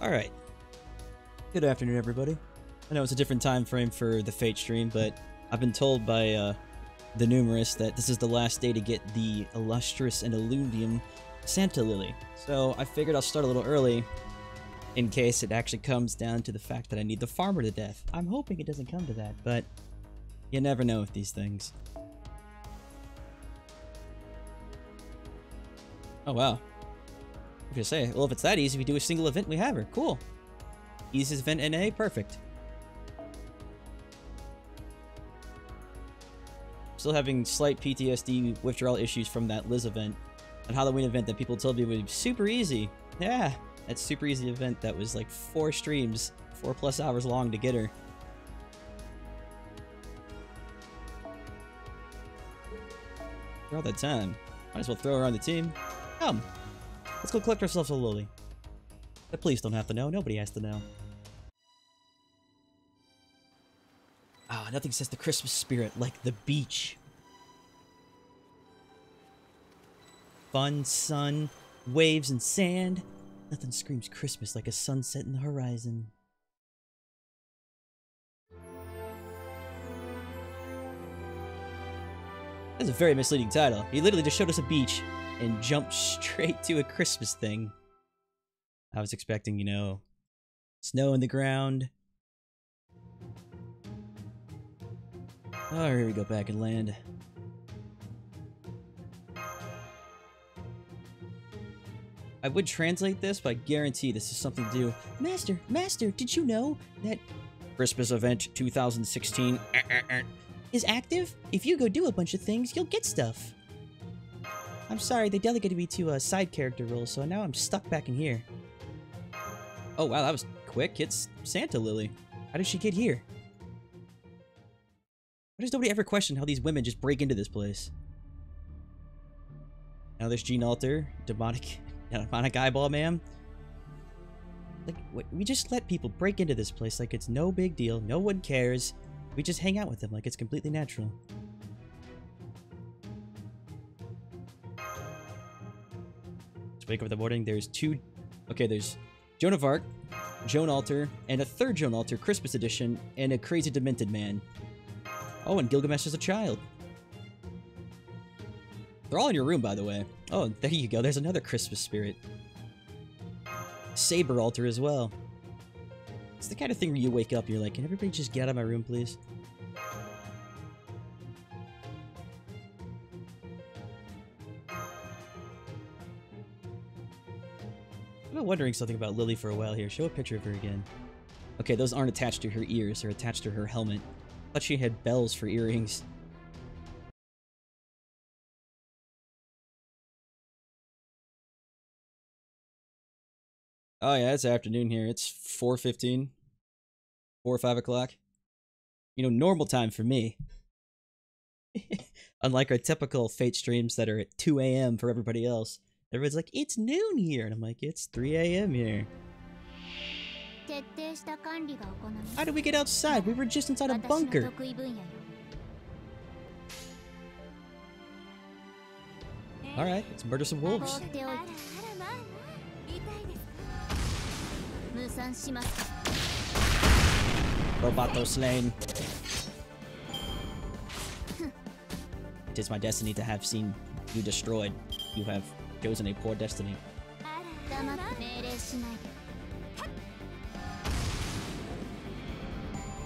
Alright. Good afternoon, everybody. I know it's a different time frame for the Fate stream, but I've been told by the numerous that this is the last day to get the illustrious and illuvium Santa Lily. So I figured I'll start a little early in case it actually comes down to the fact that I need the farmer to death. I'm hoping it doesn't come to that, but you never know with these things. Oh wow. I'm gonna say, well, if it's that easy, we do a single event, we have her. Cool. Easiest event NA, perfect. Still having slight PTSD withdrawal issues from that Liz event. That Halloween event that people told me would be super easy. Yeah, that super easy event that was like 4 streams, 4+ hours long to get her. For all that time, might as well throw her on the team. Come, let's go collect ourselves a loli. But please don't have to know, nobody has to know. Ah, nothing says the Christmas spirit like the beach. Fun, sun, waves, and sand. Nothing screams Christmas like a sunset in the horizon. That's a very misleading title. He literally just showed us a beach and jumped straight to a Christmas thing. I was expecting, you know, snow in the ground. Oh, here we go back and land. I would translate this, but I guarantee this is something to do. Master, did you know that Christmas event 2016 is active? If you go do a bunch of things, you'll get stuff. I'm sorry, they delegated me to a side character role, so now I'm stuck back in here. Oh wow, that was quick. It's Santa Lily. How did she get here? Why does nobody ever question how these women just break into this place? Now there's Gene Alter, demonic eyeball man. Like, we just let people break into this place like it's no big deal, no one cares. We just hang out with them like it's completely natural. Just wake up in the morning, there's there's Joan of Arc, Joan Alter, and a third Joan Alter Christmas edition, and a crazy demented man. Oh, and Gilgamesh is a child. They're all in your room, by the way. Oh, there you go. There's another Christmas spirit. Saber Altar as well. It's the kind of thing where you wake up, you're like, can everybody just get out of my room, please? I've been wondering something about Lily for a while here. Show a picture of her again. Okay, those aren't attached to her ears. They're attached to her helmet. I thought she had bells for earrings. Oh yeah, it's afternoon here. It's 4:15. 4 or 5 o'clock. You know, normal time for me. Unlike our typical Fate streams that are at 2 AM for everybody else. Everyone's like, it's noon here. And I'm like, it's 3 AM here. How did we get outside? We were just inside a bunker. Alright, let's murder some wolves. Roboto slain. It is my destiny to have seen you destroyed. You have chosen a poor destiny.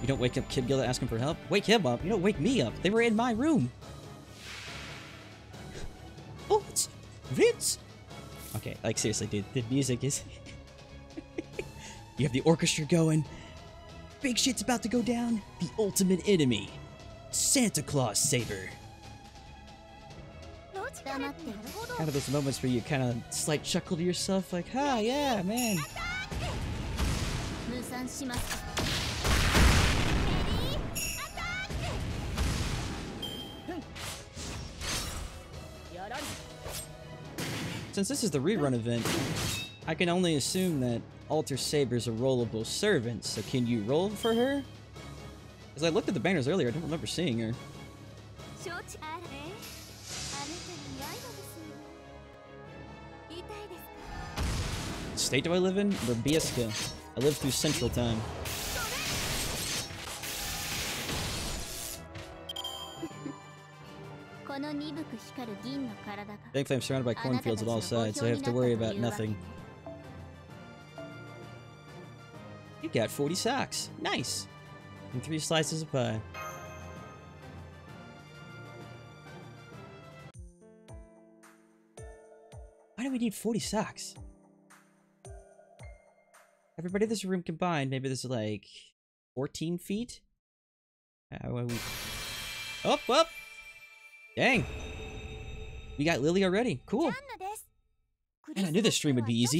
You don't wake up Kid Gilla asking for help? Wake him up. You don't wake me up. They were in my room. Oh, it's Vince. Okay, like seriously, dude. The music is... You have the orchestra going. Big shit's about to go down. The ultimate enemy. Santa Claus Saber. Kind of those moments where you kind of slight chuckle to yourself like, ah, yeah, man. Since this is the rerun event, I can only assume that Alter Saber's a rollable servant, so can you roll for her? Because I looked at the banners earlier, I don't remember seeing her. state do I live in? Rabieska. I live through Central Time. Thankfully, I'm surrounded by cornfields on all sides, so I have to worry about nothing. You got 40 socks. Nice. And 3 slices of pie. Why do we need 40 socks? Everybody in this room combined, maybe there's like 14 feet? Oh, well. Dang. We got Lily already. Cool. Man, I knew this stream would be easy.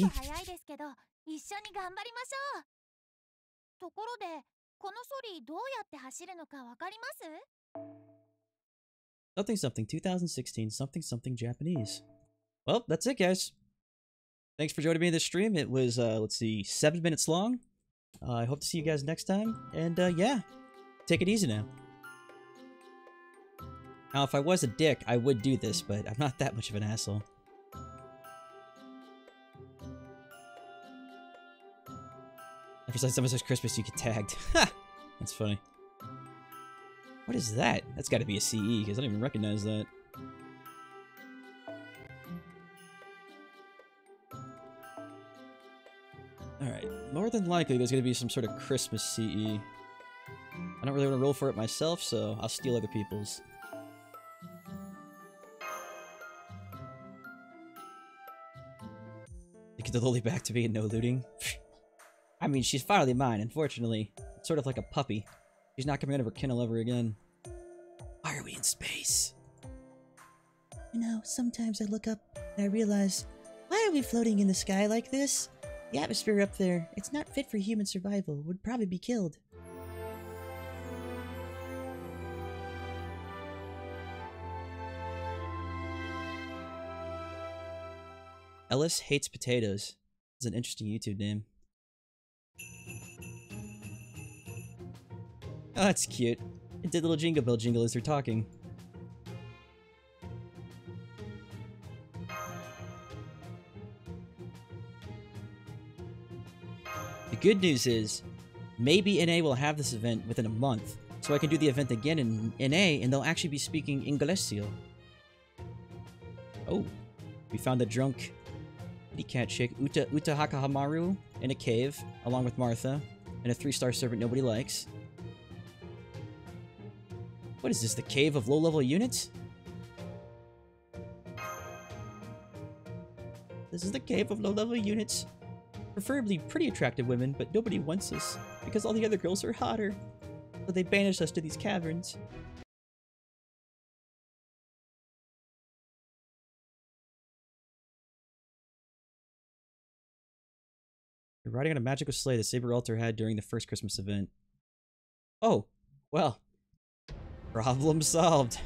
Something something 2016 something something Japanese. Well, that's it, guys. Thanks for joining me in this stream. It was, let's see, 7 minutes long. I hope to see you guys next time. And, yeah. Take it easy now. Now, if I was a dick, I would do this, but I'm not that much of an asshole. Ever since someone says Christmas, you get tagged. Ha! That's funny. What is that? That's gotta be a CE, because I don't even recognize that. Alright, more than likely there's gonna be some sort of Christmas CE. I don't really want to roll for it myself, so I'll steal other people's. You get the loli back to being no looting? I mean, she's finally mine, unfortunately. It's sort of like a puppy. She's not coming out of her kennel ever again. Why are we in space? You know, sometimes I look up and I realize, why are we floating in the sky like this? The atmosphere up there, it's not fit for human survival. Would probably be killed. Ellis Hates Potatoes. It's an interesting YouTube name. Oh, that's cute. It did little jingle bell jingle as they're talking. The good news is, maybe NA will have this event within a month, so I can do the event again in NA, and they'll actually be speaking Inglesio. Oh, we found the drunk kitty cat chick, Uta Hakahamaru, in a cave, along with Martha, and a 3-star servant nobody likes. What is this, the cave of low-level units? This is the cave of low-level units. Preferably pretty attractive women, but nobody wants us, because all the other girls are hotter. So they banish us to these caverns. You're riding on a magical sleigh that Saber Alter had during the first Christmas event. Oh, well. Problem solved.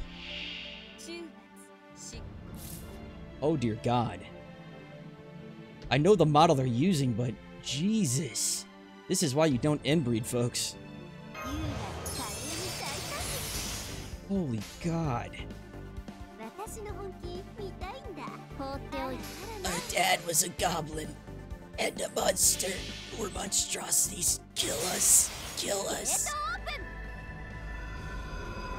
Oh dear God. I know the model they're using, but Jesus. This is why you don't inbreed, folks. Holy God. Our dad was a goblin and a monster. We're monstrosities. Kill us. Kill us.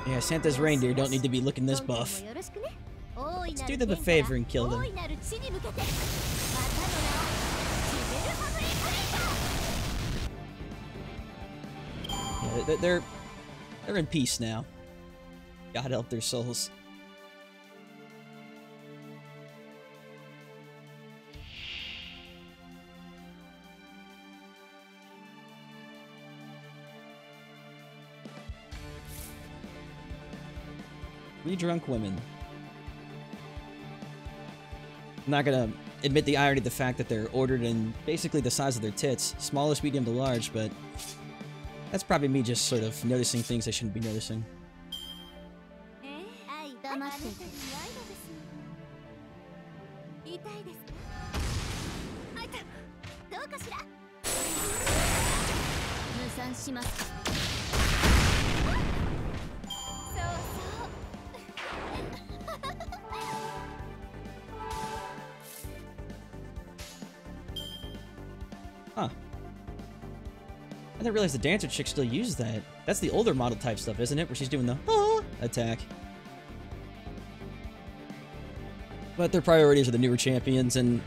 Yeah, Santa's reindeer don't need to be looking this buff. Let's do them a favor and kill them. Yeah, they're in peace now. God help their souls. Three drunk women. I'm not gonna admit the irony of the fact that they're ordered in basically the size of their tits. Smallest, medium to large, but that's probably me just sort of noticing things I shouldn't be noticing. didn't realize the dancer chick still uses that. That's the older model type stuff, isn't it? Where she's doing the attack. But their priorities are the newer champions, and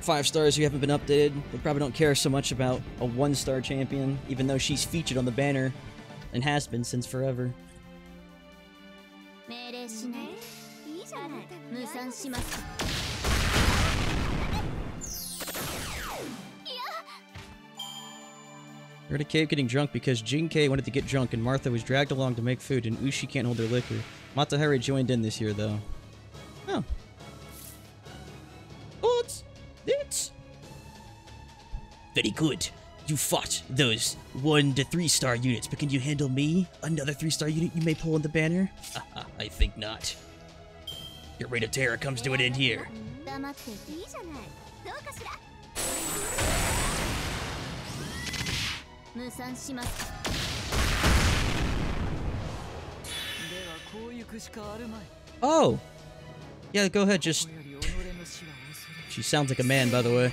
5 stars who haven't been updated. They probably don't care so much about a 1-star champion, even though she's featured on the banner and has been since forever. We're at a cave getting drunk because Jinkei wanted to get drunk and Martha was dragged along to make food and Ushi can't hold their liquor. Matahari joined in this year though. Oh. It's very good. You fought those 1 to 3 star units, but can you handle me? Another 3-star unit you may pull on the banner? I think not. Your reign of terror comes to an end here. Oh! Yeah, go ahead, just... She sounds like a man, by the way.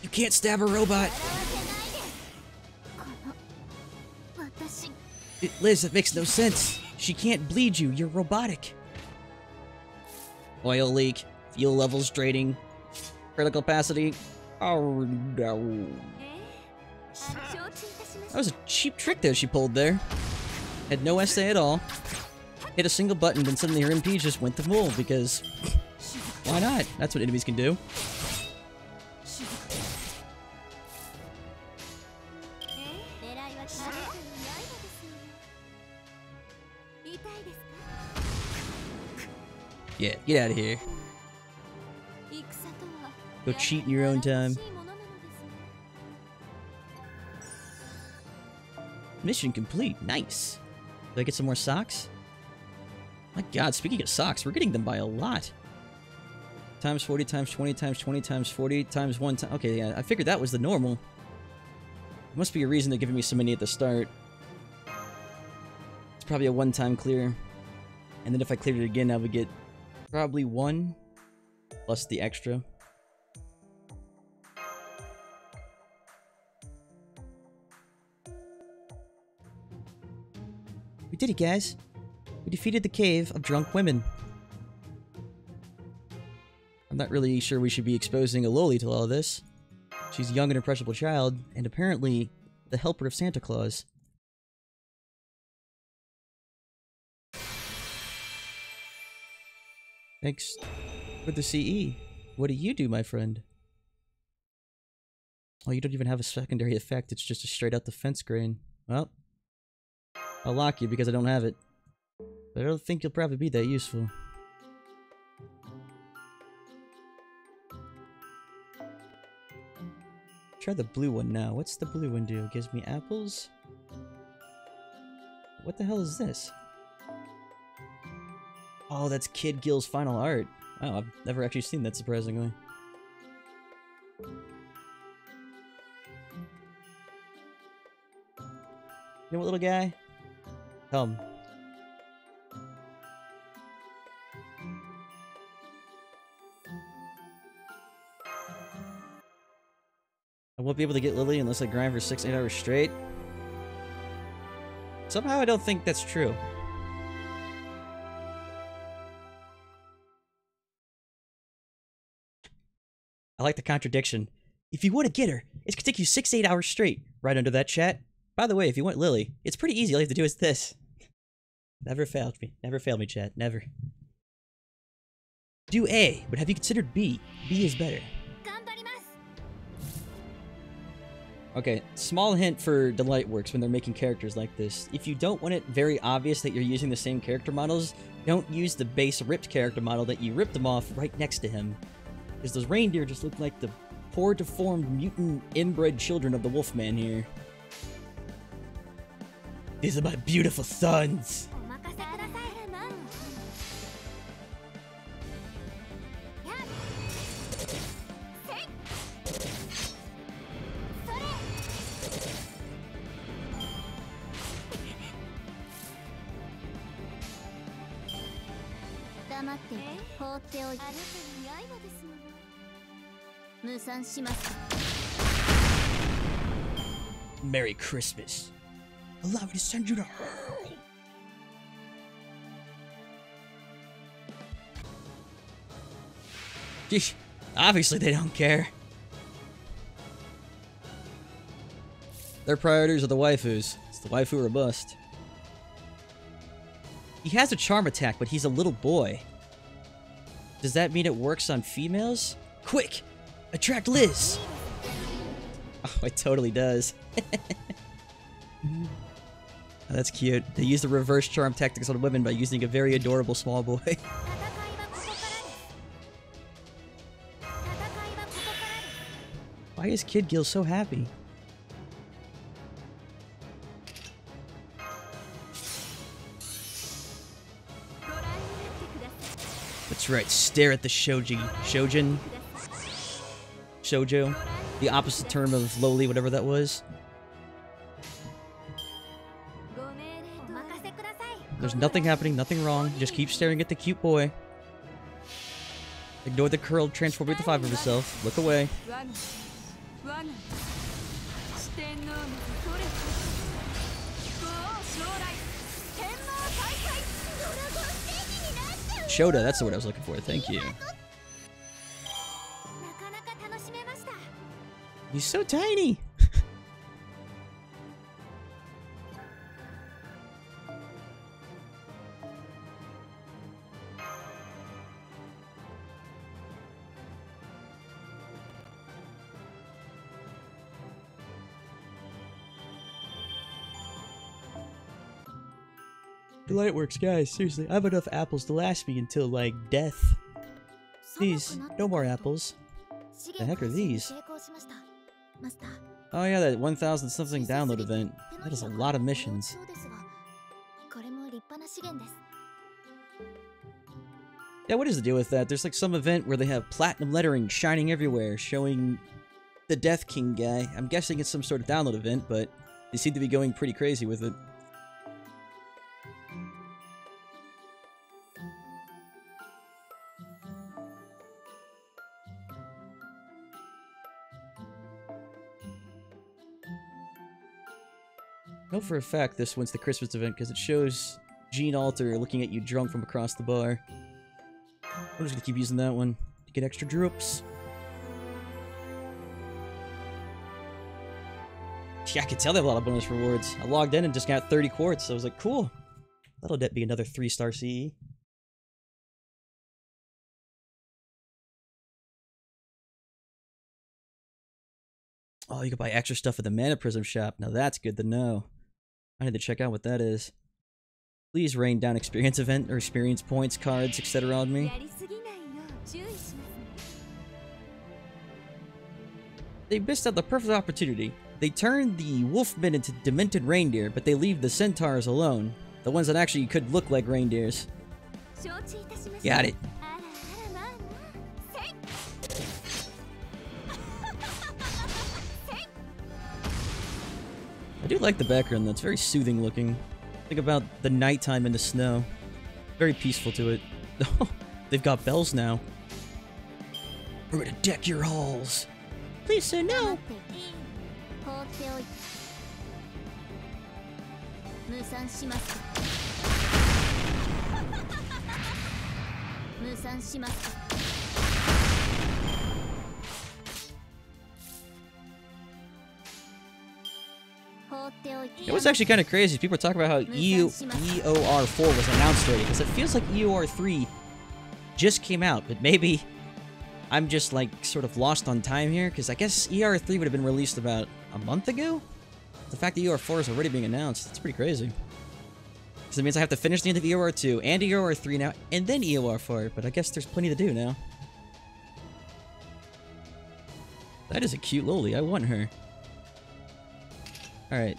You can't stab a robot! Liz, that makes no sense. She can't bleed you, you're robotic. Oil leak, fuel levels draining, critical capacity. Oh no. That was a cheap trick there she pulled there. Had no SA at all. Hit a single button, then suddenly her MP just went to full because... why not? That's what enemies can do. Yeah, get out of here. Go cheat in your own time. Mission complete. Nice. Do I get some more socks? My god, speaking of socks, we're getting them by a lot. Times 40, times 20, times 20, times 40, times 1 time. Okay, yeah, I figured that was the normal. There must be a reason they're giving me so many at the start. It's probably a one-time clear. And then if I cleared it again, I would get probably 1 plus the extra. We did it, guys. We defeated the cave of drunk women. I'm not really sure we should be exposing a loli to all of this. She's a young and impressionable child, and apparently the helper of Santa Claus. Thanks for the CE. What do you do, my friend? Oh, you don't even have a secondary effect, it's just a straight out defense grain. Well, I'll lock you because I don't have it. But I don't think you'll probably be that useful. Try the blue one now. What's the blue one do? It gives me apples? What the hell is this? Oh, that's Kid Gill's final art. Wow, I've never actually seen that, surprisingly. You know what, little guy? Come. I won't be able to get Lily unless I grind for 6-8 hours straight. Somehow I don't think that's true. I like the contradiction. If you want to get her, it's gonna take you 6-8 hours straight. Right under that chat. By the way, if you want Lily, it's pretty easy. All you have to do is this. Never failed me. Never failed me, chat. Never. Do A, but have you considered B? B is better. Okay, small hint for Delightworks when they're making characters like this. If you don't want it very obvious that you're using the same character models, don't use the base ripped character model that you ripped them off right next to him. Because those reindeer just look like the poor deformed mutant inbred children of the Wolfman here. These are my beautiful sons! Merry Christmas. Allow me to send you to hell. Geesh, obviously they don't care. Their priorities are the waifus. It's the waifu or bust. He has a charm attack, but he's a little boy. Does that mean it works on females? Quick! Attract Liz! Oh, it totally does. Oh, that's cute. They use the reverse charm tactics on women by using a very adorable small boy. Why is Kid Gil so happy? That's right, stare at the Shojin. Shoujo. The opposite term of loli, whatever that was. There's nothing happening, nothing wrong. Just keep staring at the cute boy. Ignore the curled, transform into 5 of herself. Look away. Shoda, that's the word I was looking for. Thank you. He's so tiny. The light works, guys. Seriously, I have enough apples to last me until, like, death. Please, no more apples. The heck are these? Oh yeah, that 1000 something download event. That is a lot of missions. Yeah, what is the deal with that? There's like some event where they have platinum lettering shining everywhere, showing the Death King guy. I'm guessing it's some sort of download event, but they seem to be going pretty crazy with it. I know for a fact this one's the Christmas event because it shows Gene Alter looking at you drunk from across the bar. I'm just gonna keep using that one to get extra drops. Yeah, I could tell they have a lot of bonus rewards. I logged in and just got 30 quartz, so I was like, cool. That'll be another 3-star CE. Oh, you can buy extra stuff at the Mana Prism shop. Now that's good to know. I need to check out what that is. Please rain down experience event or experience points, cards, etc. on me. They missed out the perfect opportunity. They turned the wolfmen into demented reindeer, but they leave the centaurs alone. The ones that actually could look like reindeers. Got it. I do like the background, that's very soothing looking. Think about the nighttime in the snow. Very peaceful to it. They've got bells now. We're gonna deck your halls. Please say no. It was actually kind of crazy. People were talking about how EOR4 was announced already, because it feels like EOR3 just came out, but maybe I'm just like sort of lost on time here, because I guess EOR3 would have been released about a month ago? The fact that EOR4 is already being announced, that's pretty crazy. Because it means I have to finish the end of EOR2 and EOR3 now, and then EOR4, but I guess there's plenty to do now. That is a cute loli, I want her. Alright.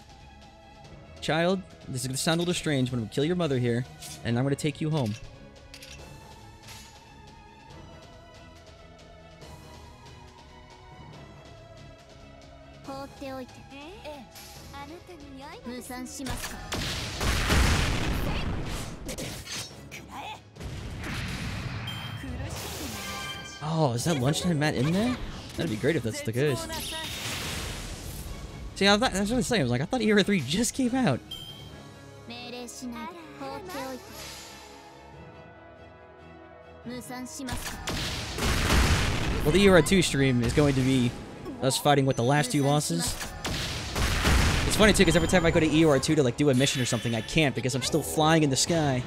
Child, this is going to sound a little strange, but I'm going to kill your mother here, and I'm going to take you home. Oh, is that lunchtime mat in there? That'd be great if that's the case. See, I was gonna say, I was like, I thought Era 3 just came out. Well, the Era 2 stream is going to be us fighting with the last two bosses. It's funny too, because every time I go to EOR 2 to like do a mission or something, I can't because I'm still flying in the sky.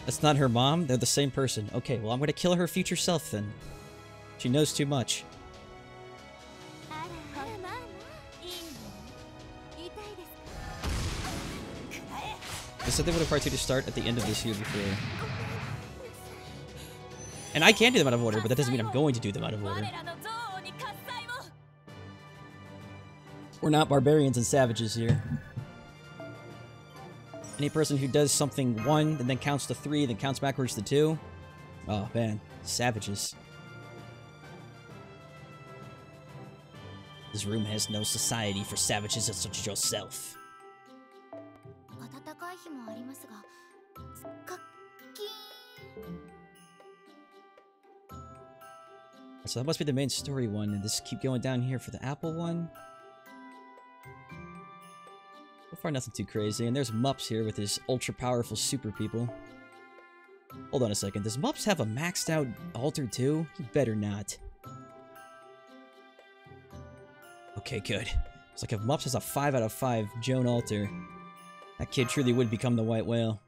That's not her mom? They're the same person. Okay, well I'm gonna kill her future self then. She knows too much. They said they would have part 2 to start at the end of this year before. And I can do them out of order, but that doesn't mean I'm going to do them out of order. We're not barbarians and savages here. Any person who does something 1, and then counts to 3, then counts backwards to 2. Oh man, savages. This room has no society for savages such as yourself. So that must be the main story one, and just keep going down here for the apple one. So far, nothing too crazy. And there's Mups here with his ultra-powerful super people. Hold on a second. Does Mups have a maxed-out altar too? He better not. Okay, good. It's like if Mups has a 5 out of 5 Joan altar, that kid truly would become the white whale.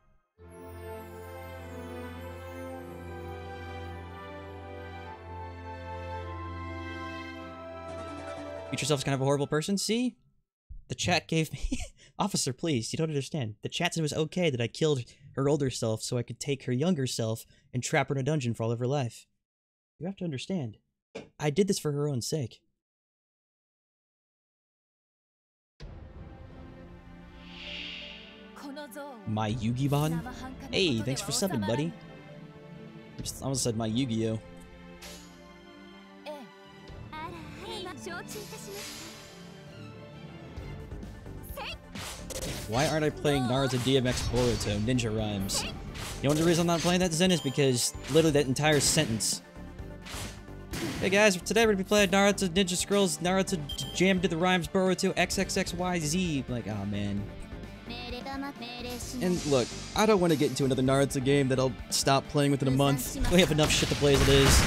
Future self's kind of a horrible person. See? The chat gave me... Officer, please, you don't understand. The chat said it was okay that I killed her older self so I could take her younger self and trap her in a dungeon for all of her life. You have to understand. I did this for her own sake. My Yu-Gi-Bon? Hey, thanks for subbing, buddy. I almost said my Yu-Gi-Oh! Why aren't I playing Naruto DMX Boruto Ninja Rhymes? The only reason I'm not playing that, Zen, is because literally that entire sentence. Hey guys, today we're gonna be playing Naruto Ninja Scrolls, Naruto Jam to the Rhymes Boruto XXXYZ. I'm like, oh man. And look, I don't want to get into another Naruto game that I'll stop playing within a month. We have enough shit to play as it is.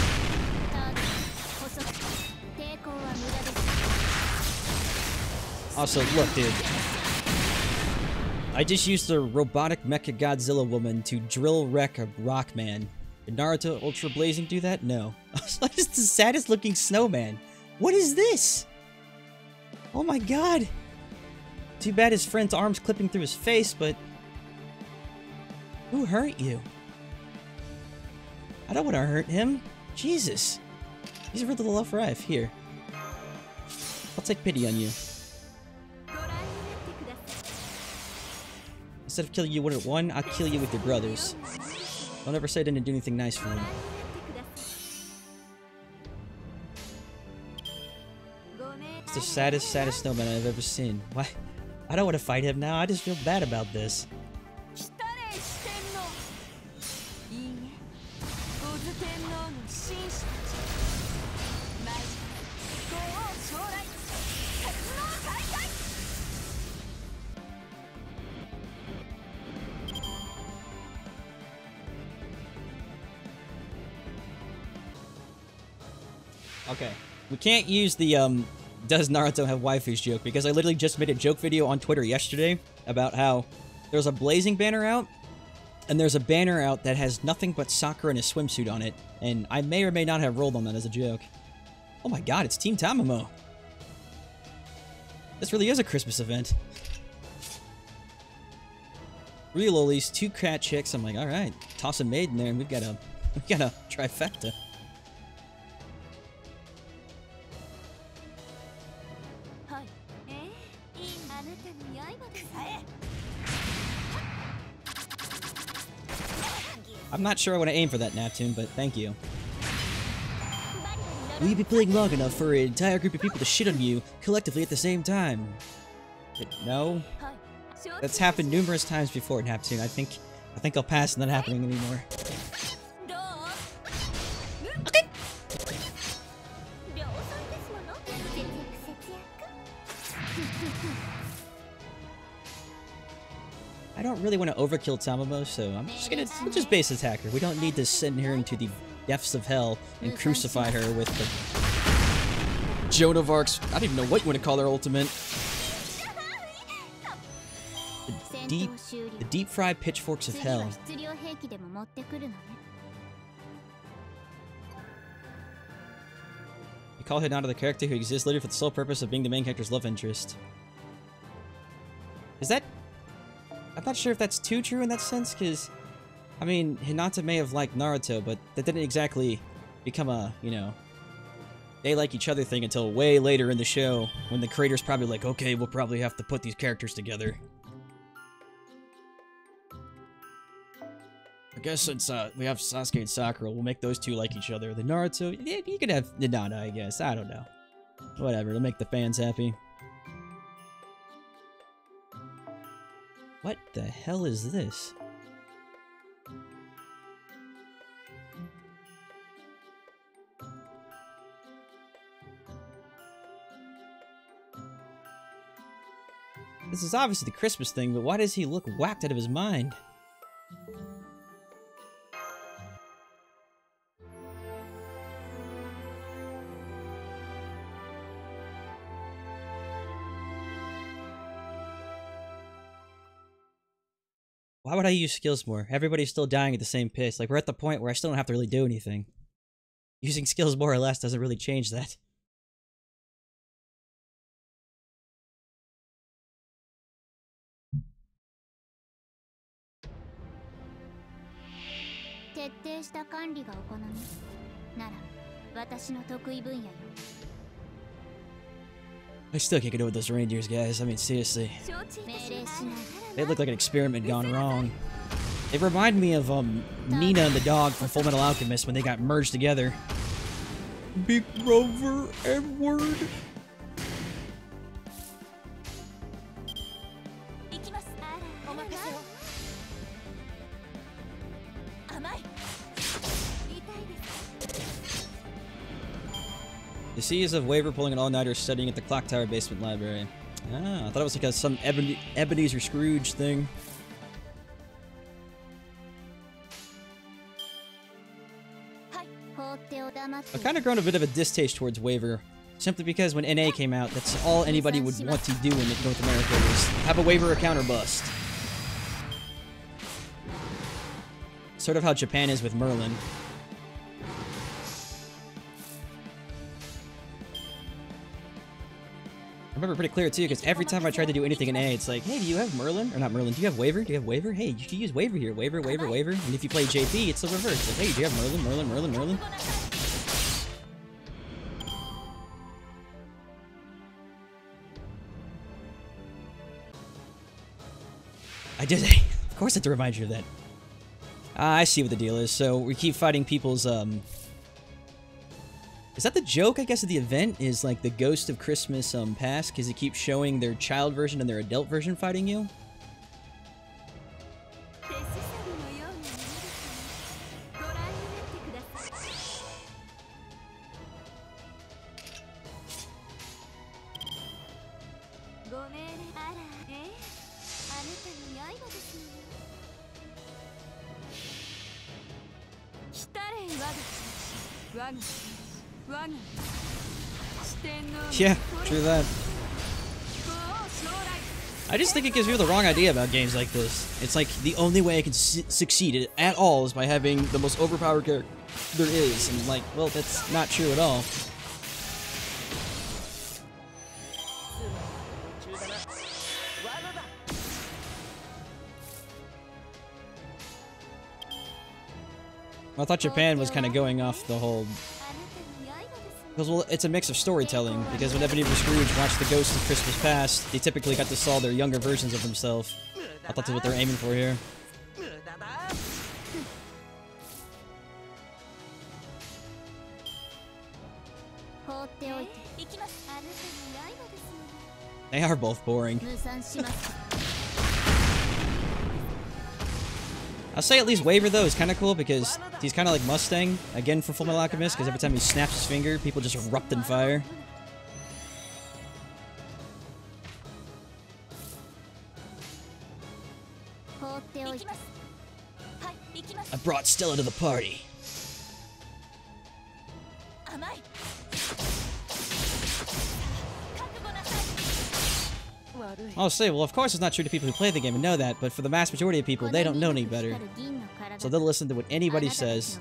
Also, look, dude. I just used the robotic Mecha Godzilla woman to drill wreck a Rockman. Did Naruto Ultra Blazing do that? No. What is the saddest looking snowman? What is this? Oh my god. Too bad his friend's arm's clipping through his face, but... Who hurt you? I don't want to hurt him. Jesus. He's a real rough life. Here. I'll take pity on you. Instead of killing you one at one, I'll kill you with your brothers. Don't ever say I didn't do anything nice for him. It's the saddest snowman I've ever seen. Why? I don't want to fight him now. I just feel bad about this. Okay, we can't use the, does Naruto have waifus joke, because I literally just made a joke video on Twitter yesterday about how there's a blazing banner out, and there's a banner out that has nothing but Sakura in a swimsuit on it, and I may or may not have rolled on that as a joke. Oh my god, it's Team Tamamo! This really is a Christmas event. 3 lolis, 2 cat chicks, I'm like, alright, toss a maid in there and we've got a trifecta. I'm not sure I want to aim for that, Neptune, but thank you. Will you be playing long enough for an entire group of people to shit on you collectively at the same time? But no. That's happened numerous times before, Neptune. I think I think I'll pass on that happening anymore. Okay. I don't really want to overkill Tamamo, so we'll just base attack her. We don't need to send her into the depths of hell and crucify her with the Joan of Arc's, I don't even know what you want to call her ultimate. The deep fried pitchforks of hell. You call Hinata the character who exists literally for the sole purpose of being the main character's love interest. Is that... I'm not sure if that's too true in that sense, because... I mean, Hinata may have liked Naruto, but that didn't exactly become a, you know... they like each other thing until way later in the show, when the creator's probably like, okay, we'll probably have to put these characters together. I guess since we have Sasuke and Sakura, we'll make those two like each other. The Naruto, yeah, you could have Hinata, I guess. I don't know. Whatever, it'll make the fans happy. What the hell is this? This is obviously the Christmas thing, but why does he look whacked out of his mind? Why would I use skills more? Everybody's still dying at the same pace. Like, we're at the point where I still don't have to really do anything. Using skills more or less doesn't really change that. I still can't get over those reindeers, guys. I mean, seriously. They look like an experiment gone wrong. They remind me of, Nina and the dog from Full Metal Alchemist when they got merged together. Big Rover Edward. The series of Waver pulling an all-nighter studying at the Clock Tower basement library. Ah, I thought it was like some Ebenezer Scrooge thing. I've kind of grown a bit of a distaste towards Waver, simply because when NA came out, that's all anybody would want to do in North America was have a Waver account or bust. Sort of how Japan is with Merlin. I remember pretty clear too, because every time I tried to do anything in A, it's like, hey, do you have Merlin? Or not Merlin, do you have Waver? Do you have Waver? Hey, you should use Waver here. Waver, Waver, Waver. And if you play JP, it's the reverse. It's like, hey, do you have Merlin? Merlin, Merlin, Merlin? I did. Of course I had to remind you of that. I see what the deal is. So we keep fighting people's, is that the joke, I guess, of the event? Is, like, the Ghost of Christmas, past? Because it keeps showing their child version and their adult version fighting you? Yeah, true that. I just think it gives you the wrong idea about games like this. It's like, the only way I can succeed at all is by having the most overpowered character there is. And like, well, that's not true at all. I thought Japan was kind of going off the whole... Because, well, it's a mix of storytelling, because when Ebenezer Scrooge watched The Ghost of Christmas Past, they typically got to saw their younger versions of themselves. I thought that's what they're aiming for here. They are both boring. I'll say at least Waver, though, is kind of cool because he's kind of like Mustang, again, from Fullmetal Alchemist, because every time he snaps his finger, people just erupt in fire. I brought Stella to the party. I'll say, well, of course it's not true to people who play the game and know that, but for the vast majority of people, they don't know any better. So they'll listen to what anybody says.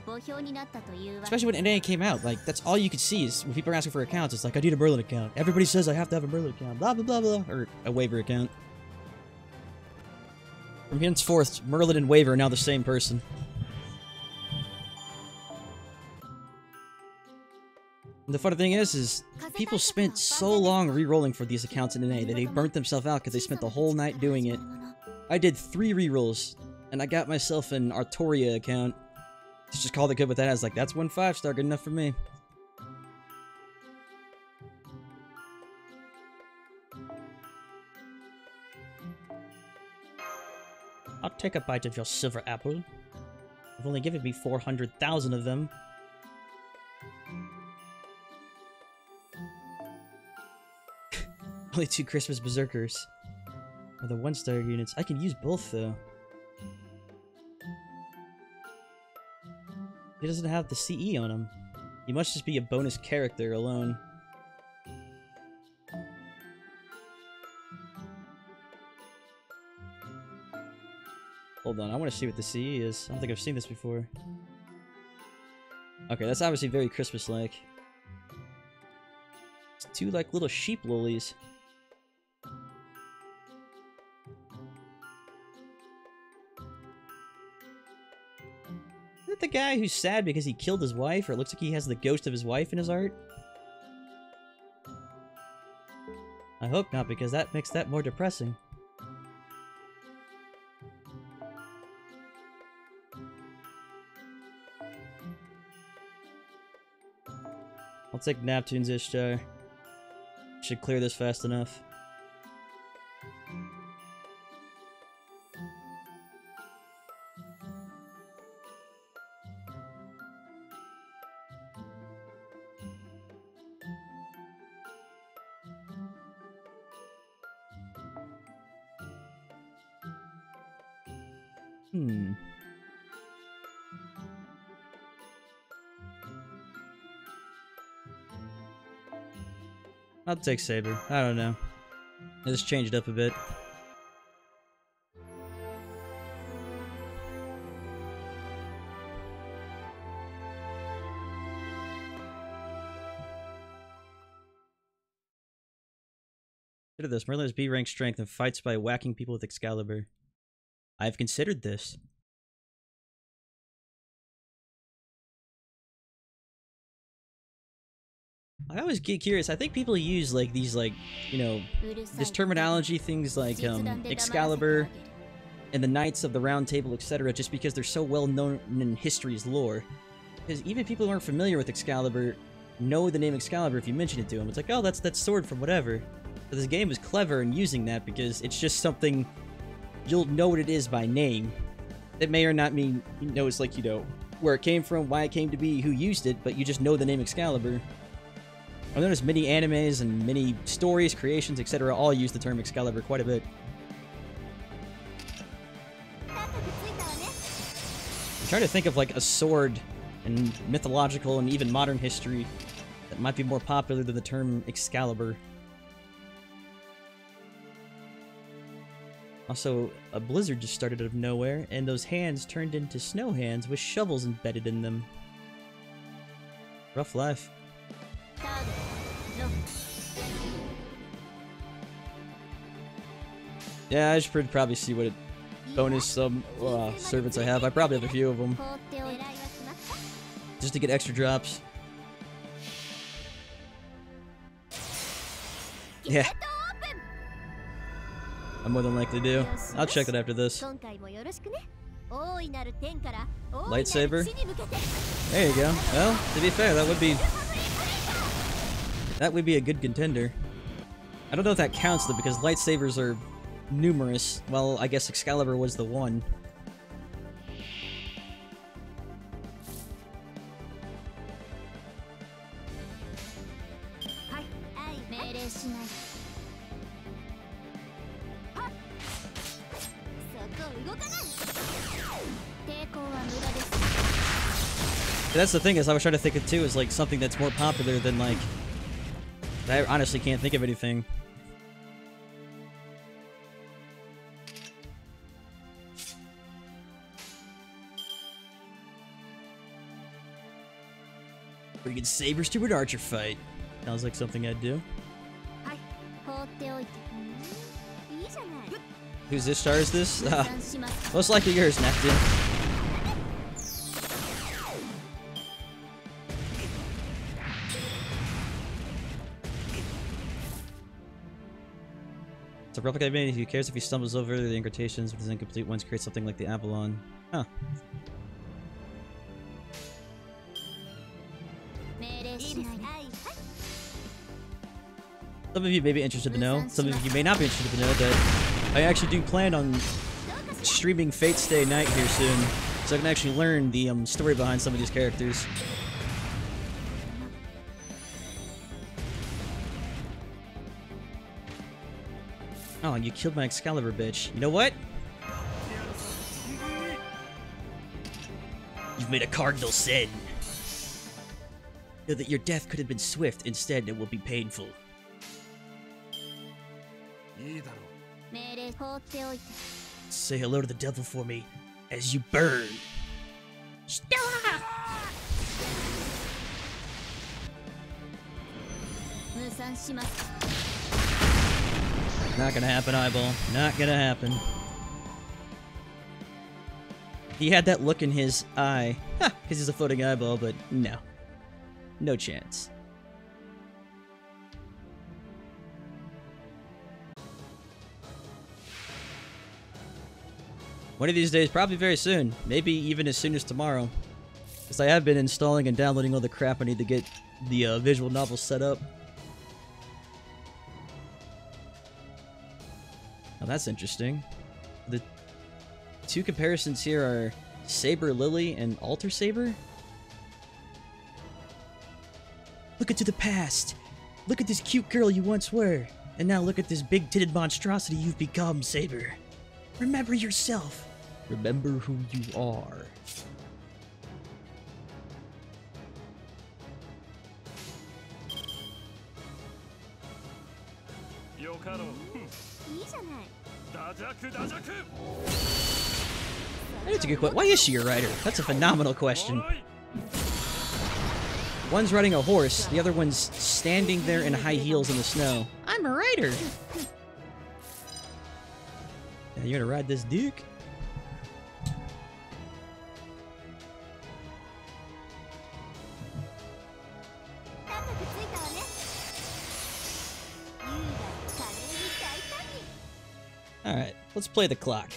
Especially when NA came out, like, that's all you could see is when people are asking for accounts, it's like, I need a Merlin account. Everybody says I have to have a Merlin account, blah, blah, blah, blah, or a Waver account. From henceforth, Merlin and Waver are now the same person. And the funny thing is people spent so long re-rolling for these accounts in NA that they burnt themselves out because they spent the whole night doing it. I did 3 re-rolls, and I got myself an Artoria account. Just called it good with that. I was like, that's 1 5-star, good enough for me. I'll take a bite of your silver apple. You've only given me 400,000 of them. Only 2 Christmas Berserkers. Or the 1-star units. I can use both, though. He doesn't have the CE on him. He must just be a bonus character alone. Hold on, I want to see what the CE is. I don't think I've seen this before. Okay, that's obviously very Christmas-like. It's 2, like, little sheep lolies. Is it the guy who's sad because he killed his wife, or it looks like he has the ghost of his wife in his art? I hope not, because that makes that more depressing. I'll take Neptune's Ishtar. Should clear this fast enough. I'll take Saber. I don't know. I just changed it up a bit. Consider this. Merlin has B rank strength and fights by whacking people with Excalibur. I've considered this. I always get curious. I think people use like these this terminology, things like Excalibur and the Knights of the Round Table, etc., just because they're so well known in history's lore. Because even people who aren't familiar with Excalibur know the name Excalibur if you mention it to them. It's like, oh, that's that sword from whatever. But this game is clever in using that because it's just something you'll know what it is by name. It may or not mean it's like where it came from, why it came to be, who used it, but you just know the name Excalibur. I've noticed many animes and many stories, creations, etc. all use the term Excalibur quite a bit. I'm trying to think of like a sword in mythological and even modern history that might be more popular than the term Excalibur. Also, a blizzard just started out of nowhere, and those hands turned into snow hands with shovels embedded in them. Rough life. Yeah, I should probably see what bonus servants I have. I probably have a few of them. Just to get extra drops. Yeah. I more than likely do. I'll check it after this. Lightsaber? There you go. Well, to be fair, that would be a good contender. I don't know if that counts though, because lightsabers are numerous. Well, I guess Excalibur was the one. That's the thing, is I was trying to think of too, is like something that's more popular than like... I honestly can't think of anything. Bringing sabers to an archer fight. Sounds like something I'd do. Whose this star is this? Most likely yours, Neptune. It's a replica made. Who cares if he stumbles over the incantations, but his incomplete ones create something like the Avalon? Huh. Some of you may be interested to know, some of you may not be interested to know that I actually do plan on streaming Fate's Day Night here soon, so I can actually learn the story behind some of these characters. Oh, you killed my Excalibur, bitch. You know what? You've made a cardinal sin. Know that your death could have been swift, instead it will be painful. Say hello to the devil for me as you burn. Stella! Not gonna happen, Eyeball. Not gonna happen. He had that look in his eye. Ha! Because he's a floating eyeball, but no. No chance. One of these days, probably very soon. Maybe even as soon as tomorrow. Because I have been installing and downloading all the crap I need to get the visual novel set up. Oh, that's interesting. The two comparisons here are Saber Lily and Alter Saber. Look into the past. Look at this cute girl you once were. And now look at this big-titted monstrosity you've become, Saber. Remember yourself. Remember who you are. That's a good question. Why is she a rider? That's a phenomenal question. One's riding a horse, the other one's standing there in high heels in the snow. I'm a rider! Yeah, you're gonna ride this Duke? Alright, let's play the clock.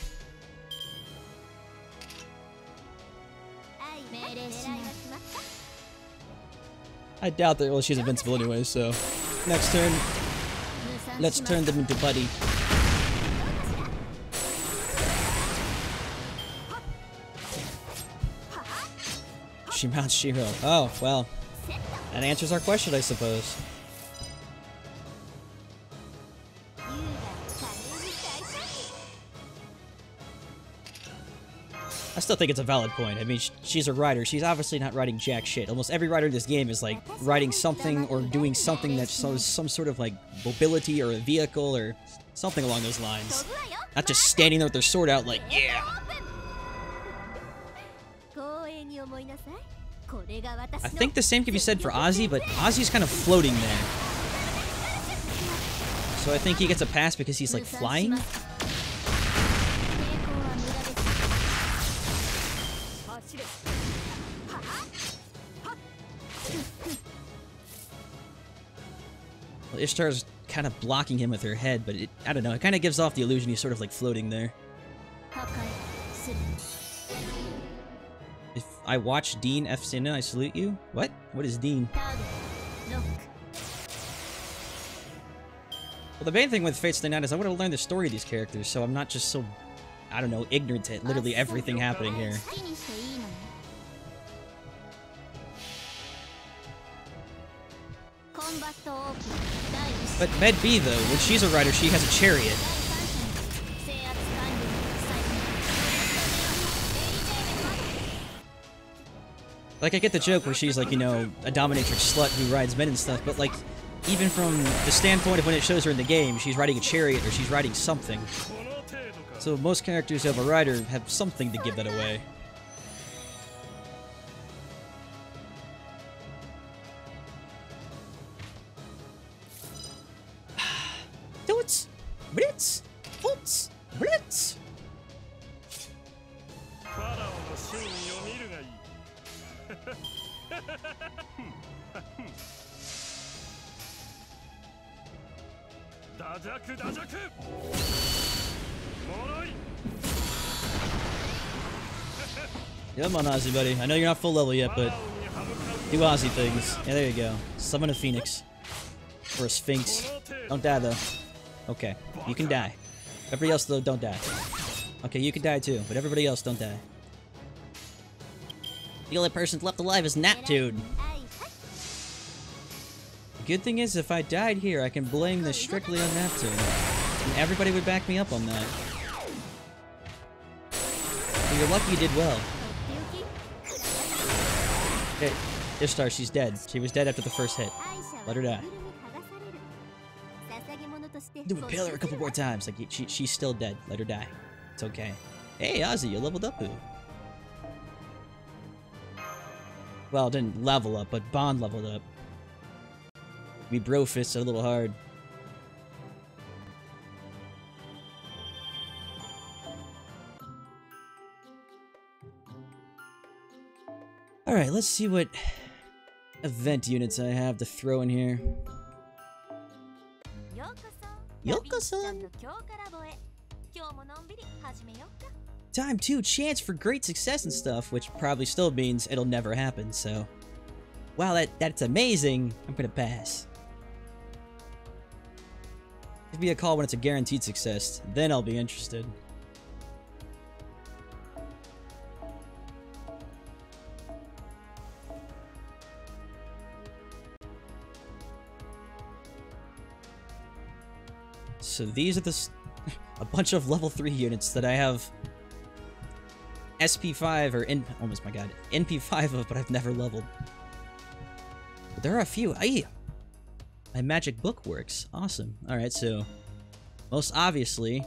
I doubt that, well, she's invincible anyway, so... Next turn, let's turn them into Buddy. She mounts Shiro. Oh, well. That answers our question, I suppose. I still think it's a valid point. I mean, she's a rider. She's obviously not riding jack shit. Almost every rider in this game is, like, riding something or doing something that shows some sort of, like, mobility or a vehicle or something along those lines. Not just standing there with their sword out like, yeah! I think the same can be said for Ozzy, but Ozzy's kind of floating there. So I think he gets a pass because he's, like, flying? Well, Ishtar's kind of blocking him with her head, but I don't know, it kind of gives off the illusion he's sort of like floating there. If I watch Dean F. Sinna, I salute you? What? What is Dean? Well, the main thing with Fate's Day Night is I want to learn the story of these characters, so I'm not just so, I don't know, ignorant to literally everything happening here. But Med B, though, when she's a rider, she has a chariot. Like, I get the joke where she's, like, you know, a dominatrix slut who rides men and stuff, but, like, even from the standpoint of when it shows her in the game, she's riding a chariot or she's riding something. So most characters who have a rider have something to give that away. Toots! Blitz! Toots! Blitz! Come on, Ozzy, buddy. I know you're not full level yet, but do Ozzy things. Yeah, there you go. Summon a phoenix. Or a sphinx. Don't die, though. Okay, you can die. Everybody else, though, don't die. Okay, you can die, too, but everybody else don't die. The only person left alive is Neptune. The good thing is, if I died here, I can blame this strictly on Neptune. And everybody would back me up on that. So you're lucky you did well. Okay, Ishtar, she's dead. She was dead after the first hit. Let her die. Do impale her a couple more times. Like, she's still dead. Let her die. It's okay. Hey, Ozzy, you leveled up, who? Well, didn't level up, but Bond leveled up. We bro fists a little hard. Alright, let's see what event units I have to throw in here. Yoko-san! Time 2, chance for great success and stuff, which probably still means it'll never happen, so... Wow, that's amazing! I'm gonna pass. Give me a call when it's a guaranteed success, then I'll be interested. So these are a bunch of level 3 units that I have SP5 or almost my god, NP5 of, but I've never leveled. But there are a few. Aye! My magic book works. Awesome. Alright, so most obviously,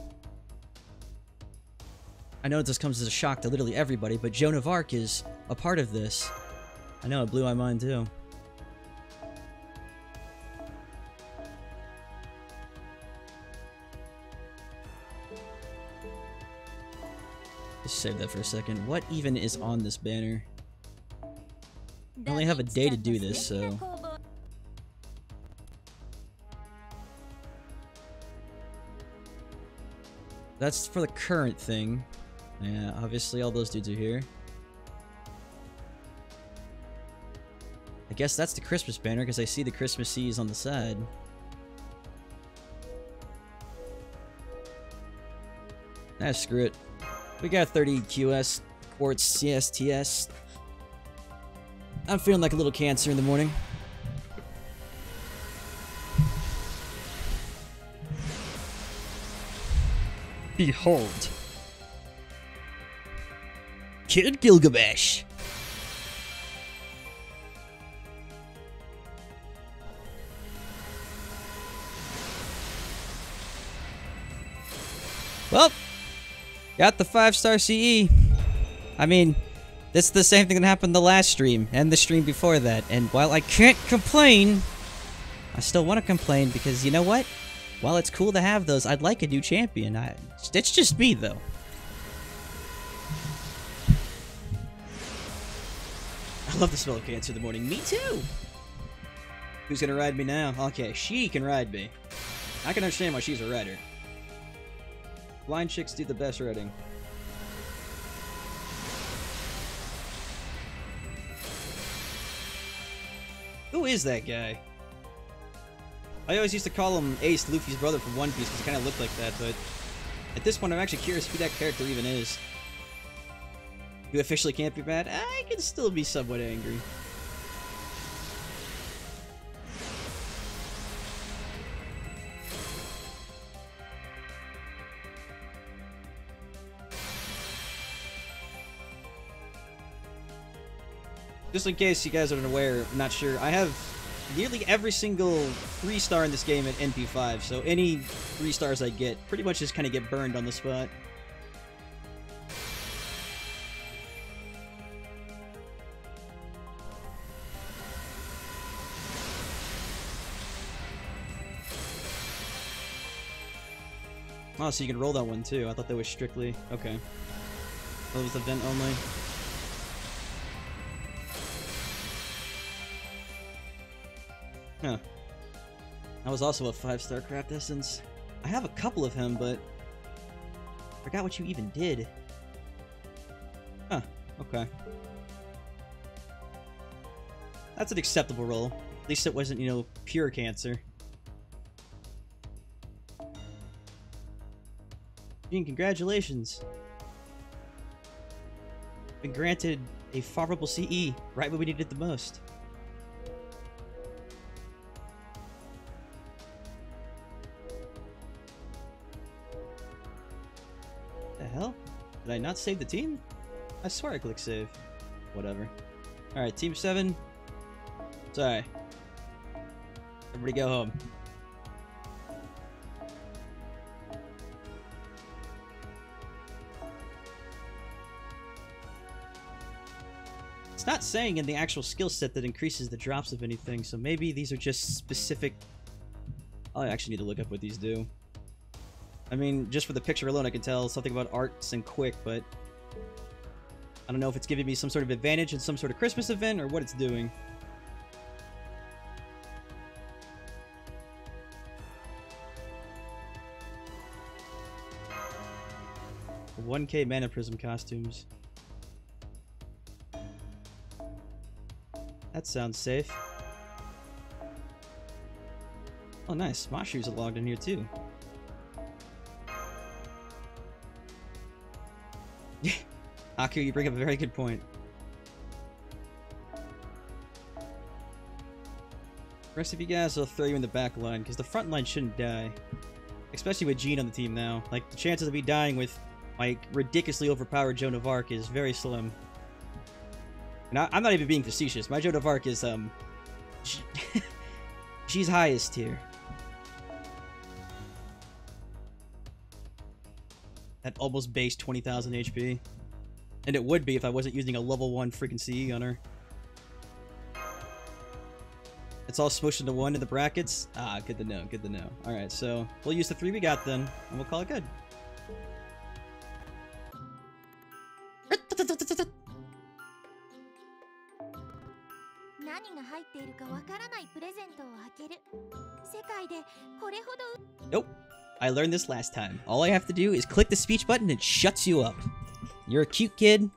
I know this comes as a shock to literally everybody, but Joan of Arc is a part of this. I know, it blew my mind too. Just save that for a second. What even is on this banner? I only have a day to do this, so... That's for the current thing. Yeah, obviously all those dudes are here. I guess that's the Christmas banner, because I see the Christmas C's on the side. Ah, screw it. We got 30 QS, Quartz, CSTS. I'm feeling like a little cancer in the morning. Behold. Kid Gilgamesh. Well, got the 5-star CE. I mean, this is the same thing that happened the last stream and the stream before that. And while I can't complain, I still want to complain because you know what? While it's cool to have those, I'd like a new champion. It's just me, though. I love the smell of cancer in the morning. Me too! Who's gonna ride me now? Okay, she can ride me. I can understand why she's a rider. Blind chicks do the best riding. Who is that guy? I always used to call him Ace, Luffy's brother from One Piece because he kind of looked like that, but at this point I'm actually curious who that character even is. You officially can't be mad? I can still be somewhat angry. Just in case you guys aren't aware, I'm not sure, I have nearly every single 3-star in this game at NP5, so any 3 stars I get pretty much just kind of get burned on the spot. Oh, so you can roll that one too. I thought that was strictly... Okay. That was event only. Huh. That was also a 5-star craft essence. I have a couple of him, but... I forgot what you even did. Huh. Okay. That's an acceptable roll. At least it wasn't, you know, pure cancer. Gene, congratulations. Been granted a favorable CE, right when we needed it the most. The hell? Did I not save the team? I swear I clicked save. Whatever. Alright, Team 7. Sorry. Everybody go home. It's not saying in the actual skill set that increases the drops of anything, so maybe these are just specific... I actually need to look up what these do. I mean, just for the picture alone I can tell something about arts and quick, but... I don't know if it's giving me some sort of advantage in some sort of Christmas event or what it's doing. The 1K Mana Prism costumes. That sounds safe. Oh nice, Mashu's logged in here too. Aku, you bring up a very good point. The rest of you guys will throw you in the back line, because the front line shouldn't die. Especially with Jean on the team now. Like, the chances of me dying with my ridiculously overpowered Joan of Arc is very slim. And I'm not even being facetious. My Joan of Arc is, she's highest tier. At almost base 20,000 HP. And it would be if I wasn't using a level 1 freaking CE on her. It's all smushed into 1 in the brackets? Ah, good to know, good to know. Alright, so we'll use the 3 we got then, and we'll call it good. Nope. I learned this last time. All I have to do is click the speech button and it shuts you up. You're a cute kid.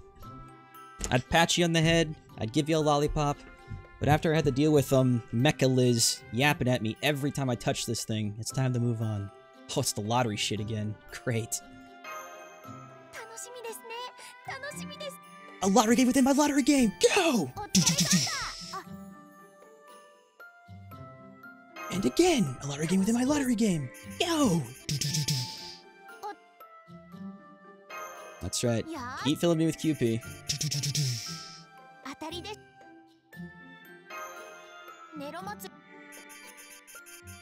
I'd pat you on the head. I'd give you a lollipop. But after I had to deal with, Mecha Liz yapping at me every time I touch this thing, it's time to move on. Oh, it's the lottery shit again. Great. A lottery game within my lottery game! Go! And again, a lottery game within my lottery game. Go! That's right. Keep filling me with QP.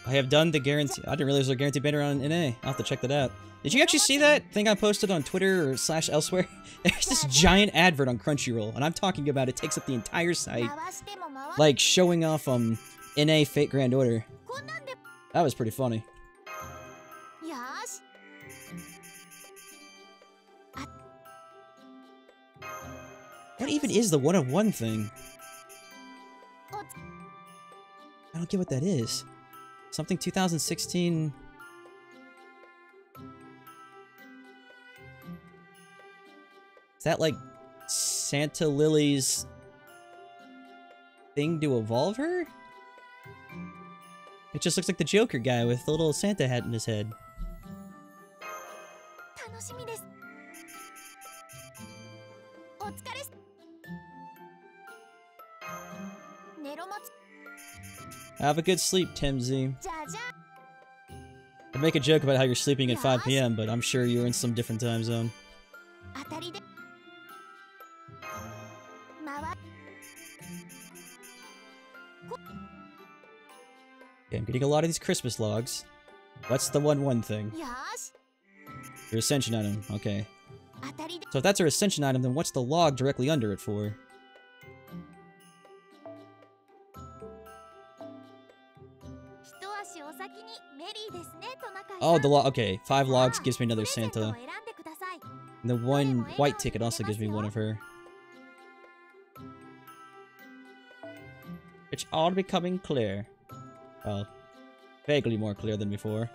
I have done the guarantee. I didn't realize there was a guarantee banner on NA. I'll have to check that out. Did you actually see that thing I posted on Twitter or / elsewhere? There's this giant advert on Crunchyroll, and I'm talking about it takes up the entire site. Like, showing off, NA Fate Grand Order. That was pretty funny. What even is the 1-of-1 thing? I don't get what that is. Something 2016... Is that like Santa Lily's thing to evolve her? It just looks like the Joker guy with the little Santa hat in his head. Have a good sleep, Timsy. I'd make a joke about how you're sleeping at 5 PM, but I'm sure you're in some different time zone. Okay, I'm getting a lot of these Christmas logs. What's the 1-1 thing? Your Ascension item, okay. So if that's our Ascension item, then what's the log directly under it for? Oh, the log. Okay, 5 logs gives me another Santa. And the 1 white ticket also gives me one of her. It's all becoming clear. Well, vaguely more clear than before.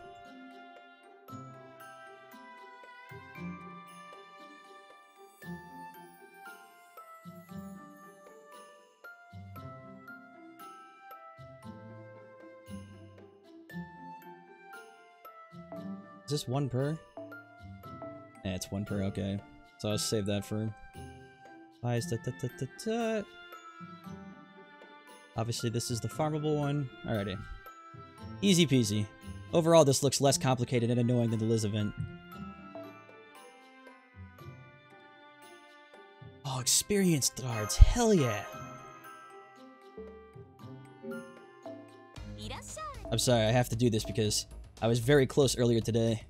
Is this 1 per? Yeah, it's 1 per, okay. So I'll save that for... Obviously, this is the farmable one. Alrighty. Easy peasy. Overall, this looks less complicated and annoying than the Liz event. Oh, experienced guards. Hell yeah. I'm sorry, I have to do this because I was very close earlier today.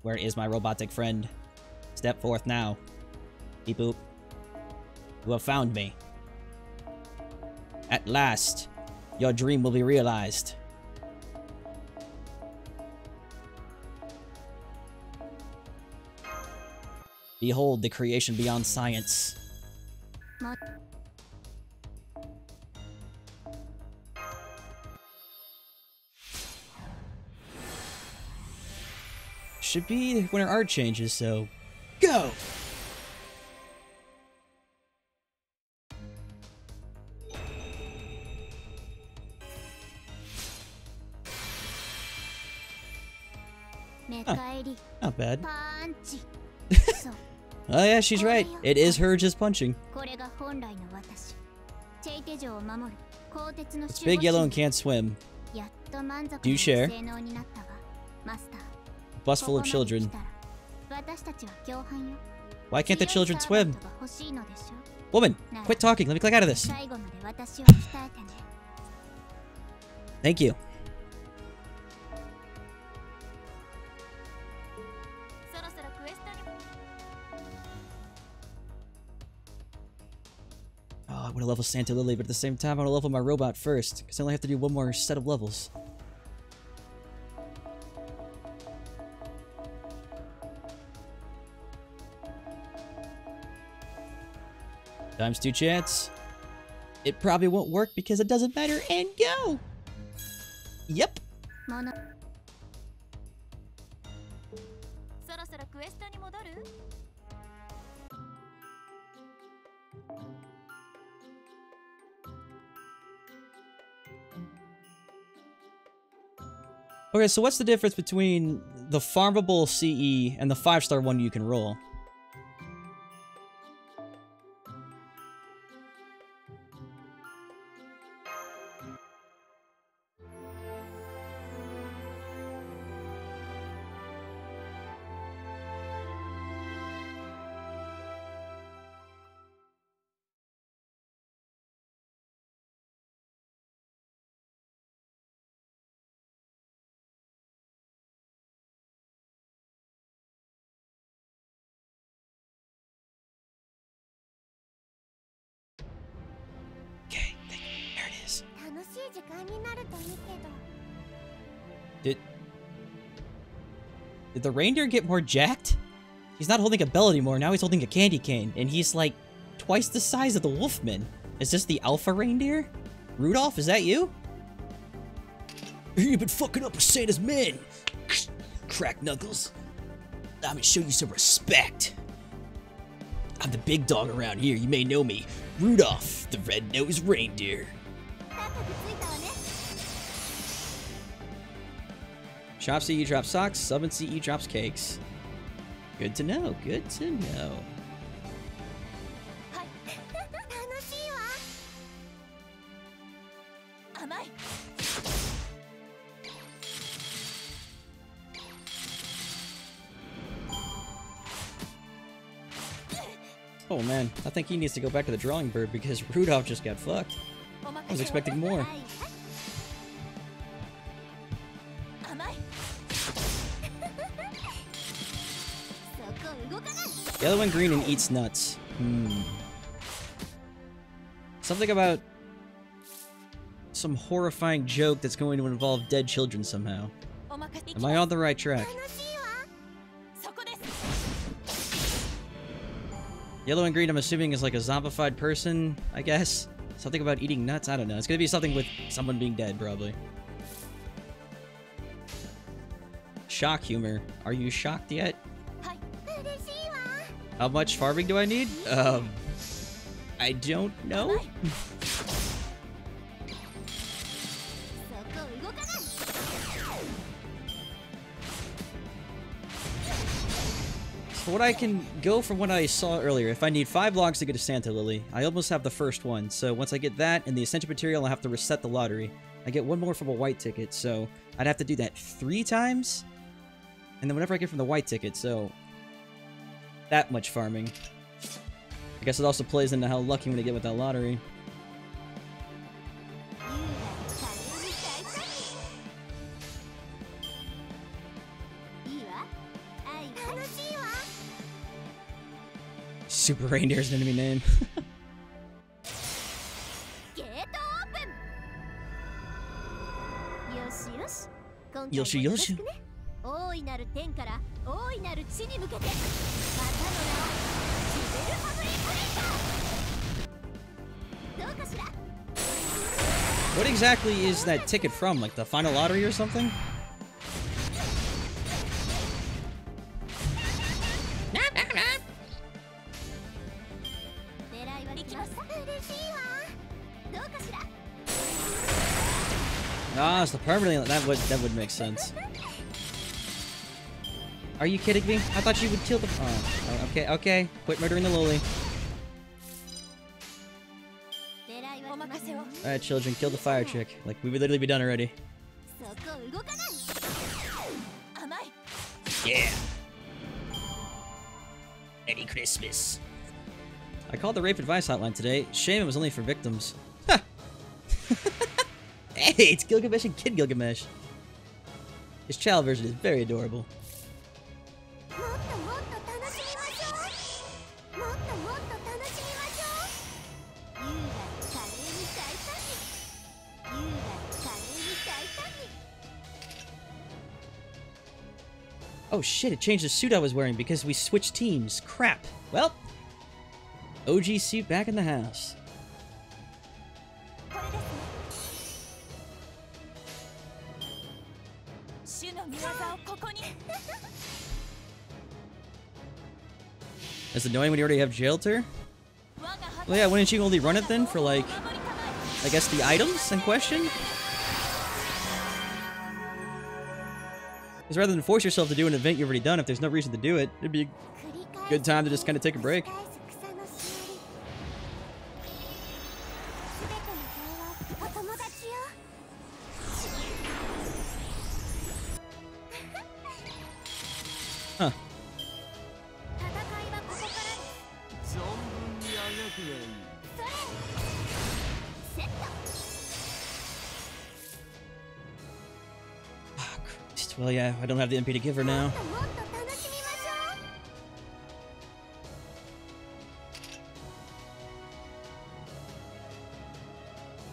Where is my robotic friend? Step forth now. Beep boop. You have found me. At last, your dream will be realized. Behold the creation beyond science. Should be when our art changes, so go! Huh. Not bad. Oh yeah, she's right. It is her just punching. It's big, yellow, and can't swim. Do you share? Bus full of children. Why can't the children swim? Woman, quit talking. Let me click out of this. Thank you. Oh, I want to level Santa Lily, but at the same time, I want to level my robot first, because I only have to do 1 more set of levels. ×2 chance. It probably won't work because it doesn't matter, and go! Yep. Okay, so what's the difference between the farmable CE and the 5-star one you can roll? Did the reindeer get more jacked? He's not holding a bell anymore, now he's holding a candy cane, and he's like twice the size of the Wolfman. Is this the alpha reindeer? Rudolph, is that you? You've been fucking up with Santa's men! Crack knuckles. I'm gonna show you some respect. I'm the big dog around here, you may know me. Rudolph, the red-nosed reindeer. Shop CE drops socks, sub and CE drops cakes. Good to know, good to know. Oh man, I think he needs to go back to the drawing board because Rudolph just got fucked. I was expecting more. Yellow and green and eats nuts. Something about some horrifying joke that's going to involve dead children somehow. Am I on the right track? Yellow and green, I'm assuming, is like a zombified person, I guess. Something about eating nuts? I don't know. It's gonna be something with someone being dead, probably. Shock humor. Are you shocked yet? How much farming do I need? I don't know. For what I can go from what I saw earlier, if I need 5 logs to get a Santa Lily, I almost have the first one. So once I get that and the Ascension material, I'll have to reset the lottery. I get 1 more from a white ticket, so I'd have to do that 3 times. And then whatever I get from the white ticket, so that much farming. I guess it also plays into how lucky I'm gonna get with that lottery. Super Reindeer is an enemy name. Yoshi Yoshi. What exactly is that ticket from? Like the final lottery or something? Ah, it's the permanently. That would make sense. Are you kidding me? I thought you would kill the. Oh, okay. Quit murdering the loli. All right, children, kill the fire chick. Like we would literally be done already. Yeah. Merry Christmas. I called the rape advice hotline today. Shame it was only for victims. Ha! Hey, it's Gilgamesh and Kid Gilgamesh. His child version is very adorable. Oh shit, it changed the suit I was wearing because we switched teams. Crap. Well, OG suit back in the house. It's annoying when you already have Jailter. Well, yeah, wouldn't you only run it then for, like, I guess the items in question? Because rather than force yourself to do an event you've already done, if there's no reason to do it, it'd be a good time to just kind of take a break. Huh. Well, yeah, I don't have the MP to give her now.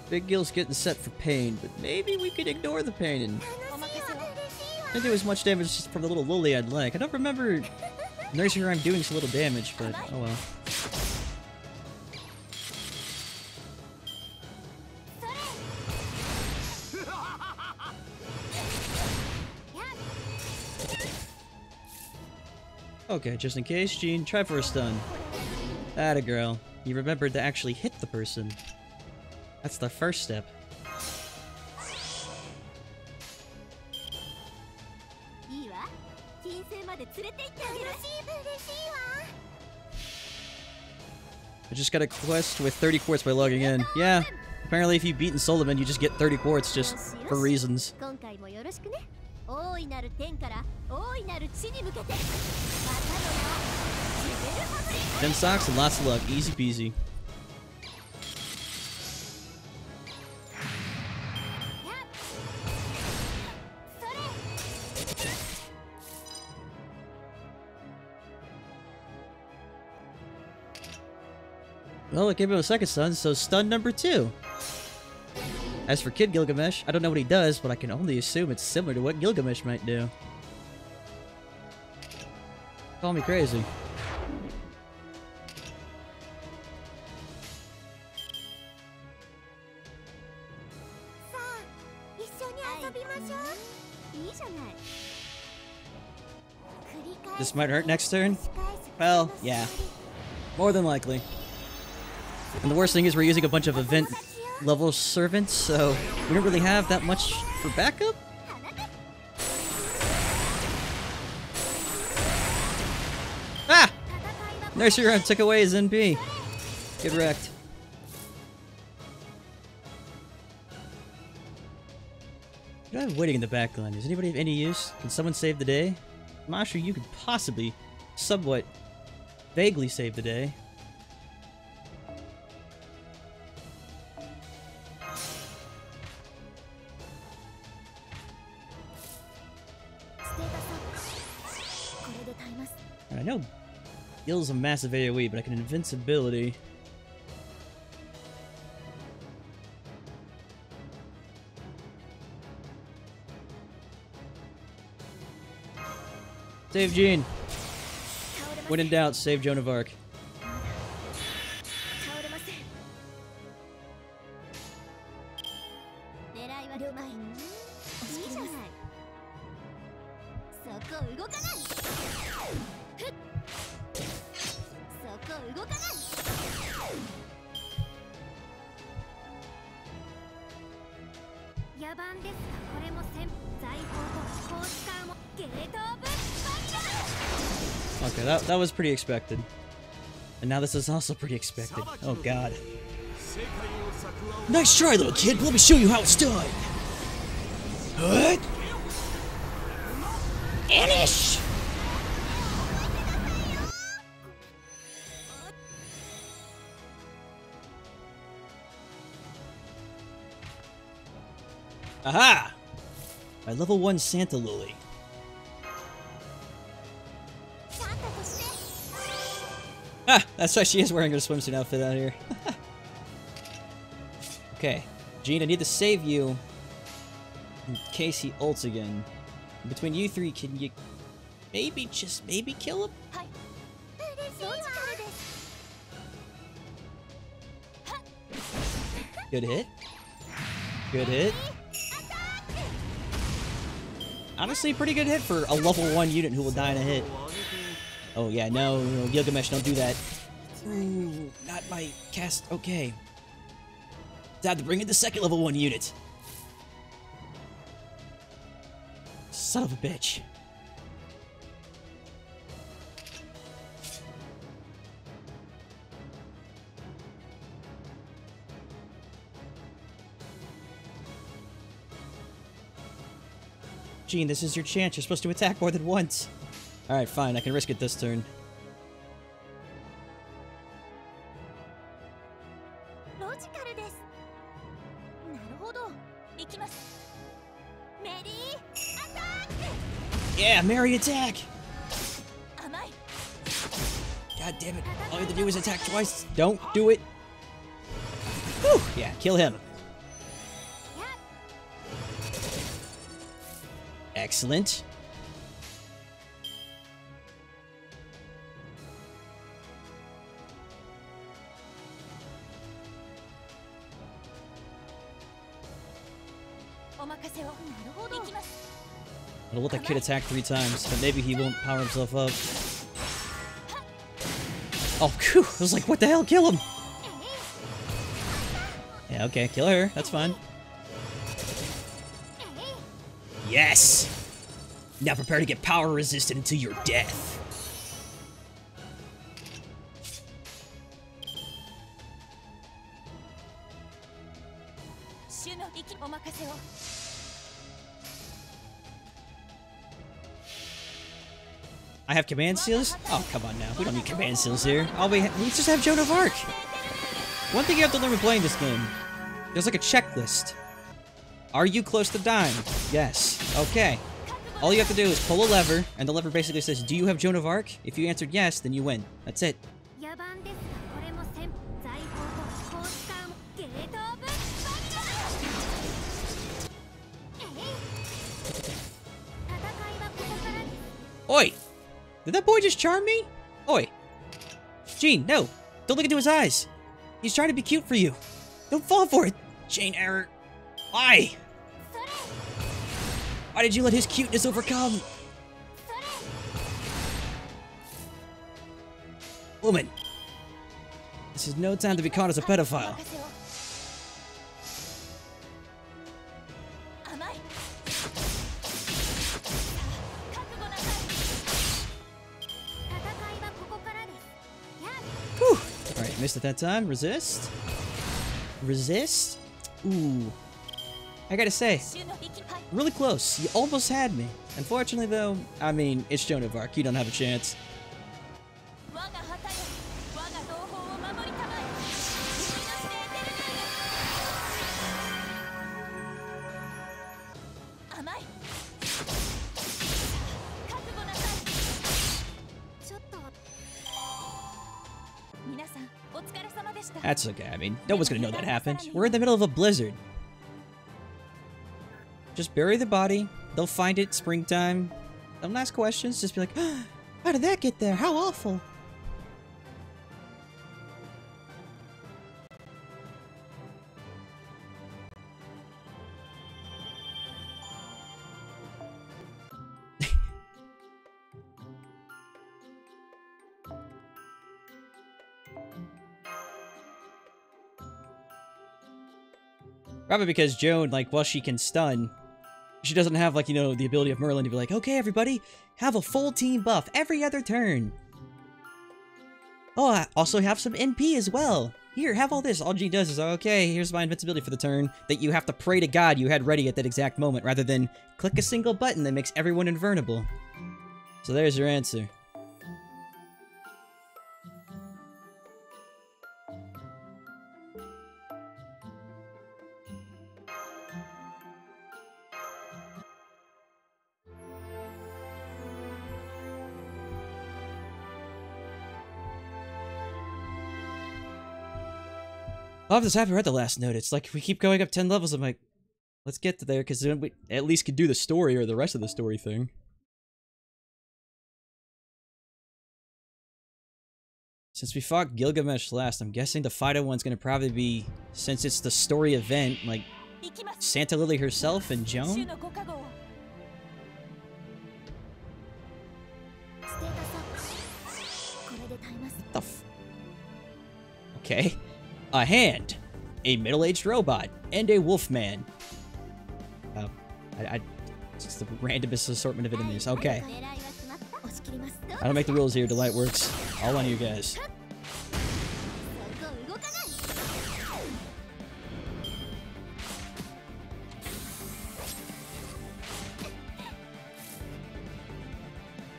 Big Gil's getting set for pain, but maybe we could ignore the pain and do as much damage from the little loli I'd like. I don't remember Nursery Rhyme doing so little damage, but oh well. Okay, just in case, Jean, try for a stun. Atta girl. You remembered to actually hit the person. That's the first step. I just got a quest with 30 quartz by logging in. Yeah, apparently if you've beaten Solomon, you just get 30 quartz just for reasons. Gem socks and lots of luck. Easy peasy. Well, it gave him a second stun, so stun number 2. As for Kid Gilgamesh, I don't know what he does, but I can only assume it's similar to what Gilgamesh might do. Call me crazy. This might hurt next turn? Well, yeah. More than likely. And the worst thing is we're using a bunch of event level servants, so we don't really have that much for backup? Ah! Nursery Run took away his NP. Get wrecked. What do I have waiting in the backline? Is anybody of any use? Can someone save the day? Masha, you could possibly, somewhat, vaguely save the day. And I know Gil's a massive AoE, but I can invincibility. Save Jean. When in doubt, save Joan of Arc. Okay, that was pretty expected. And now this is also pretty expected. Oh god. Nice try, little kid. Let me show you how it's done. What? Anish! Aha! My level 1 Santa Loli. Ah, that's why she is wearing her swimsuit outfit out here. Okay, Jean, I need to save you in case he ults again. Between you three, can you maybe, just maybe kill him? Good hit. Good hit. Honestly, pretty good hit for a level 1 unit who will die in a hit. Oh yeah, no, Gilgamesh, don't do that. Ooh, not my cast. Okay. Time to bring in the second level 1 unit. Son of a bitch. Jean, this is your chance. You're supposed to attack more than once. Alright, fine. I can risk it this turn. Yeah, Mary, attack! God damn it. All you have to do is attack twice. Don't do it. Whew, yeah, kill him. Excellent. I'll let that kid attack 3 times, but maybe he won't power himself up. Oh, phew! I was like, what the hell? Kill him! Yeah, okay, kill her. That's fine. Yes! Now prepare to get power resistant until your death. I have command seals? Oh, come on now. We don't need command seals here. We just have Joan of Arc. One thing you have to learn when playing this game. There's like a checklist. Are you close to dying? Yes. Okay. All you have to do is pull a lever, and the lever basically says, do you have Joan of Arc? If you answered yes, then you win. That's it. Oi! Did that boy just charm me? Oi! Gene, no! Don't look into his eyes! He's trying to be cute for you! Don't fall for it! Chain error! Why? Why did you let his cuteness overcome? Woman! This is no time to be caught as a pedophile. Whew! Alright, missed at that time. Resist. Resist? Ooh. I gotta say, really close. You almost had me. Unfortunately, though, I mean, it's Joan of Arc. You don't have a chance. That's okay. I mean, no one's gonna know that happened. We're in the middle of a blizzard. Just bury the body. They'll find it springtime. Don't ask questions. Just be like, oh, how did that get there? How awful. Probably because Joan, like, while she can stun, she doesn't have, like, you know, the ability of Merlin to be like, okay, everybody, have a full team buff every other turn. Oh, I also have some NP as well. Here, have all this. All G does is, okay, here's my invincibility for the turn that you have to pray to God you had ready at that exact moment, rather than click a single button that makes everyone invulnerable. So there's your answer. I'll have this happen right at the last note. It's like we keep going up 10 levels. I'm like, let's get to there, because then we at least could do the story or the rest of the story thing. Since we fought Gilgamesh last, I'm guessing the final one's gonna probably be, since it's the story event, like Santa Lily herself and Joan? The f- Okay. A hand, a middle-aged robot, and a wolfman. Just the randomest assortment of enemies. Okay. I don't make the rules here. Delight works. All on you guys.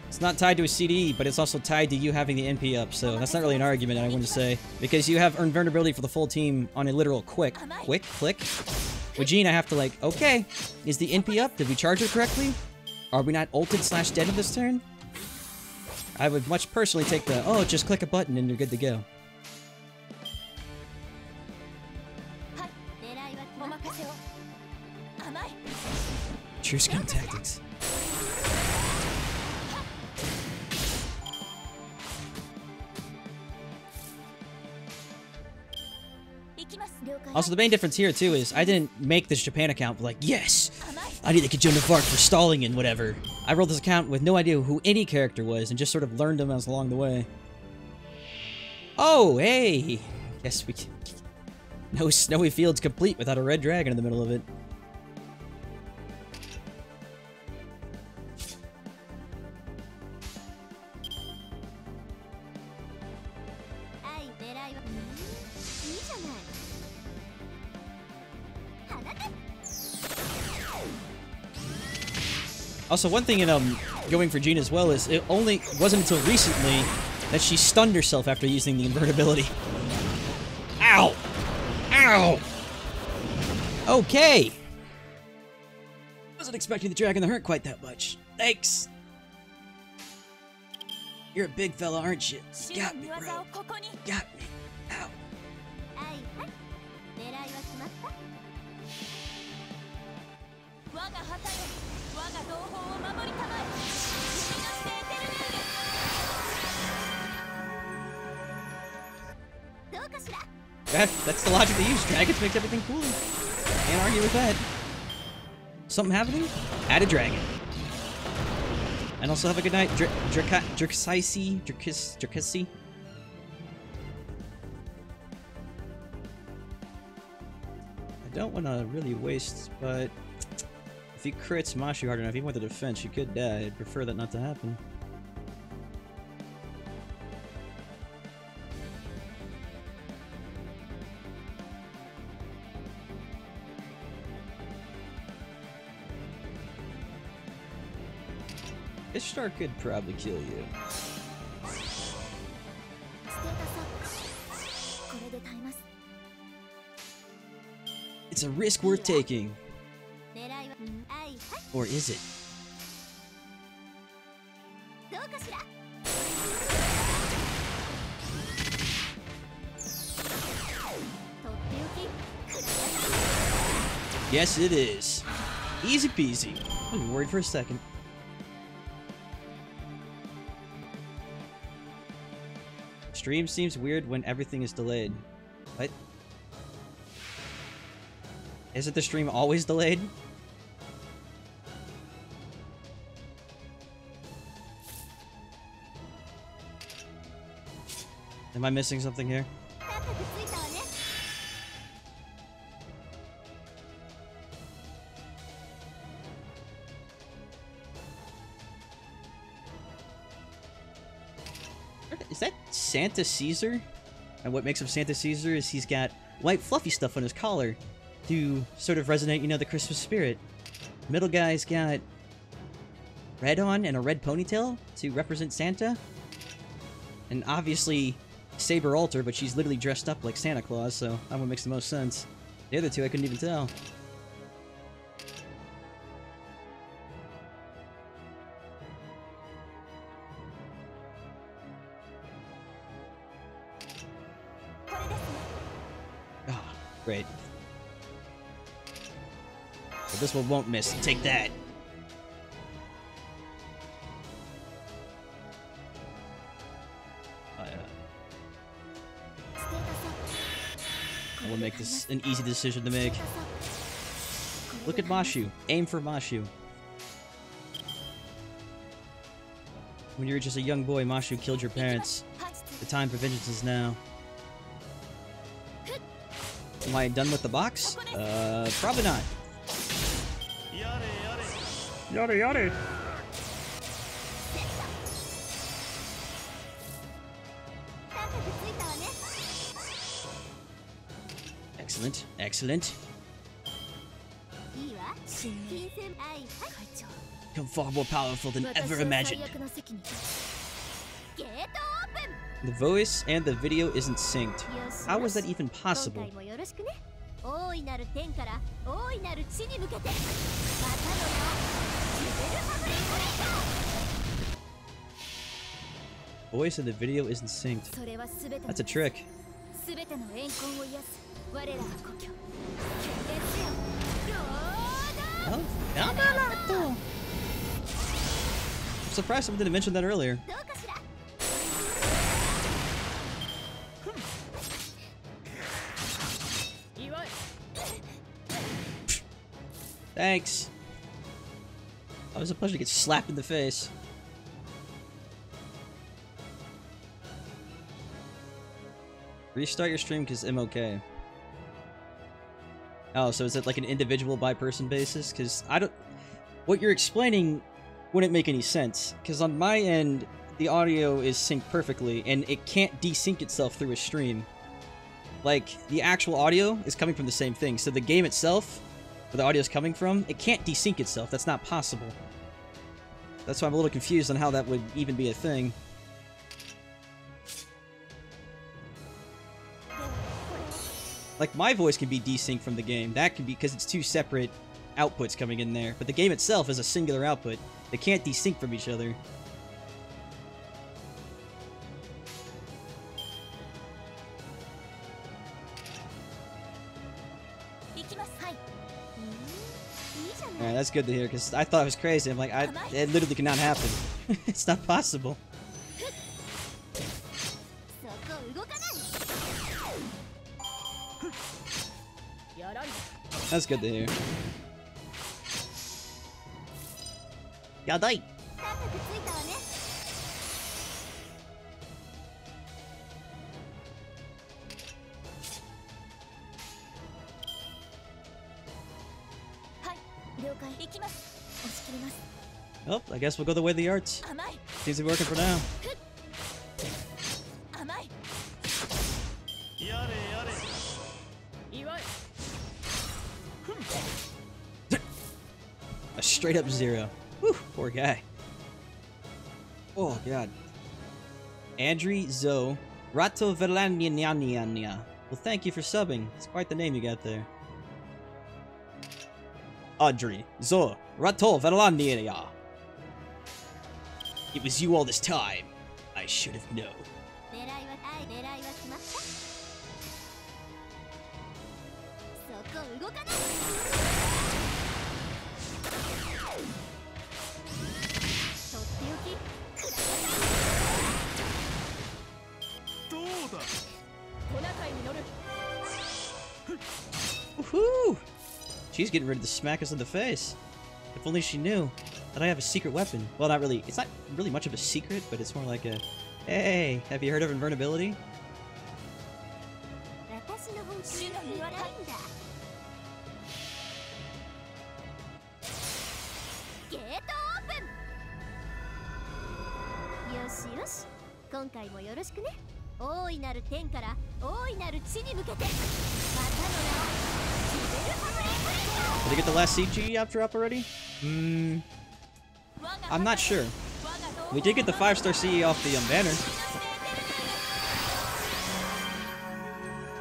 It's not tied to a CD, but it's also tied to you having the NP up, so that's not really an argument I want to say. Because you have invulnerability for the full team on a literal click. With Jean, I have to like, okay, is the NP up? Did we charge it correctly? Are we not ulted / dead in this turn? I would much personally take the, oh, just click a button and you're good to go. True scum tactics. Also, the main difference here, too, is I didn't make this Japan account like, yes, I need to get Joan of Arc for stalling and whatever. I rolled this account with no idea who any character was and just sort of learned them as along the way. Oh, hey! Guess we can... No snowy fields complete without a red dragon in the middle of it. Also, one thing in going for Jean as well is it only wasn't until recently that she stunned herself after using the invulnerability. Ow! Ow! Okay! Wasn't expecting the dragon to hurt quite that much. Thanks! You're a big fella, aren't you? Got me, bro. Got me. Ow. That's the logic they use. Dragons make everything cooler. Can't argue with that. Something happening? Add a dragon. And also have a good night, Dracisi. I don't want to really waste, but if he crits Mashu hard enough, even with the defense, she could die. I'd prefer that not to happen. Ishtar could probably kill you. It's a risk worth taking. Or is it? Yes, it is. Easy peasy. I was worried for a second. Stream seems weird when everything is delayed. What? Isn't the stream always delayed? Am I missing something here? Is that Santa Caesar? And what makes him Santa Caesar is he's got white fluffy stuff on his collar to sort of resonate, you know, the Christmas spirit. Middle guy's got red on and a red ponytail to represent Santa. And obviously Saber Altar, but she's literally dressed up like Santa Claus, so that one makes the most sense. The other two I couldn't even tell. Great. But this one won't miss. Take that. I will make this an easy decision to make. Look at Mashu. Aim for Mashu. When you were just a young boy, Mashu killed your parents. The time for vengeance is now. Am I done with the box? Probably not. Yada yada. Excellent, excellent. Become far more powerful than ever imagined. The voice and the video isn't synced. How was that even possible? Voice and the video isn't synced. That's a trick. Oh, I'm surprised someone didn't mention that earlier. Thanks. Oh, it was a pleasure to get slapped in the face. Restart your stream because I'm okay. Oh, so is it like an individual by person basis? Because I don't... What you're explaining wouldn't make any sense. Because on my end, the audio is synced perfectly, and it can't desync itself through a stream. Like, the actual audio is coming from the same thing. So the game itself, where the audio is coming from, it can't desync itself. That's not possible. That's why I'm a little confused on how that would even be a thing. Like, my voice can be desynced from the game. That can be because it's two separate outputs coming in there. But the game itself is a singular output. They can't desync from each other. Alright, that's good to hear, because I thought it was crazy. I'm like, it literally cannot happen. It's not possible. That's good to hear. Yadai! Oh, I guess we'll go the way of the arts. Seems to be working for now. A straight up 0. Whew, poor guy. Oh god. Andri Zo Rato Velanyanyanya. Well, thank you for subbing. It's quite the name you got there. Audrey Zo Rato Velanyanya. It was you all this time. I should have known. Woohoo! She's getting ready to smack us in the face. If only she knew that I have a secret weapon. Well, not really. It's not really much of a secret, but it's more like a, hey, have you heard of invulnerability? Did I get the last CG after up already? I'm not sure. We did get the 5-star CE off the Banter.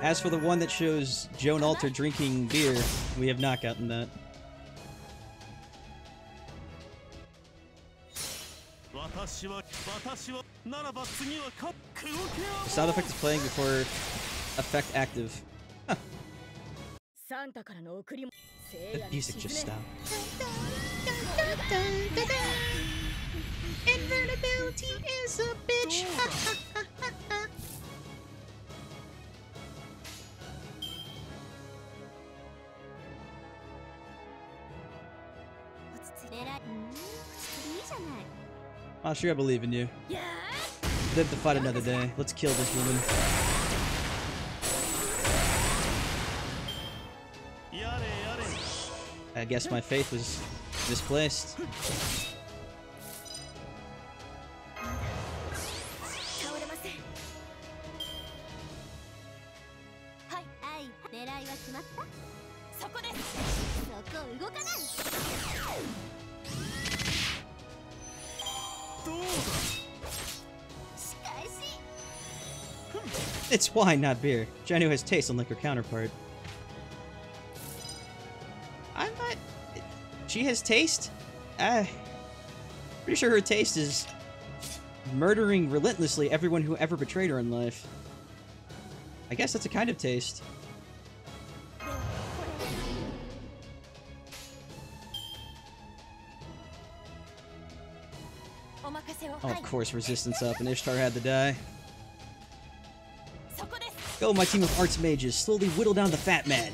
As for the one that shows Joan Alter drinking beer, we have not gotten that. The sound effect is playing before effect active. Huh. The music just stopped. Invulnerability is a bitch. Oh, sure, I believe in you. Live to fight another day. Let's kill this woman. I guess my faith was misplaced. It's wine, not beer. Janu has taste unlike her counterpart. I'm not... She has taste? Pretty sure her taste is murdering relentlessly everyone who ever betrayed her in life. I guess that's a kind of taste. Oh, of course, resistance up, and Ishtar had to die. Go, my team of arts mages, slowly whittle down the fat man.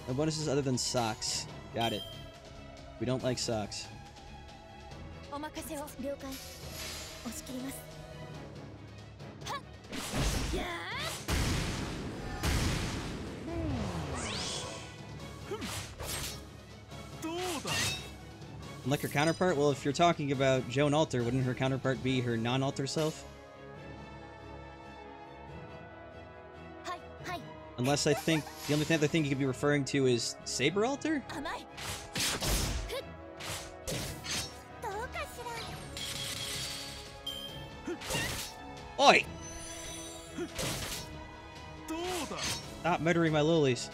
No bonuses other than socks. Got it. We don't like socks. Like her counterpart? Well, if you're talking about Joan Alter, wouldn't her counterpart be her non-Alter self? Unless I think the only other thing you could be referring to is Saber Alter? Oi! Stop murdering my lolis.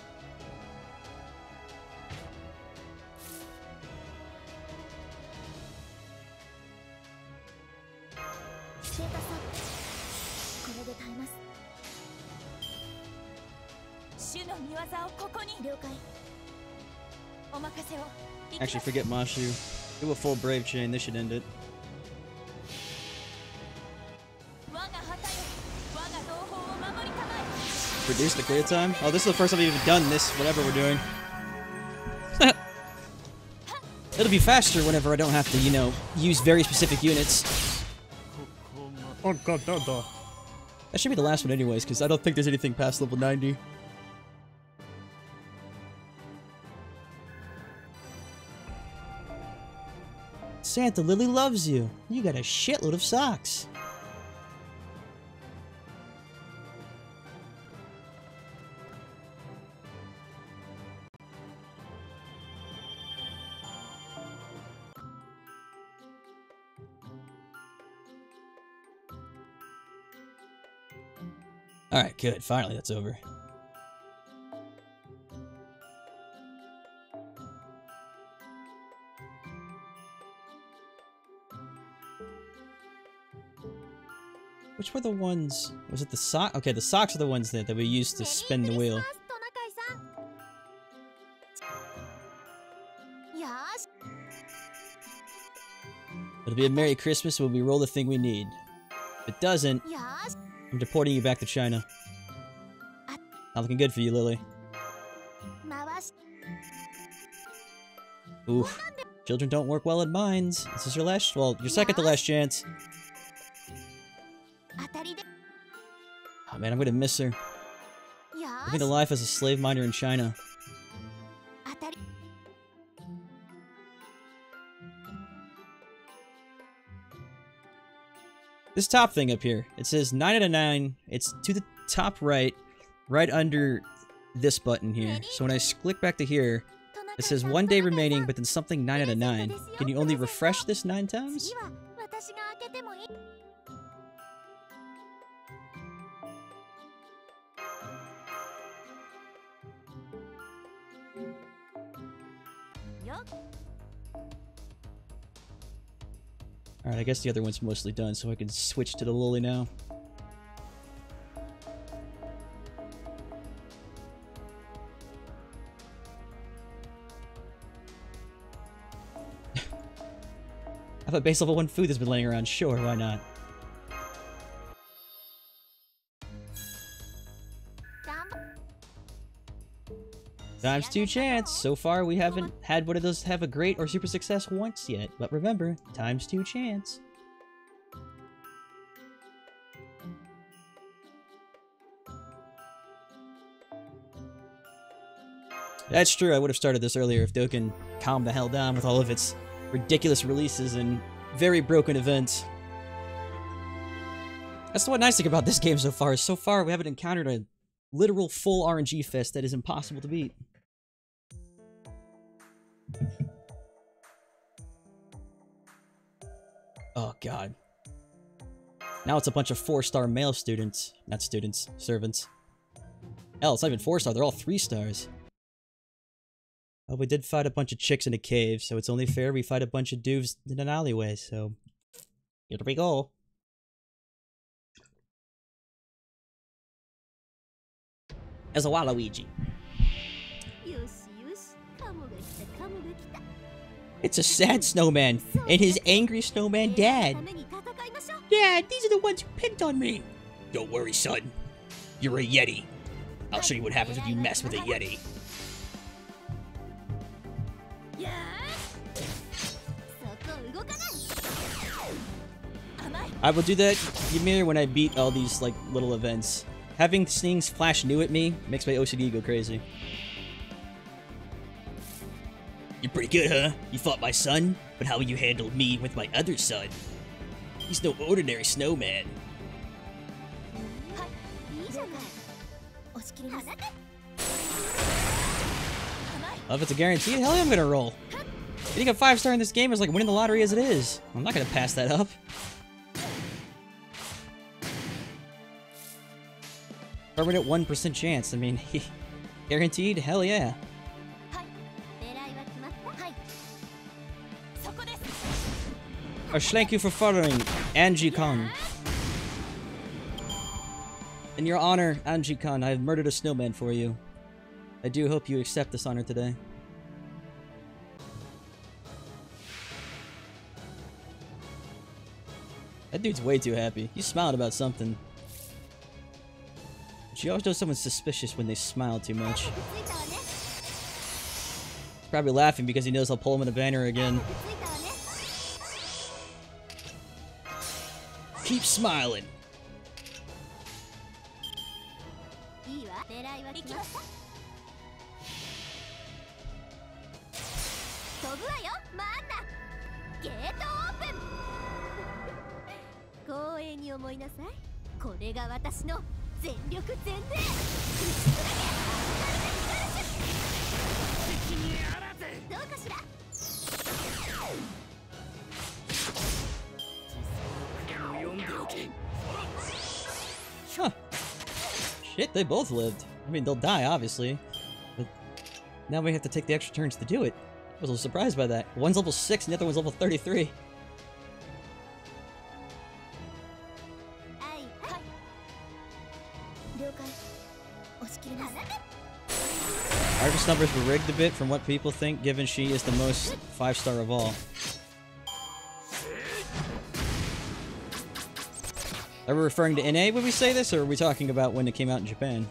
Actually, forget Mashu. Do a full Brave Chain, this should end it. Reduce the clear time? Oh, this is the first time we've even done this, whatever we're doing. It'll be faster whenever I don't have to, you know, use very specific units. That should be the last one anyways, because I don't think there's anything past level 90. Santa, Lily loves you. You got a shitload of socks. Alright, good. Finally, that's over. Which were the ones... Was it the sock? Okay, the socks are the ones that we used to spin the wheel. It'll be a Merry Christmas when we roll the thing we need. If it doesn't, I'm deporting you back to China. Not looking good for you, Lily. Oof. Children don't work well in mines. This is your last... Well, your second to last chance. Oh man, I'm gonna miss her. Living the life as a slave miner in China. This top thing up here, it says 9 out of 9. It's to the top right, right under this button here. So when I click back to here, it says 1 day remaining, but then something 9 out of 9. Can you only refresh this 9 times? Alright, I guess the other one's mostly done, so I can switch to the loli now. I thought base level 1 food has been laying around. Sure, why not? Times 2 chance. So far, we haven't had one of those have a great or super success once yet. But remember, times 2 chance. That's true, I would have started this earlier if Dokkan calmed the hell down with all of its ridiculous releases and very broken events. That's the one nice thing about this game so far. So far, we haven't encountered a literal full RNG fest that is impossible to beat. Oh god. Now it's a bunch of 4-star male students. Not students, servants. Hell, it's not even 4-star, they're all 3 stars. Oh, we did fight a bunch of chicks in a cave, so it's only fair we fight a bunch of dudes in an alleyway, so... Here we go. As a Waluigi. It's a sad snowman, and his angry snowman dad. Dad, these are the ones who picked on me. Don't worry, son. You're a Yeti. I'll show you what happens if you mess with a Yeti. I will do that, Ymir, when I beat all these, like, little events. Having things flash new at me makes my OCD go crazy. You're pretty good, huh? You fought my son, but how will you handle me with my other son? He's no ordinary snowman. Well, if it's a guarantee, hell yeah, I'm gonna roll. Getting a 5-star in this game is like winning the lottery as it is. I'm not gonna pass that up. Permanent 1% chance. I mean, guaranteed? Hell yeah. Thank you for following, Angie-kun. In your honor, Angie-kun, I have murdered a snowman for you. I do hope you accept this honor today. That dude's way too happy. He's smiling about something. She always knows someone's suspicious when they smile too much. Probably laughing because he knows I'll pull him in a banner again. Keep smiling. Huh. Shit, they both lived. I mean, they'll die, obviously. But now we have to take the extra turns to do it. I was a little surprised by that. One's level 6 and the other one's level 33. Artist numbers were rigged a bit from what people think, given she is the most 5-star of all. Are we referring to NA when we say this, or are we talking about when it came out in Japan?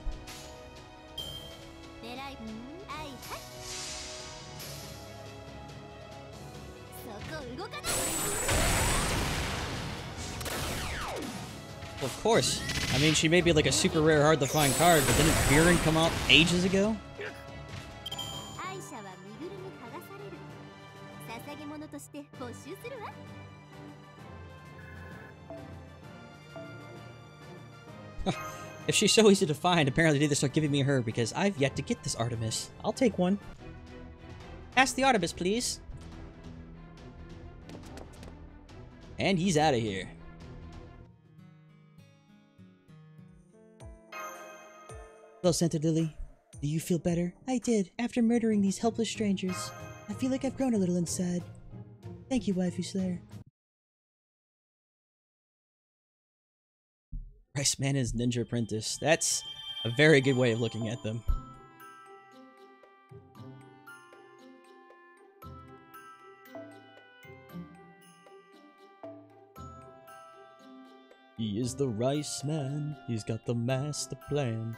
Well, of course. I mean, she may be like a super rare, hard to find card, but didn't Rerun come out ages ago? If she's so easy to find, apparently they need to start giving me her because I've yet to get this Artemis. I'll take one. Ask the Artemis, please. And he's out of here. Hello, Santa Lily. Do you feel better? I did, after murdering these helpless strangers. I feel like I've grown a little inside. Thank you, Waifu Slayer. Rice Man is Ninja Apprentice. That's a very good way of looking at them. He is the Rice Man. He's got the master plan.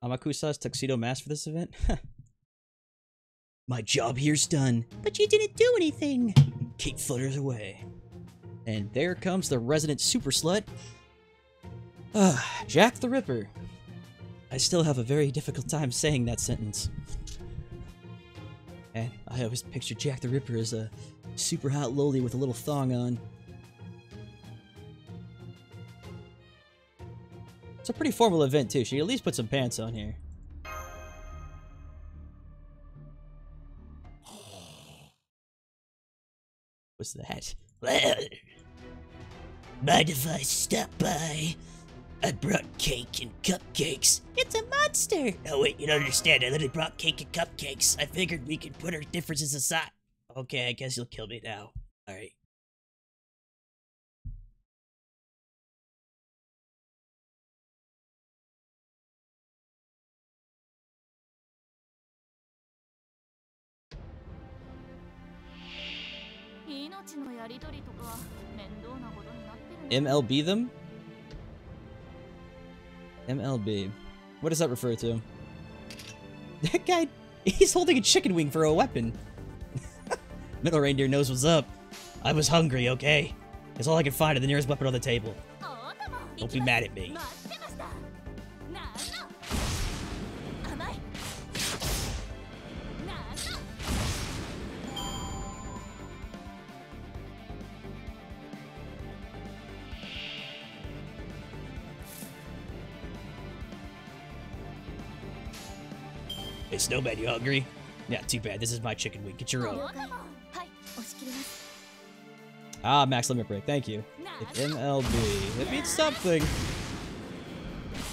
Amakusa's Tuxedo Mask for this event? My job here's done. But you didn't do anything. Kate flutters away. And there comes the resident super slut. Jack the Ripper. I still have a very difficult time saying that sentence. And I always pictured Jack the Ripper as a super hot loli with a little thong on. It's a pretty formal event, too. She at least put some pants on here. What's that? Mind if I stop by? I brought cake and cupcakes. It's a monster! Oh wait, you don't understand. I literally brought cake and cupcakes. I figured we could put our differences aside. Okay, I guess you'll kill me now. Alright. MLB them? MLB. What does that refer to? That guy, he's holding a chicken wing for a weapon. Middle reindeer knows what's up. I was hungry, okay? It's all I could find at the nearest weapon on the table. Don't be mad at me. Hey, Snowman, you hungry? Yeah, too bad. This is my chicken wing. Get your own. Ah, max limit break. Thank you. It's MLB. It means something.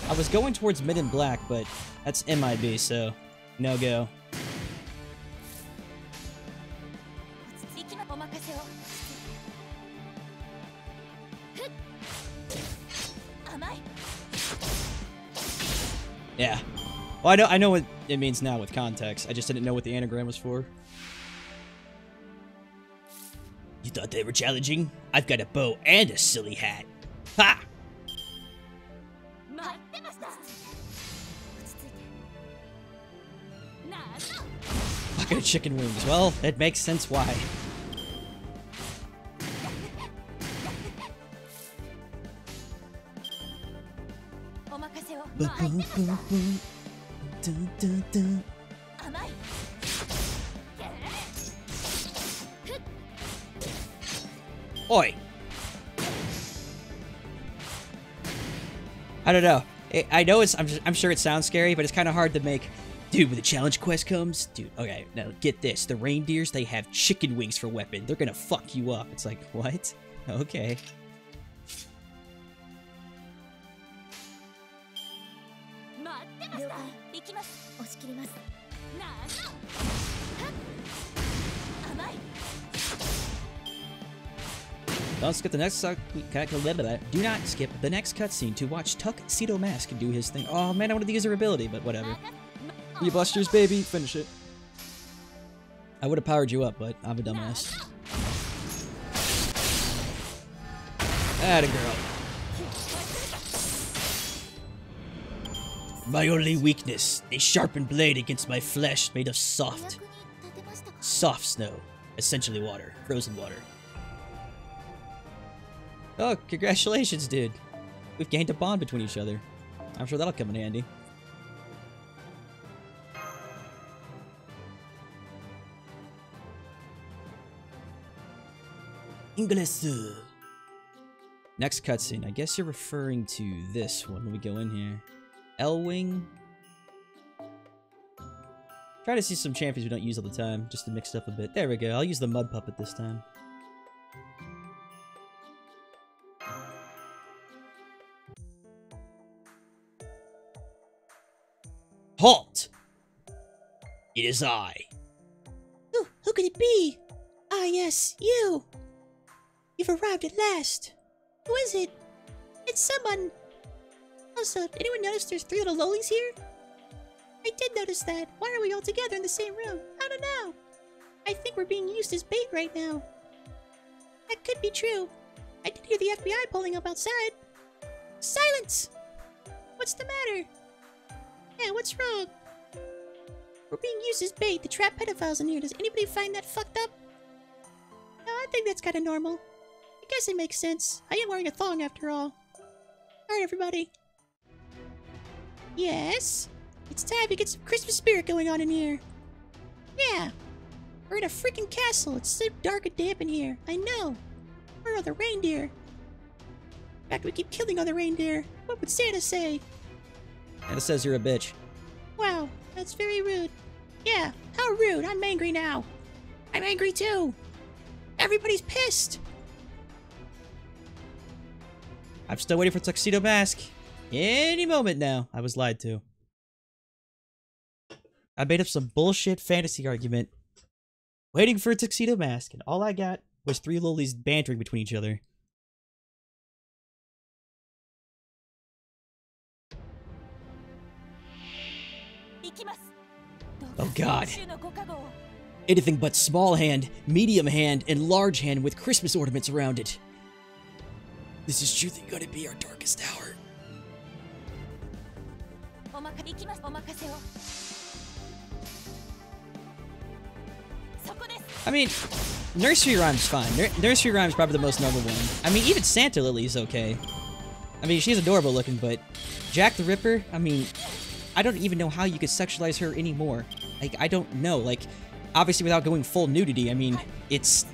I was going towards mid and black, but that's MIB, so no go. Yeah. Well, I know what it means now with context. I just didn't know what the anagram was for. You thought they were challenging? I've got a bow and a silly hat. Ha! Bucket of chicken wings. Well, it makes sense why. Dun, dun, dun. Oi! I don't know. I know it's. I'm sure it sounds scary, but it's kind of hard to make. Dude, when the challenge quest comes, dude. Okay, now get this: the reindeers, they have chicken wings for weapon. They're gonna fuck you up. It's like, what? Okay. Don't skip the next do not skip the next cutscene to watch Tuxedo Mask do his thing. Oh man, I wanted to use her ability, but whatever. You busters, baby, finish it. I would have powered you up, but I'm a dumbass. Atta girl. My only weakness, a sharpened blade against my flesh made of soft snow, essentially water, frozen water. Oh, congratulations, dude. We've gained a bond between each other. I'm sure that'll come in handy. English. Next cutscene. I guess you're referring to this one when we go in here. L-Wing. Try to see some champions we don't use all the time, just to mix it up a bit. There we go. I'll use the mud puppet this time. Halt! It is I. Who could it be? Ah, yes, you. You've arrived at last. Who is it? It's someone. Also, anyone notice there's 3 little lolis here? I did notice that. Why are we all together in the same room? I don't know. I think we're being used as bait right now. That could be true. I did hear the FBI pulling up outside. Silence! What's the matter? Yeah, what's wrong? We're being used as bait to trap pedophiles in here. Does anybody find that fucked up? No, I think that's kind of normal. I guess it makes sense. I am wearing a thong after all. Alright, everybody. Yes? It's time to get some Christmas spirit going on in here. Yeah. We're in a freaking castle. It's so dark and damp in here. I know. Where are the reindeer? In fact, we keep killing other reindeer. What would Santa say? Santa says you're a bitch. Wow, that's very rude. Yeah, how rude. I'm angry now. I'm angry too. Everybody's pissed. I'm still waiting for Tuxedo Mask. Any moment now. I was lied to. I made up some bullshit fantasy argument. Waiting for a Tuxedo Mask, and all I got was 3 lolis bantering between each other. Oh god. Anything but small hand, medium hand, and large hand with Christmas ornaments around it. This is truly gonna be our darkest hour. I mean, Nursery Rhyme's fine. Nursery Rhyme's probably the most normal one. I mean, even Santa Lily's okay. I mean, she's adorable looking, but Jack the Ripper, I mean, I don't even know how you could sexualize her anymore. Like, I don't know. Like, obviously without going full nudity, I mean, it's...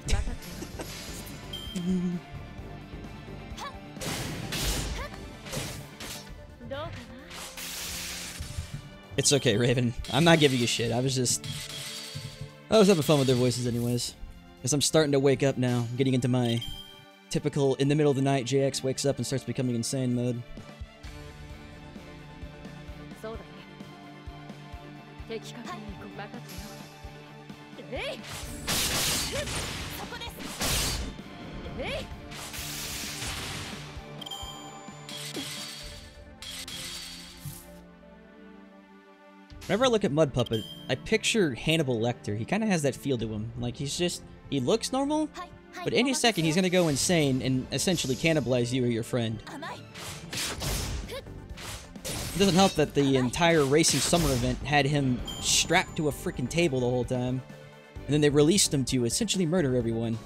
It's okay, Raven. I'm not giving you shit. I was having fun with their voices anyways. Because I'm starting to wake up now. I'm getting into my typical in the middle of the night JX wakes up and starts becoming insane mode. Whenever I look at Mud Puppet, I picture Hannibal Lecter. He kind of has that feel to him. Like, he looks normal, but any second he's gonna go insane and essentially cannibalize you or your friend. It doesn't help that the entire Racing Summer event had him strapped to a freaking table the whole time, and then they released him to essentially murder everyone.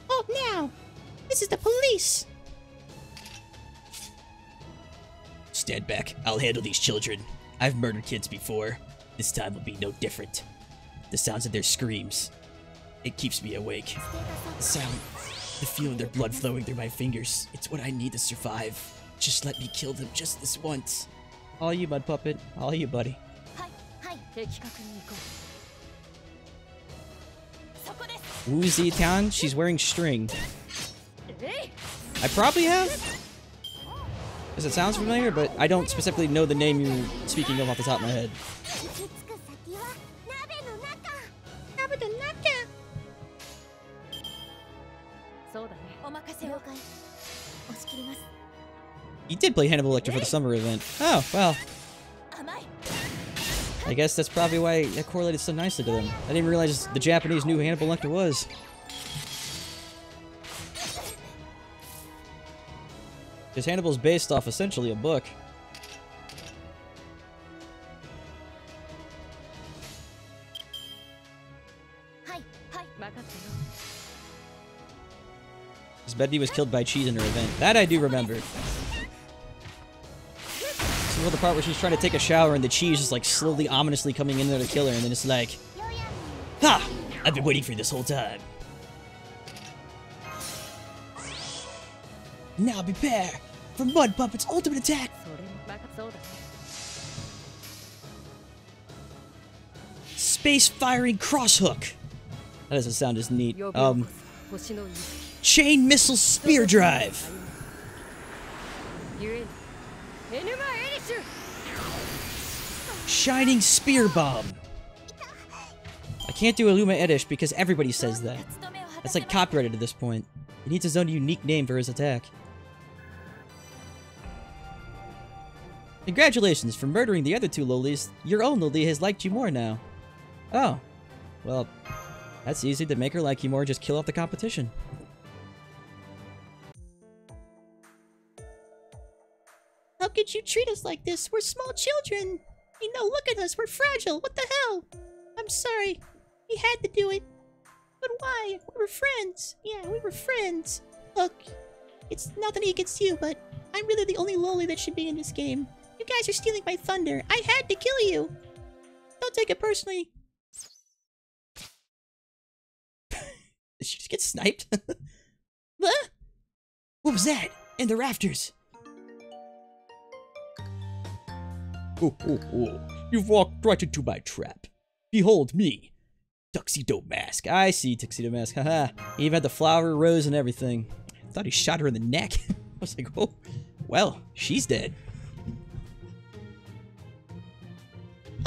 Oh, now! This is the police! Stand back. I'll handle these children. I've murdered kids before. This time will be no different. The sounds of their screams. It keeps me awake. The sound, the feel of their blood flowing through my fingers. It's what I need to survive. Just let me kill them just this once. All you, Mud Puppet. All you, buddy. Woozy Town? She's wearing string. I probably have? Because it sounds familiar, but I don't specifically know the name you're speaking of off the top of my head. You did play Hannibal Lecter for the summer event. Oh, well. I guess that's probably why it correlated so nicely to them. I didn't realize the Japanese knew who Hannibal Lecter was. Because Hannibal's based off essentially a book. His Betty was killed by cheese in her event. That I do remember. So the part where she's trying to take a shower and the cheese is like slowly, ominously coming in there to kill her, and then it's like, ha! I've been waiting for this whole time. Now prepare for Mud Puppet's ultimate attack! Space firing cross hook! That doesn't sound as neat. Chain missile spear drive! Shining spear bomb! I can't do Illuma Edish because everybody says that. That's like copyrighted at this point. He needs his own unique name for his attack. Congratulations for murdering the other two lolis. Your own loli has liked you more now. Oh. Well, that's easy to make her like you more, just kill off the competition. How could you treat us like this? We're small children! You know, look at us, we're fragile, what the hell? I'm sorry. We had to do it. But why? We were friends. Yeah, we were friends. Look, it's nothing against you, but I'm really the only loli that should be in this game. You guys are stealing my thunder. I had to kill you. Don't take it personally. Did she just get sniped? Huh? What was that? In the rafters. Oh, oh, oh. You've walked right into my trap. Behold me. Tuxedo Mask. I see Tuxedo Mask. Haha. He even had the flower, rose, and everything. I thought he shot her in the neck. I was like, oh, well, she's dead.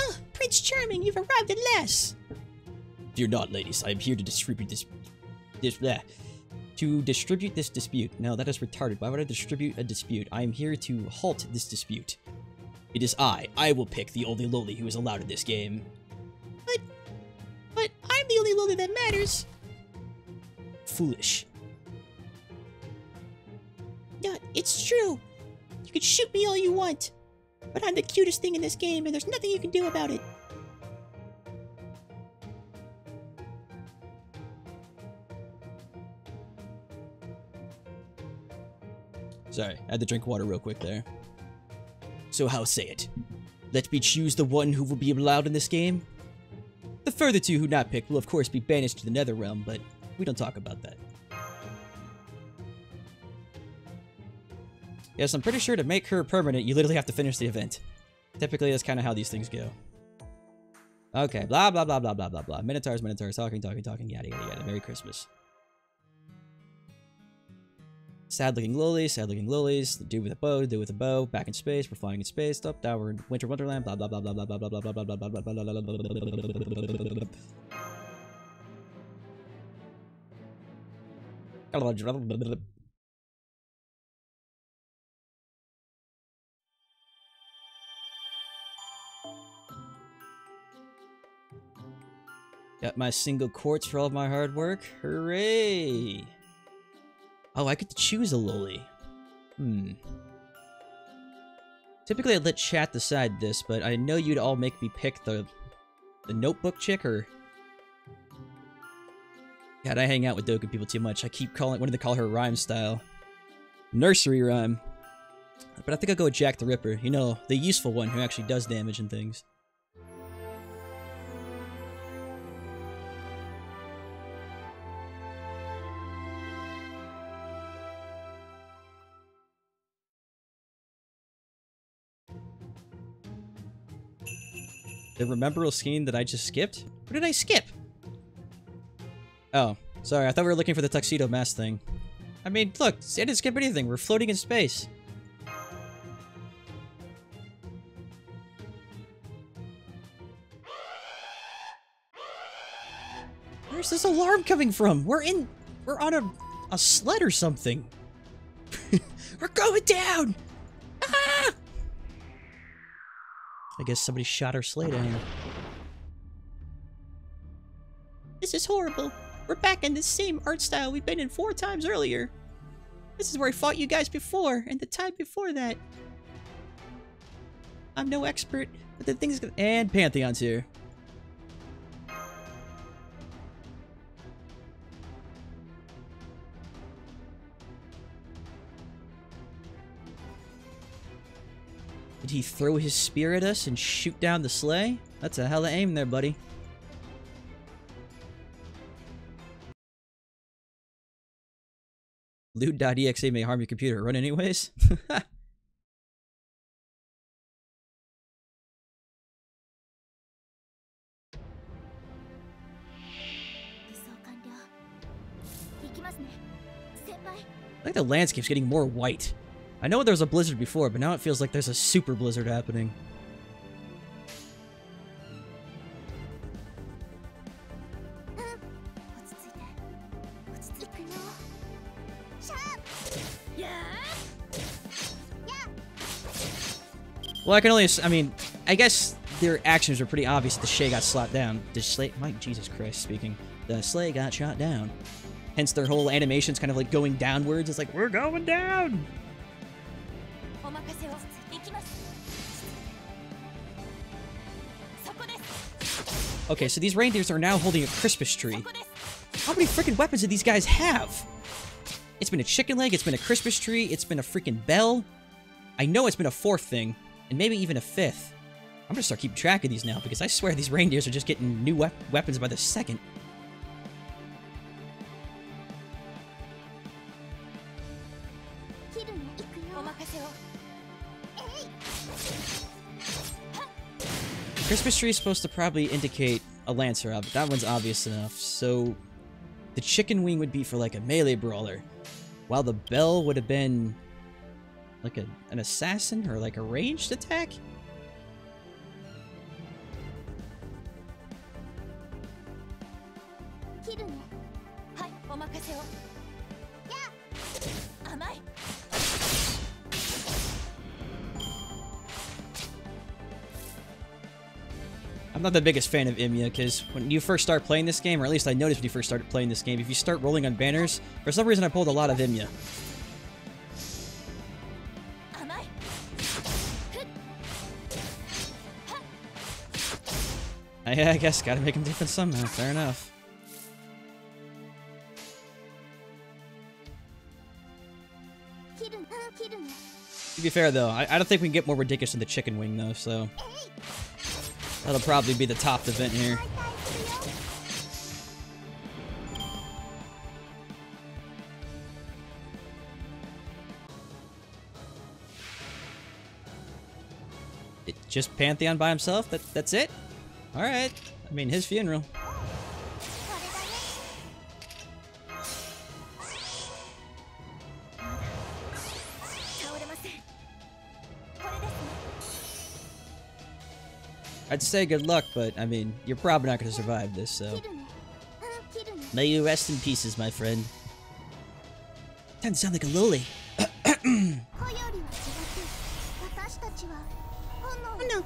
Oh, Prince Charming, you've arrived at last. Fear not, ladies. I am here to distribute this dispute. No, that is retarded. Why would I distribute a dispute? I am here to halt this dispute. It is I will pick the only loli who is allowed in this game. But I'm the only loli that matters. Foolish. Yeah, it's true. You can shoot me all you want. But I'm the cutest thing in this game, and there's nothing you can do about it. Sorry, I had to drink water real quick there. So how say it? Let me choose the one who will be allowed in this game? The further two who not picked will of course be banished to the Nether Realm, but we don't talk about that. Yes, I'm pretty sure to make her permanent, you literally have to finish the event. Typically, that's kind of how these things go. Okay, blah, blah, blah, blah, blah, blah, blah. Minotaurs, talking, yada, yada, yada. Merry Christmas. Sad-looking lolis, the dude with a bow, back in space, we're flying in space, up, down, we're in Winter Wonderland, blah, blah, blah, blah, blah, blah, blah, blah, blah, blah, blah, blah, blah, blah, blah, blah. Got my single quartz for all of my hard work. Hooray! Oh, I get to choose a loli. Typically I'd let chat decide this, but I know you'd all make me pick the notebook chick, or... God, I hang out with Doku people too much. I keep wanting to call her rhyme style. Nursery rhyme. But I think I'll go with Jack the Ripper. You know, the useful one who actually does damage and things. The rememberable scheme that I just skipped? What did I skip? Oh, sorry. I thought we were looking for the Tuxedo Mask thing. I mean, look, I didn't skip anything. We're floating in space. Where's this alarm coming from? We're on a sled or something. We're going down! Ah! I guess somebody shot our sleigh down. This is horrible. We're back in the same art style we've been in 4 times earlier. This is where I fought you guys before, and the time before that. I'm no expert, but the thing's gonna— And Pantheon's here. Did he throw his spear at us and shoot down the sleigh? That's a hella aim there, buddy. Loot.exe may harm your computer. Run anyways? I think the landscape's getting more white. I know there was a blizzard before, but now it feels like there's a super blizzard happening. Well, I can only... I mean, I guess their actions are pretty obvious that the sleigh got shot down. The sleigh... My Jesus Christ speaking. The sleigh got shot down. Hence their whole animation's kind of like going downwards. It's like, we're going down! Okay, so these reindeers are now holding a Christmas tree. How many freaking weapons do these guys have? It's been a chicken leg, it's been a Christmas tree, it's been a freaking bell. I know it's been a 4th thing, and maybe even a 5th. I'm gonna start keeping track of these now, because I swear these reindeers are just getting new weapons by the second. Christmas tree is supposed to probably indicate a Lancer up. That one's obvious enough. So the chicken wing would be for like a melee brawler, while the bell would have been like an assassin or like a ranged attack. I'm not the biggest fan of Imya, because when you first start playing this game, or at least I noticed when you first started playing this game, if you start rolling on banners, for some reason I pulled a lot of Imya. I guess, gotta make them different somehow, fair enough. To be fair though, I don't think we can get more ridiculous than the chicken wing though, so... That'll probably be the top event here. Just Pantheon by himself? That's it? Alright. I mean, his funeral. I'd say good luck, but, I mean, you're probably not going to survive this, so... May you rest in pieces, my friend. Doesn't sound like a loli. Oh no!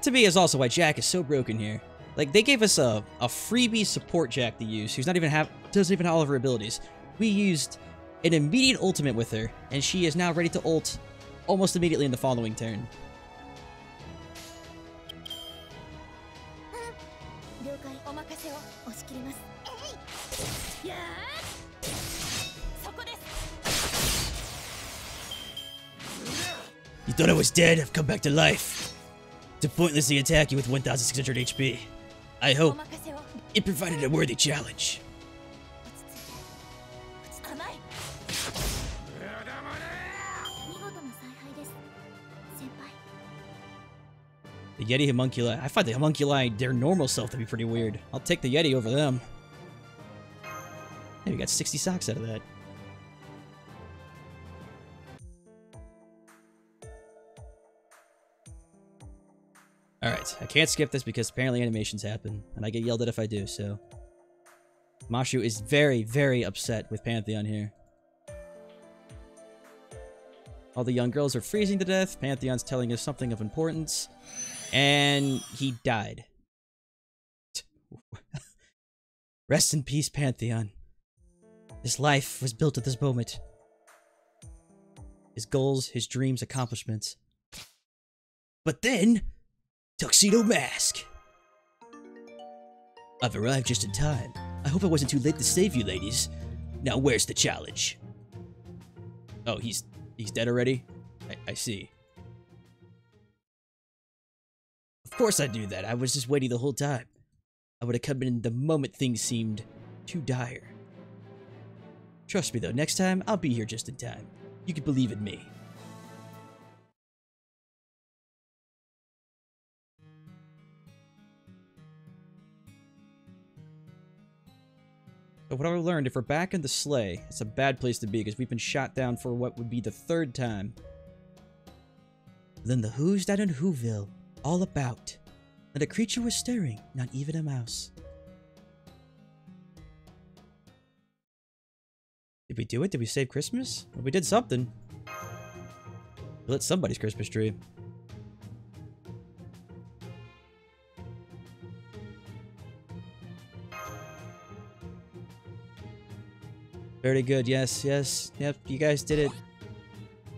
to me is also why Jack is so broken here. Like, they gave us a freebie support Jack to use, who's not even doesn't even have all of her abilities. We used an immediate ultimate with her, and she is now ready to ult almost immediately in the following turn. You thought I was dead? I've come back to life. To pointlessly attack you with 1,600 HP. I hope it provided a worthy challenge. The Yeti homunculi. I find the homunculi, their normal self, to be pretty weird. I'll take the Yeti over them. Hey, we got 60 socks out of that. Alright, I can't skip this because apparently animations happen, and I get yelled at if I do, so... Mashu is very, very upset with Pantheon here. All the young girls are freezing to death, Pantheon's telling us something of importance, and he died. Rest in peace, Pantheon. His life was built at this moment. His goals, his dreams, accomplishments. But then... Tuxedo Mask! I've arrived just in time. I hope I wasn't too late to save you, ladies. Now where's the challenge? Oh, he's dead already? I see. Of course I'd do that. I was just waiting the whole time. I would have come in the moment things seemed too dire. Trust me though, next time I'll be here just in time. You can believe in me. But what I learned, if we're back in the Sleigh, it's a bad place to be because we've been shot down for what would be the 3rd time. Then the who's down in Whoville, all about. And a creature was stirring, not even a mouse. Did we do it? Did we save Christmas? Well, we did something. We lit somebody's Christmas tree. Very good, yes, yes, yep, you guys did it.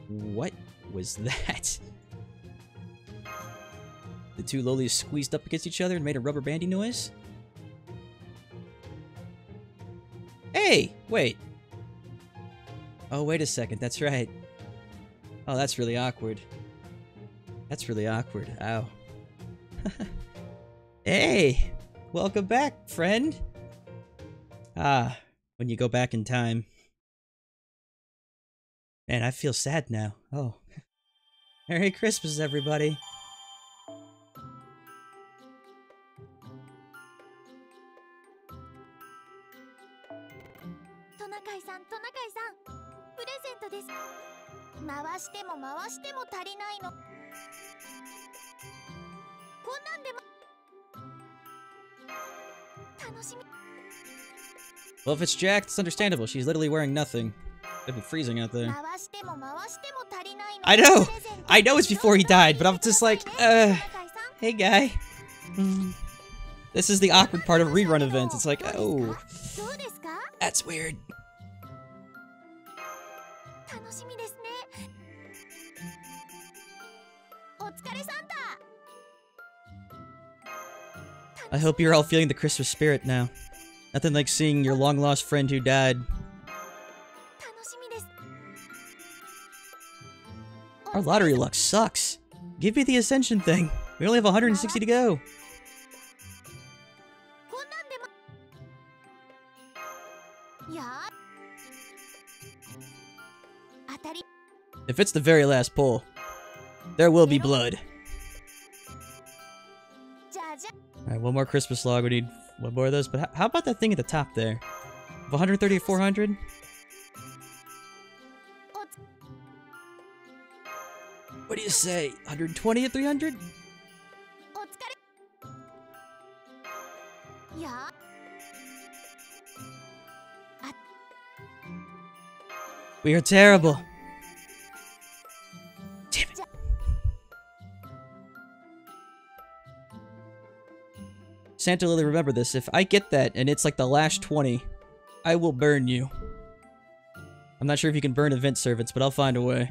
What was that? The two lolis squeezed up against each other and made a rubber bandy noise? Hey, wait. Oh, wait a second, that's right. Oh, that's really awkward. That's really awkward, ow. Hey, welcome back, friend. Ah. When you go back in time. Man, I feel sad now. Oh. Merry Christmas, everybody. Well, if it's Jack, it's understandable. She's literally wearing nothing. It'd be freezing out there. I know! I know it's before he died, but I'm just like, hey guy. This is the awkward part of rerun events. It's like, oh, that's weird. I hope you're all feeling the Christmas spirit now. Nothing like seeing your long-lost friend who died. Our lottery luck sucks. Give me the Ascension thing. We only have 160 to go. If it's the very last pull, there will be blood. Alright, one more Christmas log. We need one more of those. But how about that thing at the top there? 130 or 400? What do you say? 120 at 300? We are terrible. Damn it. Santa Lily, remember this. If I get that and it's like the last 20, I will burn you. I'm not sure if you can burn event servants, but I'll find a way.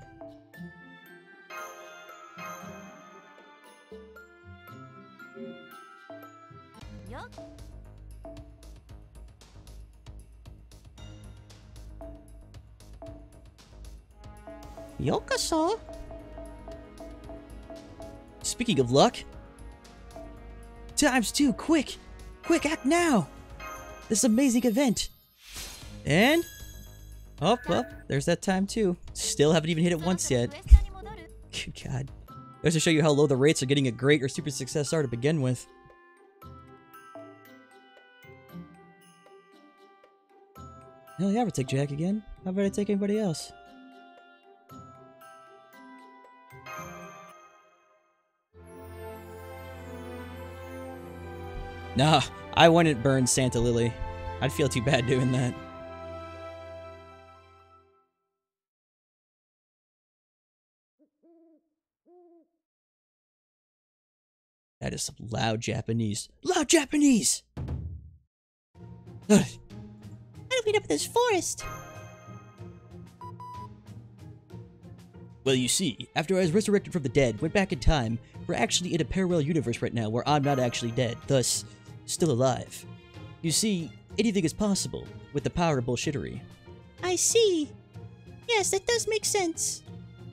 Yokoso? Speaking of luck... ×2, quick! Quick, act now! This amazing event! And... oh, well, there's that time too. Still haven't even hit it once yet. Good God. Goes to show you how low the rates of getting a great or super success are to begin with. Hell yeah, I would take Jack again. How about I take anybody else? Nah, I wouldn't burn Santa Lily. I'd feel too bad doing that. That is some loud Japanese. Loud Japanese! How do we end up in this forest? Well, you see, after I was resurrected from the dead, went back in time, we're actually in a parallel universe right now where I'm not actually dead, thus, still alive. You see, anything is possible with the power of bullshittery. I see. Yes, that does make sense.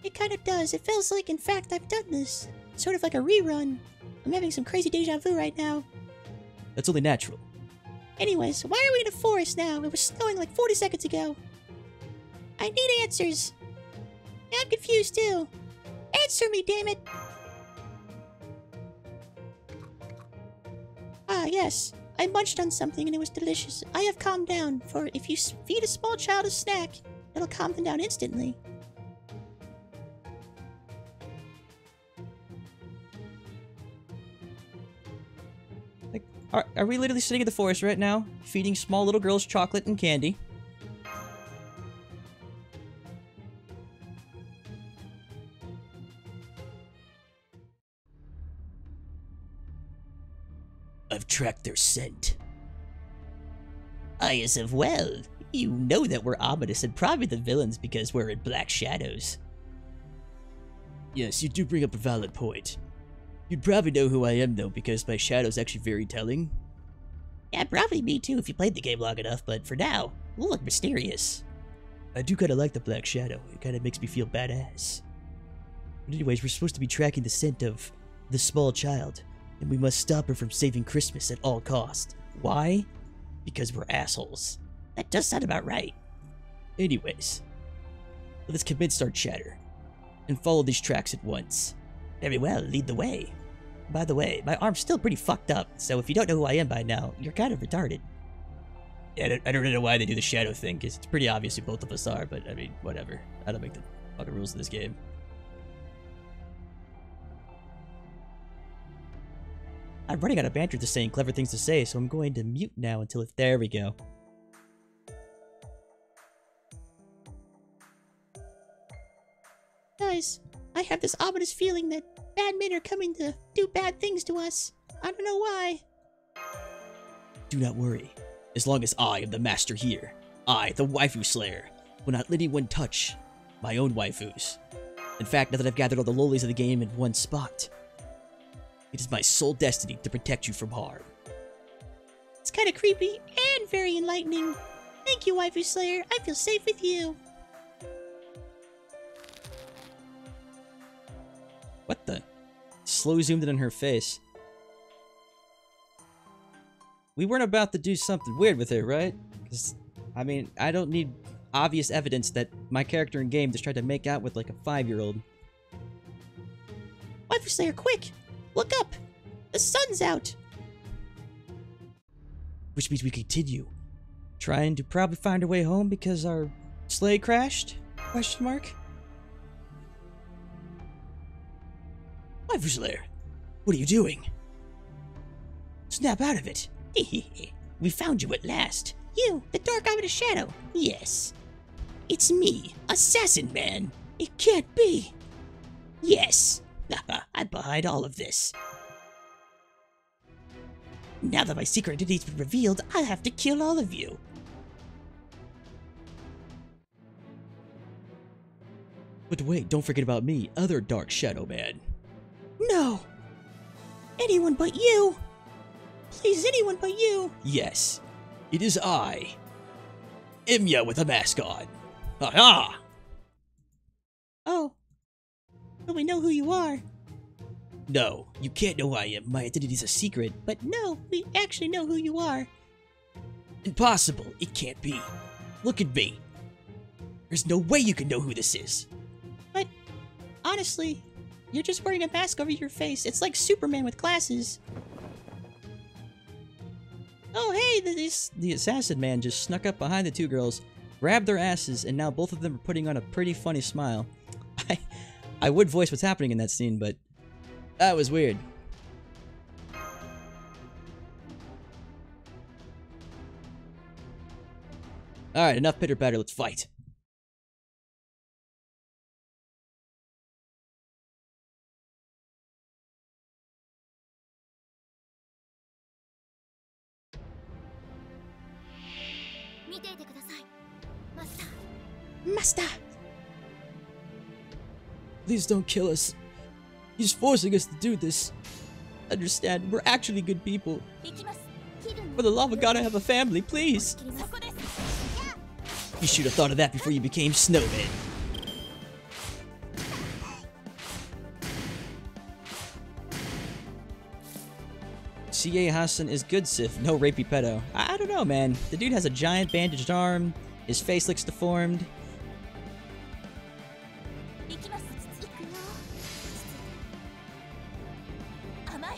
It kind of does. It feels like, in fact, I've done this. Sort of like a rerun. I'm having some crazy deja vu right now. That's only natural. Anyways, why are we in a forest now? It was snowing like 40 seconds ago. I need answers. I'm confused too. Answer me, damn it. Ah, yes. I munched on something and it was delicious. I have calmed down, for if you feed a small child a snack, it'll calm them down instantly. Like, are we literally sitting in the forest right now, feeding small little girls chocolate and candy? I've tracked their scent. I as of well. You know that we're ominous and probably the villains because we're in black shadows. Yes, you do bring up a valid point. You'd probably know who I am though, because my shadow's actually very telling. Yeah, probably me too if you played the game long enough, but for now, we'll look mysterious. I do kinda like the black shadow. It kinda makes me feel badass. But anyways, we're supposed to be tracking the scent of the small child, and we must stop her from saving Christmas at all cost. Why? Because we're assholes. That does sound about right. Anyways, let's commence our chatter, and follow these tracks at once. Very well, lead the way. By the way, my arm's still pretty fucked up, so if you don't know who I am by now, you're kind of retarded. Yeah, I don't know why they do the shadow thing, because it's pretty obvious who both of us are, but I mean, whatever. I don't make the fucking rules of this game. I'm running out of banter to saying clever things to say, so I'm going to mute now until if there we go. Guys, I have this ominous feeling that bad men are coming to do bad things to us. I don't know why. Do not worry. As long as I am the master here, I, the waifu slayer, will not let anyone touch my own waifus. In fact, now that I've gathered all the lolis of the game in one spot, it is my sole destiny to protect you from harm. It's kind of creepy and very enlightening. Thank you, waifu slayer. I feel safe with you. What the? Slow zoomed in on her face. We weren't about to do something weird with her, right? Because, I mean, I don't need obvious evidence that my character in game just tried to make out with like a 5-year-old. Waifu slayer, quick! Look up! The sun's out! Which means we continue. Trying to probably find our way home because our sleigh crashed? Question mark? Waifu Slayer, what are you doing? Snap out of it. We found you at last. You, the dark eye with a shadow. Yes. It's me, Assassin Man. It can't be. Yes. I'm behind all of this. Now that my secret identity's been revealed, I'll have to kill all of you. But wait, don't forget about me, other Dark Shadow Man. No! Anyone but you! Please, anyone but you! Yes, it is I, Imya with a mask on. Aha! Oh. But we know who you are. No, you can't know who I am. My identity's a secret. But no, we actually know who you are. Impossible. It can't be. Look at me. There's no way you can know who this is. But, honestly, you're just wearing a mask over your face. It's like Superman with glasses. Oh, hey, the assassin man just snuck up behind the two girls, grabbed their asses, and now both of them are putting on a pretty funny smile. I would voice what's happening in that scene, but that was weird. Alright, enough pitter-patter, let's fight. Master! Please don't kill us. He's forcing us to do this. Understand, we're actually good people. For the love of God, I have a family, please. You should have thought of that before you became Snowman. C.A. Hassan is good, Sif. No rapey pedo. I don't know, man. The dude has a giant bandaged arm. His face looks deformed.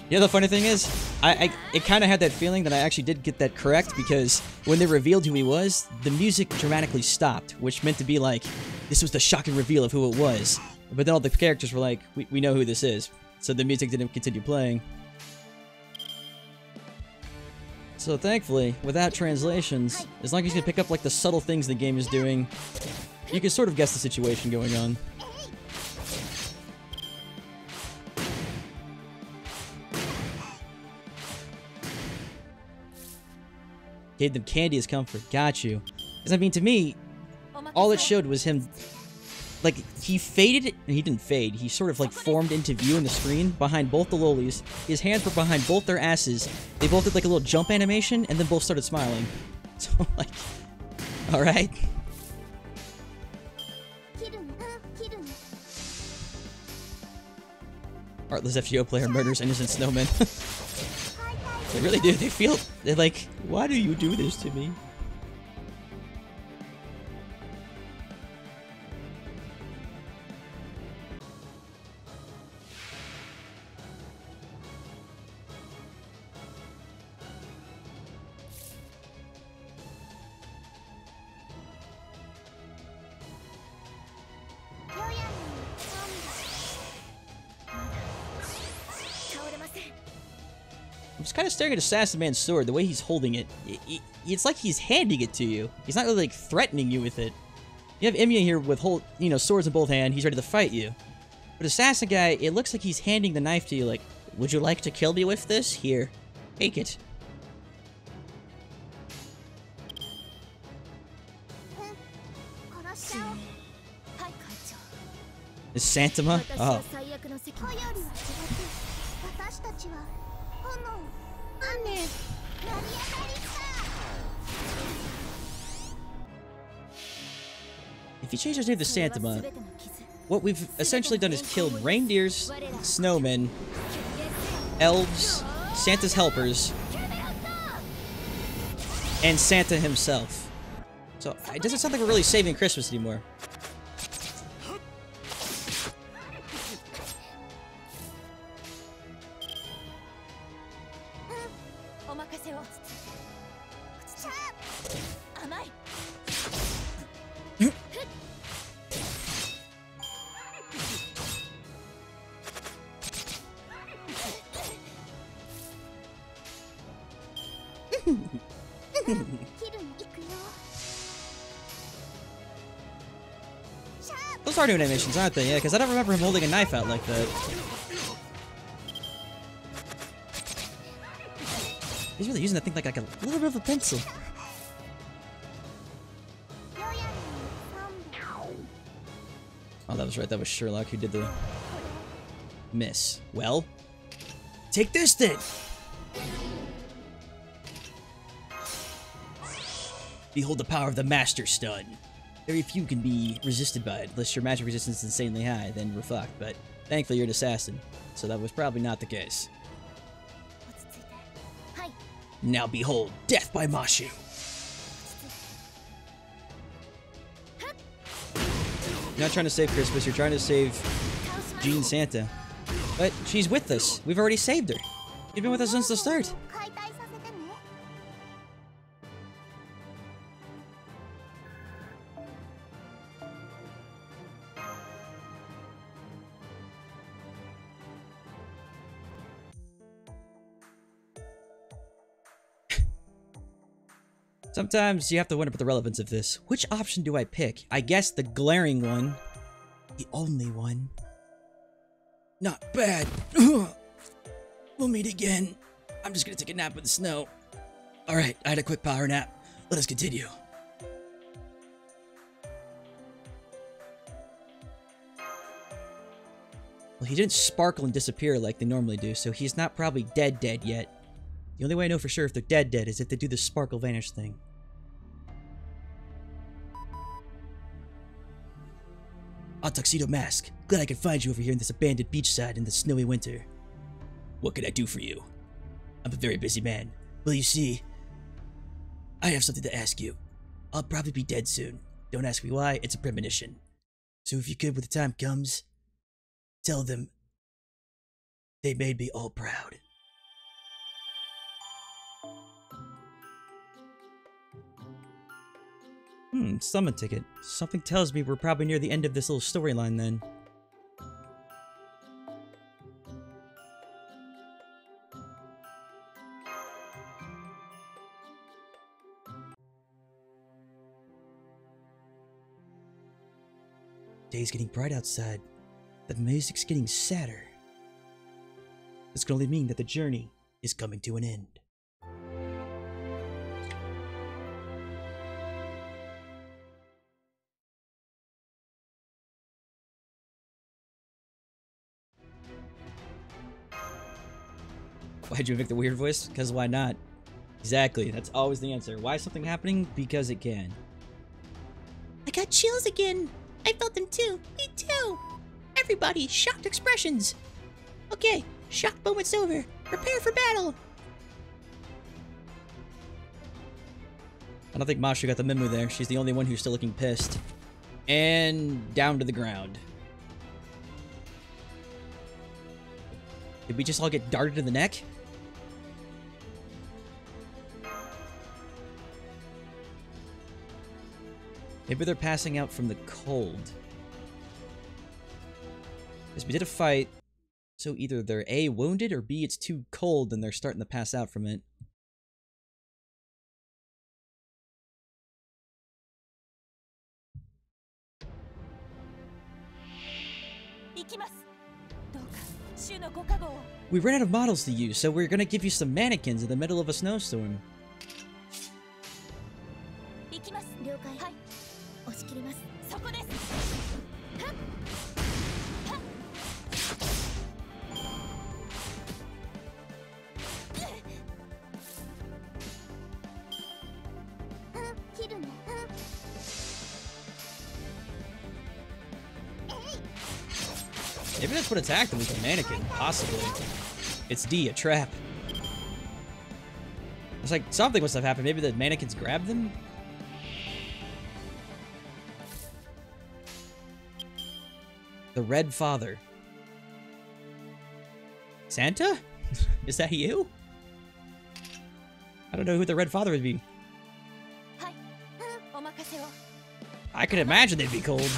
You know, the funny thing is, it kind of had that feeling that I actually did get that correct, because when they revealed who he was, the music dramatically stopped, which meant to be like, this was the shocking reveal of who it was. But then all the characters were like, we know who this is. So the music didn't continue playing. So thankfully, without translations, as long as you can pick up like the subtle things the game is doing, you can sort of guess the situation going on. Gave them candy as comfort. Got you. Because, I mean, to me, all it showed was him, like, he faded, and he didn't fade. He sort of, like, formed into view in the screen behind both the lolis. His hands were behind both their asses. They both did, like, a little jump animation, and then both started smiling. So, like, alright. Heartless FGO player murders innocent snowmen. They really do. They're like, why do you do this to me? I'm just kind of staring at Assassin Man's sword, the way he's holding it. It's like he's handing it to you. He's not really, like, threatening you with it. You have Imya here with swords in both hands. He's ready to fight you. But Assassin guy, it looks like he's handing the knife to you like, would you like to kill me with this? Here, take it. Is Santama? Oh. If you change his name to Santama, what we've essentially done is killed reindeers, snowmen, elves, Santa's helpers, and Santa himself. So it doesn't sound like we're really saving Christmas anymore. Those are new animations, aren't they? Yeah, because I don't remember him holding a knife out like that. He's really using that thing like a little bit of a pencil. Oh, that was right. That was Sherlock who did the miss. Well, take this then. Behold the power of the Master Stun. Very few can be resisted by it, unless your magic resistance is insanely high, then we're fucked. But thankfully you're an assassin, so that was probably not the case. Now behold, death by Mashu. You're not trying to save Christmas, you're trying to save Jean Santa. But she's with us. We've already saved her. She's been with us since the start. Sometimes you have to wonder about the relevance of this. Which option do I pick? I guess the glaring one. The only one. Not bad. We'll meet again. I'm just gonna take a nap in the snow. Alright, I had a quick power nap. Let us continue. Well, he didn't sparkle and disappear like they normally do, so he's not probably dead yet. The only way I know for sure if they're dead is if they do the sparkle vanish thing. Ah, Tuxedo Mask. Glad I could find you over here in this abandoned beachside in the snowy winter. What can I do for you? I'm a very busy man. Well, you see, I have something to ask you. I'll probably be dead soon. Don't ask me why, it's a premonition. So if you could, when the time comes, tell them they made me all proud. Summon ticket. Something tells me we're probably near the end of this little storyline then. Day's getting bright outside. The music's getting sadder. This can only mean that the journey is coming to an end. Why'd you make the weird voice? Because why not? Exactly, that's always the answer. Why is something happening? Because it can. I got chills again. I felt them too. Me too. Everybody, shocked expressions. Okay, shock moment's over. Prepare for battle. I don't think Mashu got the memo there. She's the only one who's still looking pissed. And down to the ground. Did we just all get darted in the neck? Maybe they're passing out from the cold. Because we did a fight, so either they're A, wounded, or B, it's too cold and they're starting to pass out from it. We ran out of models to use, so we're gonna give you some mannequins in the middle of a snowstorm. Maybe that's what attacked them, was a mannequin, possibly. It's D, a trap. It's like, something must have happened. Maybe the mannequins grabbed them? The Red Father. Santa? Is that you? I don't know who the Red Father would be. I could imagine they'd be cold.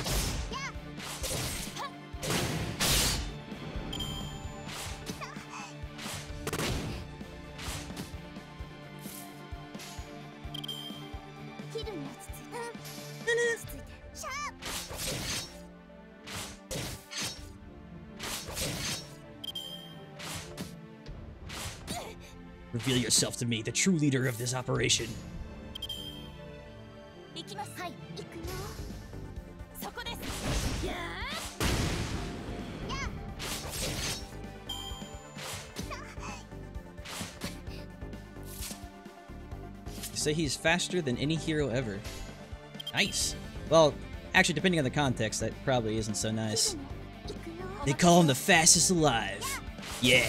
Reveal yourself to me, the true leader of this operation. Say he's faster than any hero ever. Nice. Well, actually, depending on the context, that probably isn't so nice. They call him the fastest alive. Yeah.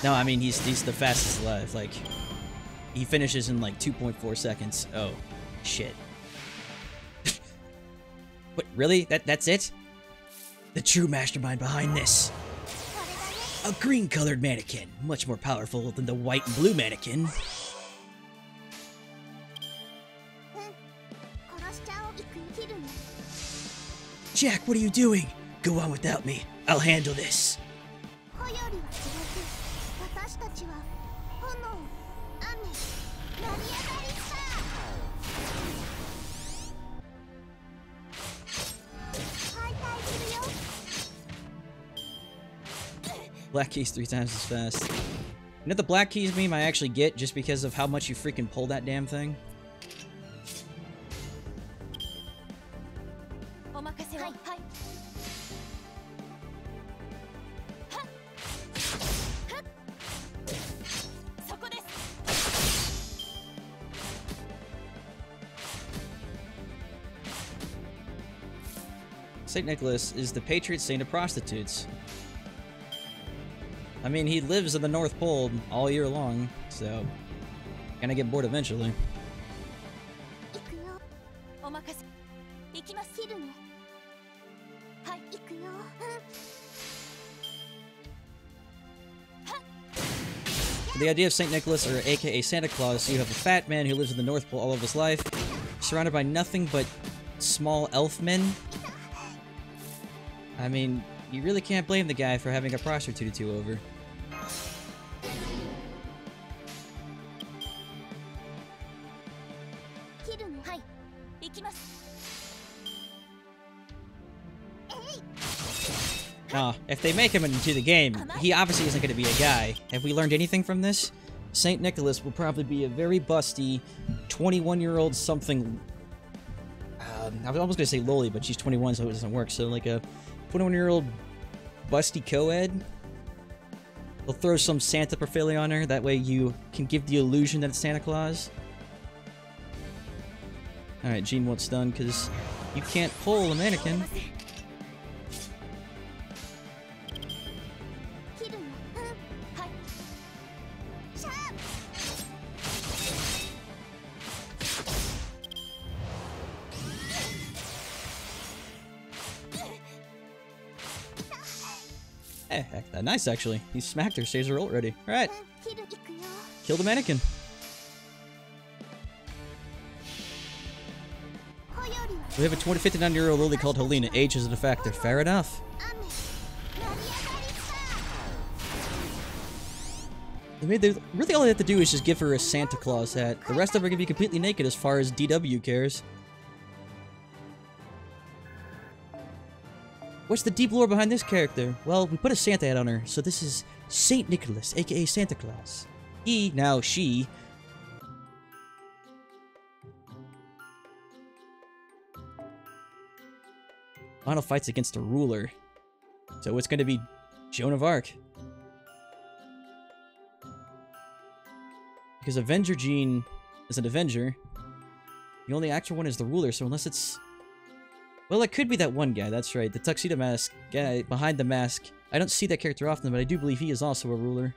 No, I mean, he's the fastest alive. Like, he finishes in like 2.4 seconds. Oh, shit. What, really? That's it? The true mastermind behind this. A green-colored mannequin. Much more powerful than the white and blue mannequin. Jack, what are you doing? Go on without me. I'll handle this. Black keys 3 times as fast. You know the black keys meme I actually get just because of how much you freaking pull that damn thing? St. Nicholas is the patron saint of prostitutes. I mean, he lives in the North Pole all year long, so gonna get bored eventually. The idea of St. Nicholas, or aka Santa Claus, you have a fat man who lives in the North Pole all of his life, surrounded by nothing but small elf men. I mean, you really can't blame the guy for having a prostitute or two over. Nah, if they make him into the game, he obviously isn't going to be a guy. Have we learned anything from this? St. Nicholas will probably be a very busty 21-year-old something. I was almost going to say loli, but she's 21, so it doesn't work. So like a 21-year-old busty co-ed. They'll throw some Santa paraphernalia on her. That way you can give the illusion that it's Santa Claus. Alright, Jean won't stun because you can't pull a mannequin. Nice, actually. He smacked her, saves her ult ready. Alright. Kill the mannequin. We have a 59-year-old loli called Helena. Age isn't a factor. Fair enough. Really all they have to do is just give her a Santa Claus hat. The rest of her can be completely naked as far as DW cares. What's the deep lore behind this character? Well, we put a Santa hat on her, so this is St. Nicholas, aka Santa Claus. He, now she... Final fight's against a ruler. So it's gonna be Joan of Arc. Because Avenger Jean is an Avenger. The only actual one is the ruler, so unless it's... Well, it could be that one guy, that's right. The Tuxedo Mask guy behind the mask. I don't see that character often, but I do believe he is also a ruler.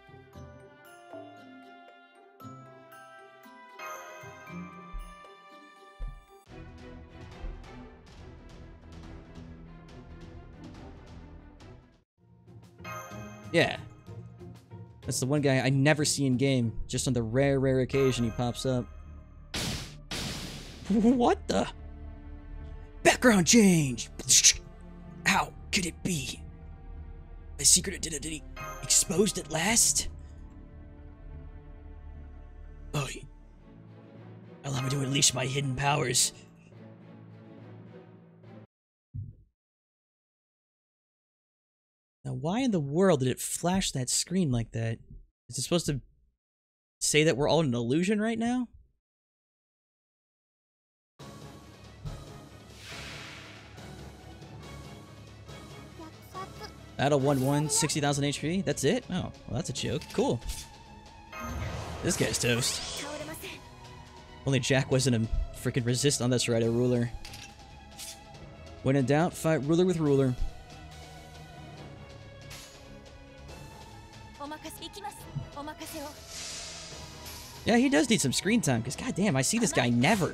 Yeah. That's the one guy I never see in game. Just on the rare occasion he pops up. What the? Background change! How could it be? My secret identity exposed at last? Oh, allow me to unleash my hidden powers. Now, why in the world did it flash that screen like that? Is it supposed to say that we're all in an illusion right now? Battle 1-1, 60,000 HP? That's it? Oh, well, that's a joke. Cool. This guy's toast. Only Jack wasn't a freaking resist on this right, a ruler. When in doubt, fight ruler with ruler. Yeah, he does need some screen time, because goddamn, I see this guy never.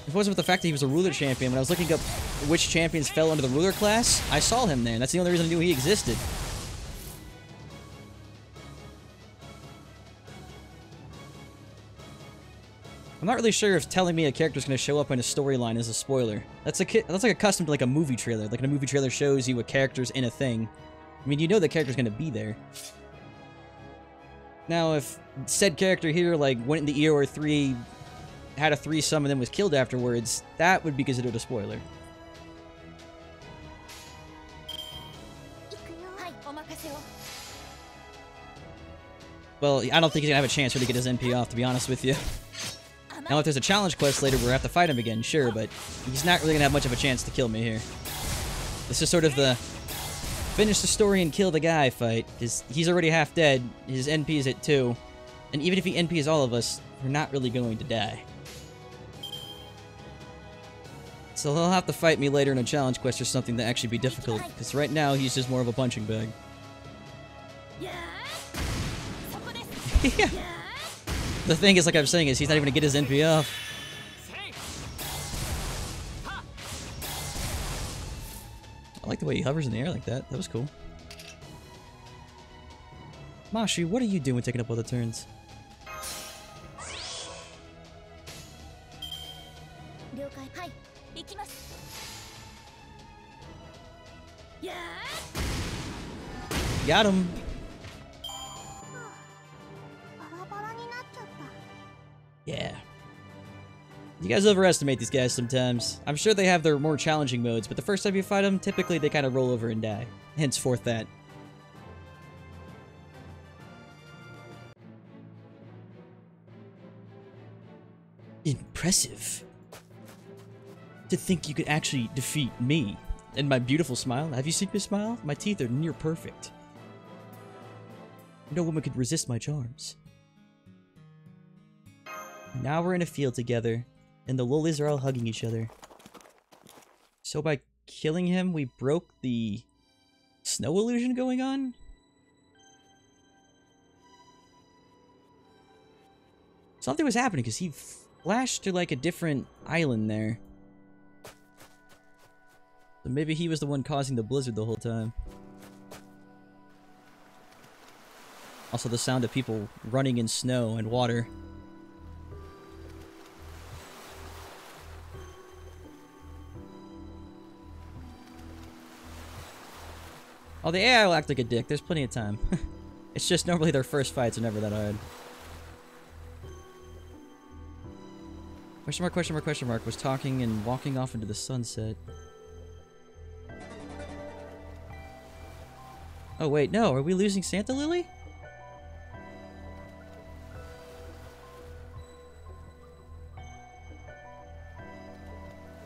If it wasn't with the fact that he was a ruler champion, when I was looking up which champions fell under the ruler class, I saw him there, and that's the only reason I knew he existed. I'm not really sure if telling me a character's going to show up in a storyline is a spoiler. That's like accustomed to like a movie trailer. Like in a movie trailer shows you a character's in a thing. I mean, you know the character's going to be there. Now, if said character here like went into EOR 3, had a threesome, and then was killed afterwards, that would be considered a spoiler. Well, I don't think he's going to have a chance really to get his NP off, to be honest with you. Now, if there's a challenge quest later where we have to fight him again, sure, but he's not really going to have much of a chance to kill me here. This is sort of the finish the story and kill the guy fight, because he's already half dead, his NP is at 2, and even if he NPs all of us, we're not really going to die. So he'll have to fight me later in a challenge quest or something to actually be difficult, because right now he's just more of a punching bag. Yeah. The thing is, like I'm saying, is he's not even gonna get his NP off. I like the way he hovers in the air like that. That was cool. Mashi, what are you doing taking up all the turns? Got him. Yeah. You guys overestimate these guys sometimes. I'm sure they have their more challenging modes, but the first time you fight them, typically they kind of roll over and die. Henceforth that. Impressive. To think you could actually defeat me. And my beautiful smile. Have you seen my smile? My teeth are near perfect. No woman could resist my charms. Now we're in a field together, and the lolis are all hugging each other. So by killing him, we broke the snow illusion going on? Something was happening, because he flashed to like a different island there. So maybe he was the one causing the blizzard the whole time. Also the sound of people running in snow and water. Oh, the AI will act like a dick. There's plenty of time. It's just normally their first fights are never that hard. Question mark, question mark, question mark was talking and walking off into the sunset. Oh wait, no, are we losing Santa Lily?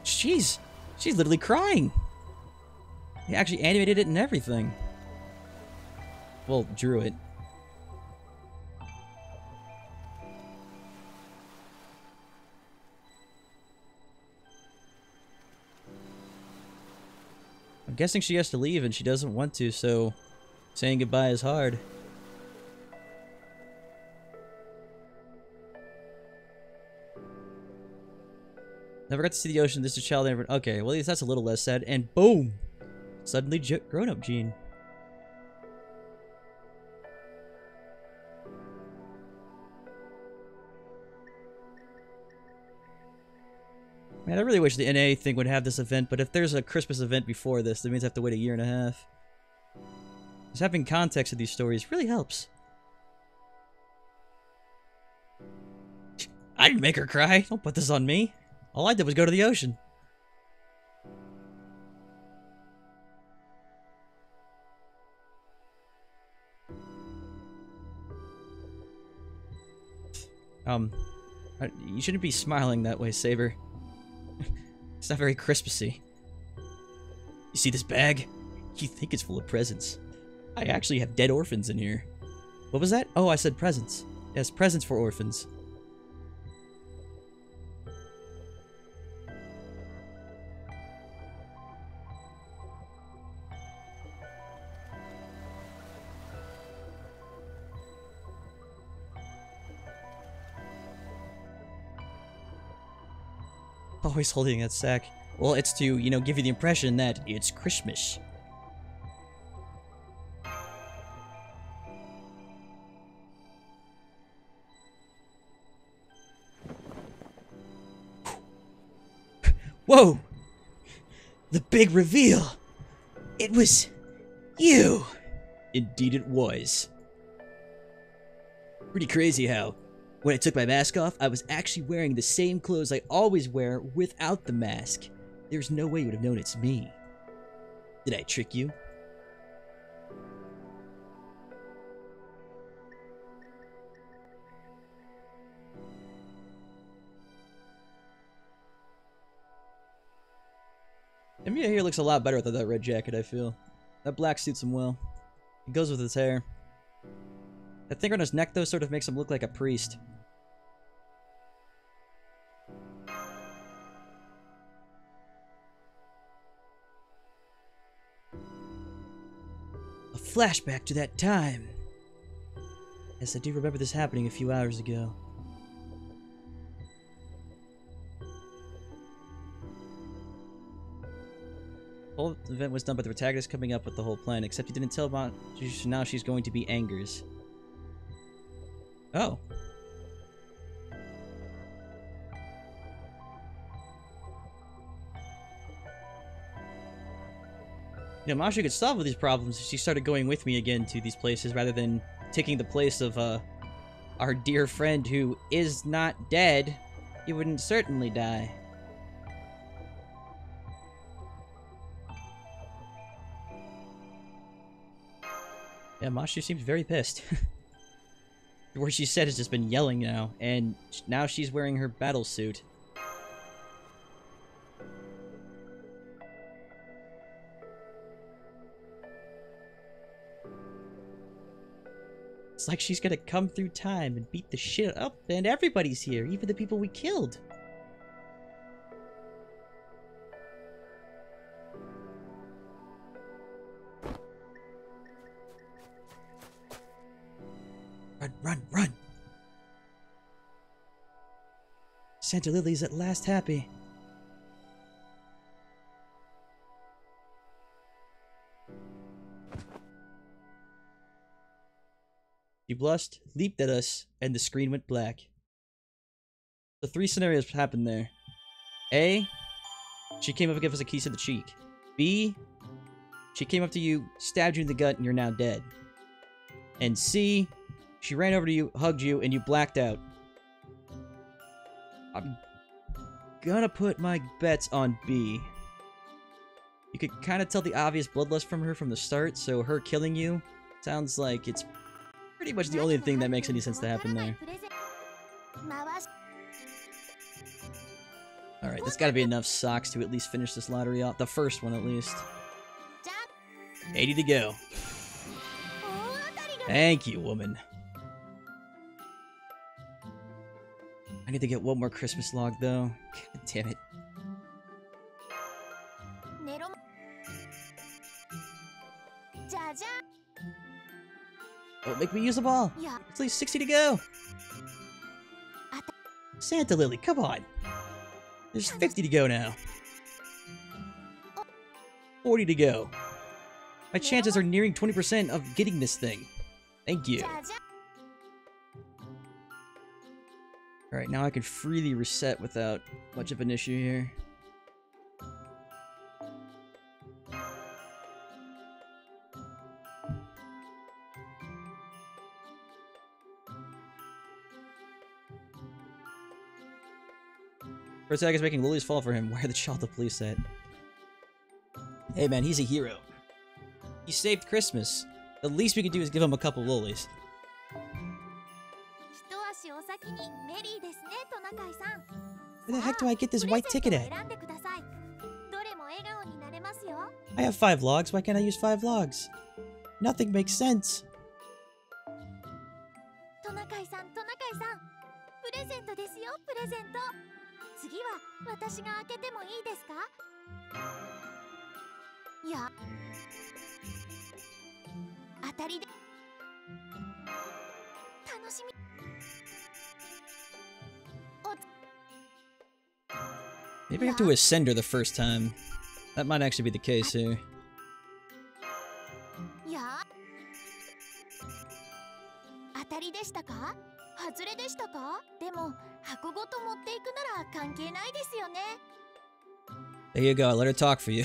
Jeez, she's literally crying. They actually animated it and everything. Well, drew it. I'm guessing she has to leave and she doesn't want to, so saying goodbye is hard. Never got to see the ocean. This is child. Okay, well, at least that's a little less sad. And boom! Suddenly grown-up Gene. Man, I really wish the NA thing would have this event, but if there's a Christmas event before this, that means I have to wait a year and a half. Just having context of these stories really helps. I didn't make her cry. Don't put this on me. All I did was go to the ocean. You shouldn't be smiling that way, Saber. It's not very Christmassy. You see this bag? You think it's full of presents. I actually have dead orphans in here. What was that? Oh, I said presents. Yes, presents for orphans. Always holding that sack. Well, it's to, you know, give you the impression that it's Christmas. Whoa! The big reveal! It was you! Indeed it was. Pretty crazy how, when I took my mask off, I was actually wearing the same clothes I always wear without the mask. There's no way you would have known it's me. Did I trick you? Emilia here looks a lot better without that red jacket, I feel. That black suits him well. It goes with his hair. That thing on his neck, though, sort of makes him look like a priest. A flashback to that time. Yes, I do remember this happening a few hours ago. The whole event was done by the protagonist coming up with the whole plan, except he didn't tell about now she's going to be Angers. Oh. You know, Masha could solve all these problems if she started going with me again to these places rather than taking the place of our dear friend who is not dead. He wouldn't certainly die. Yeah, Masha seems very pissed. The word she said has just been yelling now, and now she's wearing her battle suit. It's like she's gonna come through time and beat the shit up, and everybody's here, even the people we killed. Run, run, run! Santa Lily's at last happy. She blushed, leaped at us, and the screen went black. The three scenarios happened there. A, she came up and gave us a kiss to the cheek. B, she came up to you, stabbed you in the gut, and you're now dead. And C, she ran over to you, hugged you, and you blacked out. I'm gonna put my bets on B. You could kind of tell the obvious bloodlust from her from the start, so her killing you sounds like it's pretty much the only thing that makes any sense to happen there. Alright, that's gotta be enough socks to at least finish this lottery off. The first one, at least. 80 to go. Thank you, woman. I need to get one more Christmas log, though. God damn it. Don't make me use a ball. It's at least 60 to go. Santa Lily, come on. There's 50 to go now. 40 to go. My chances are nearing 20% of getting this thing. Thank you. Alright, now I can freely reset without much of an issue here. Protagonist making lilies fall for him. Where the child the police at? Hey man, he's a hero. He saved Christmas. The least we could do is give him a couple lilies. Where the heck do I get this white ticket at? I have 5 logs, why can't I use 5 logs? Nothing makes sense. Maybe I have to ascend her the first time. That might actually be the case here. There you go, let her talk for you.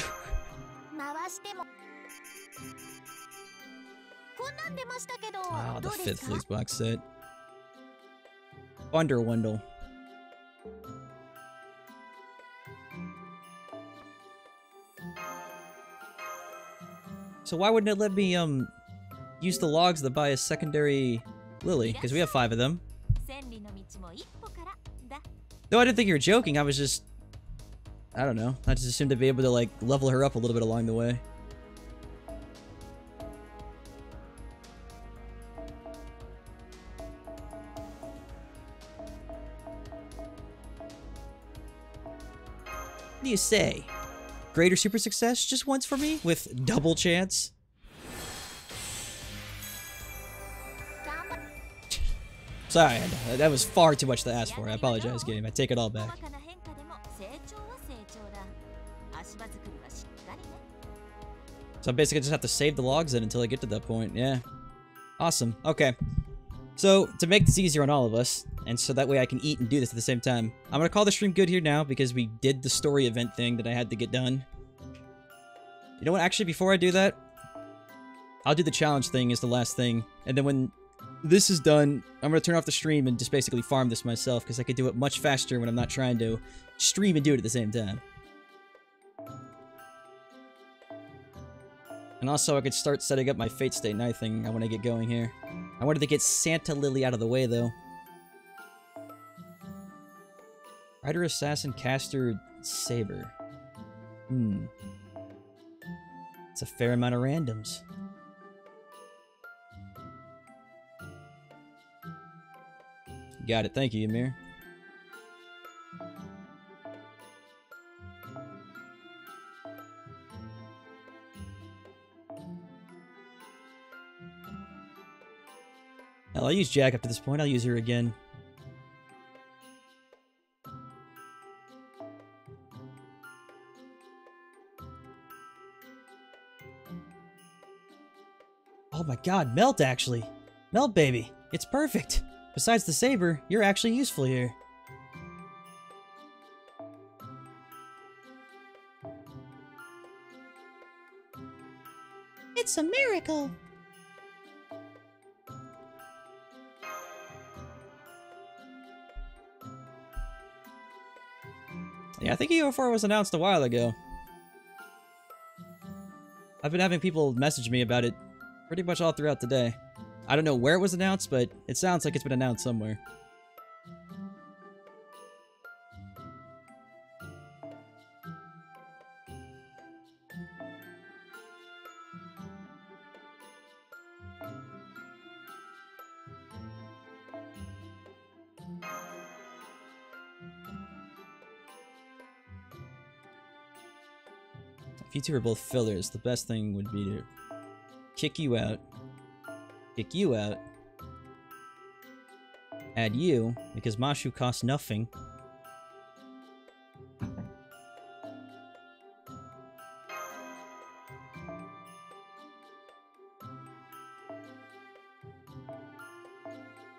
Wow, the 5th Fleece box set. Wondle. So why wouldn't it let me, use the logs to buy a secondary lily? Because we have 5 of them. No, I didn't think you were joking, I was just... I don't know. I just assumed to be able to, like, level her up a little bit along the way. What do you say? Greater super success just once for me? With double chance? Sorry, that was far too much to ask for. I apologize, game. I take it all back. So I basically just have to save the logs in until I get to that point. Yeah. Awesome. Okay. So, to make this easier on all of us, and so that way I can eat and do this at the same time, I'm gonna call the stream good here now because we did the story event thing that I had to get done. You know what? Actually, before I do that, I'll do the challenge thing as the last thing. And then when this is done, I'm gonna turn off the stream and just basically farm this myself because I can do it much faster when I'm not trying to stream and do it at the same time. And also, I could start setting up my Fate Stay Night thing I want to get going here. I wanted to get Santa Lily out of the way, though. Rider, Assassin, Caster, Saber. It's a fair amount of randoms. Got it. Thank you, Ymir. Hell, I'll use Jack up to this point. I'll use her again. Oh my god, Melt actually. Melt, baby. It's perfect. Besides the saber, you're actually useful here. It's a miracle. Yeah, I think EO4 was announced a while ago. I've been having people message me about it pretty much all throughout the day. I don't know where it was announced, but it sounds like it's been announced somewhere. If you two are both fillers, the best thing would be to kick you out, add you, because Mashu costs nothing.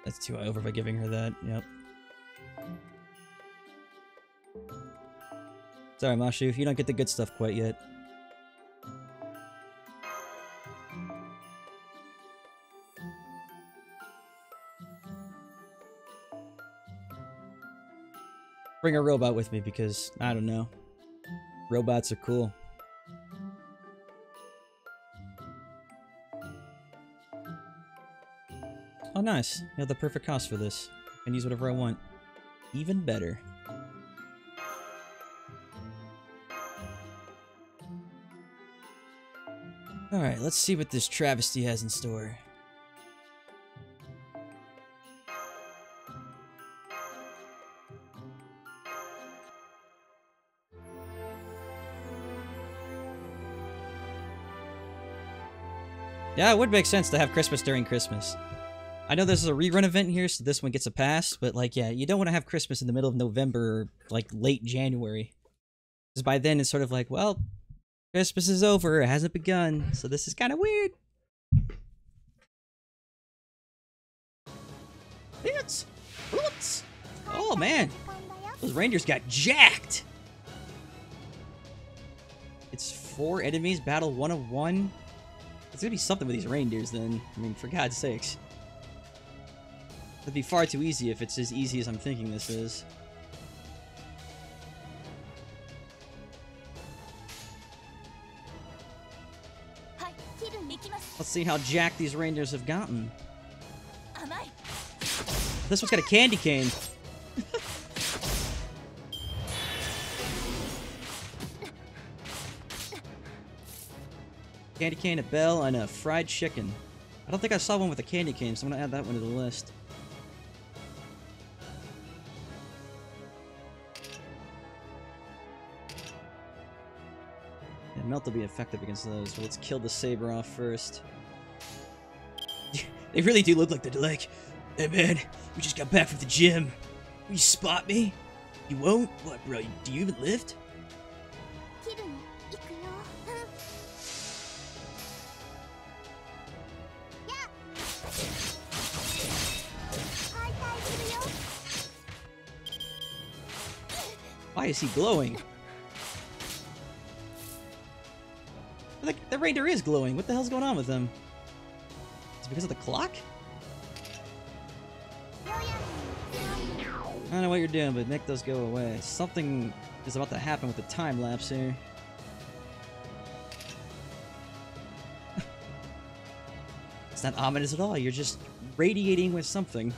That's too over by giving her that, yep. Sorry, Mashu, you don't get the good stuff quite yet. Bring a robot with me because, I don't know. Robots are cool. Oh, nice. You have the perfect cost for this. You can use whatever I want. Even better. Alright, let's see what this travesty has in store. Yeah, it would make sense to have Christmas during Christmas. I know this is a rerun event here, so this one gets a pass, but like, yeah, you don't want to have Christmas in the middle of November or like late January. Because by then it's sort of like, well, Christmas is over, it hasn't begun, so this is kind of weird. Roots! Oh man, those reindeers got jacked! It's 4 enemies, battle 1 of 1. There's gonna be something with these reindeers then. I mean, for God's sakes. It'd be far too easy if it's as easy as I'm thinking this is. Let's see how jacked these reindeers have gotten. This one's got a candy cane. Candy cane, a bell, and a fried chicken. I don't think I saw one with a candy cane, so I'm gonna add that one to the list. Yeah, melt will be effective against those, but let's kill the saber off first. They really do look like they're like, hey man, we just got back from the gym. Will you spot me? You won't? What, bro? Do you even lift? Why is he glowing? The reindeer is glowing. What the hell's going on with him? Is it because of the clock? I don't know what you're doing, but make those go away. Something is about to happen with the time lapse here. It's not ominous at all. You're just radiating with something.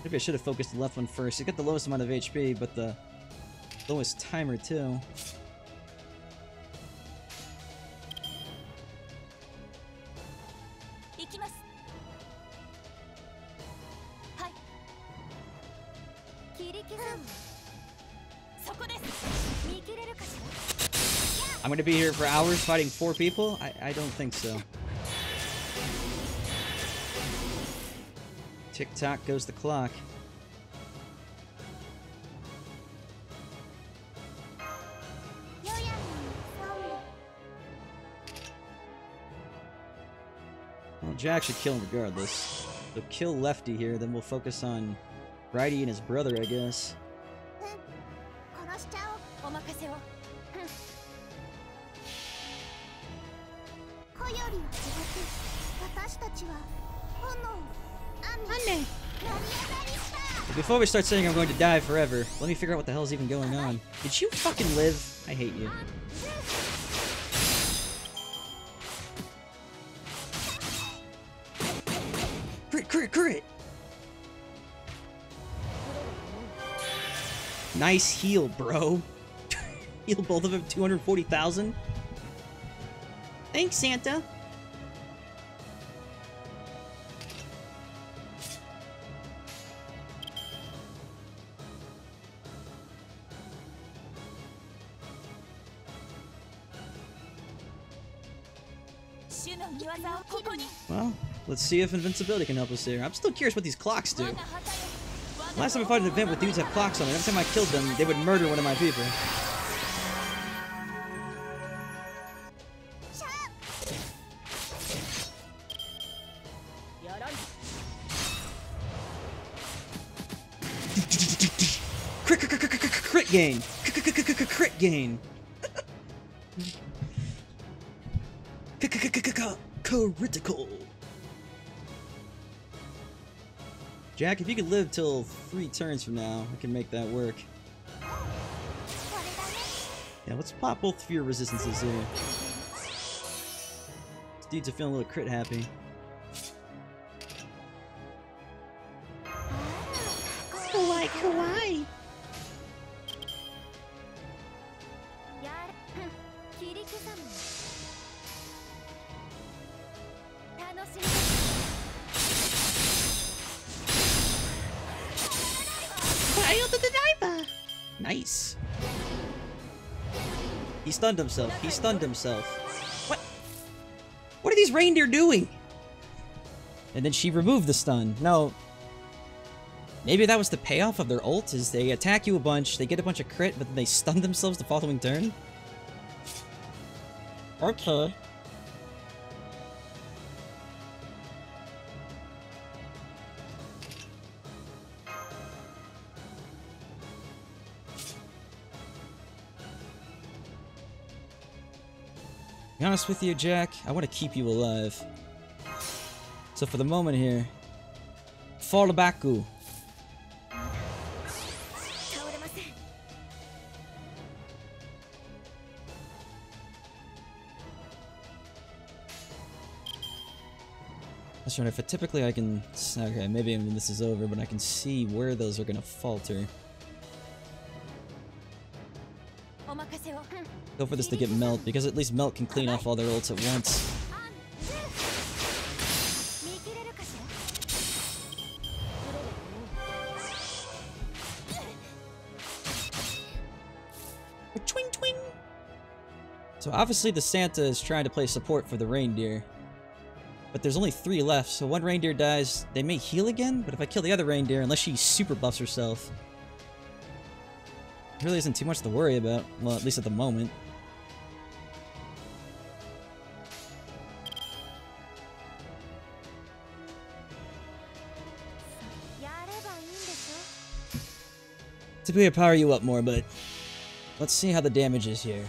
Maybe I should have focused the left one first. It got the lowest amount of HP, but the lowest timer too. I'm gonna be here for hours fighting 4 people? I don't think so. Tick-tock goes the clock. Well, Jack should kill him regardless. So kill Lefty here, then we'll focus on Righty and his brother, I guess. Before we start saying I'm going to die forever, let me figure out what the hell's even going on. Did you fucking live? I hate you. Crit, crit, crit! Nice heal, bro. Heal both of them 240,000? Thanks, Santa. Well, let's see if invincibility can help us here. I'm still curious what these clocks do. Last time I fought an event with dudes have clocks on them, every time I killed them, they would murder one of my people. Crit gain! Crit gain! Critical. Jack, if you could live till 3 turns from now, I can make that work. Yeah, let's pop both fear resistances here. These dudes are feeling a little crit happy. Kawaii, kawaii. Fire to the diver. Nice. He stunned himself. He stunned himself. What? What are these reindeer doing? And then she removed the stun. No. Maybe that was the payoff of their ult, is they attack you a bunch, they get a bunch of crit, but then they stun themselves the following turn? Okay. To be honest with you, Jack, I want to keep you alive. So for the moment here, Fallback. That's right, if typically I can... Okay, maybe when this is over, but I can see where those are gonna falter. Go for this to get Melt, because at least Melt can clean off all their ults at once. Twing twing. So obviously the Santa is trying to play support for the reindeer. But there's only 3 left, so one reindeer dies, they may heal again, but if I kill the other reindeer, unless she super buffs herself, there really isn't too much to worry about. Well, at least at the moment. Typically I power you up more, but let's see how the damage is here.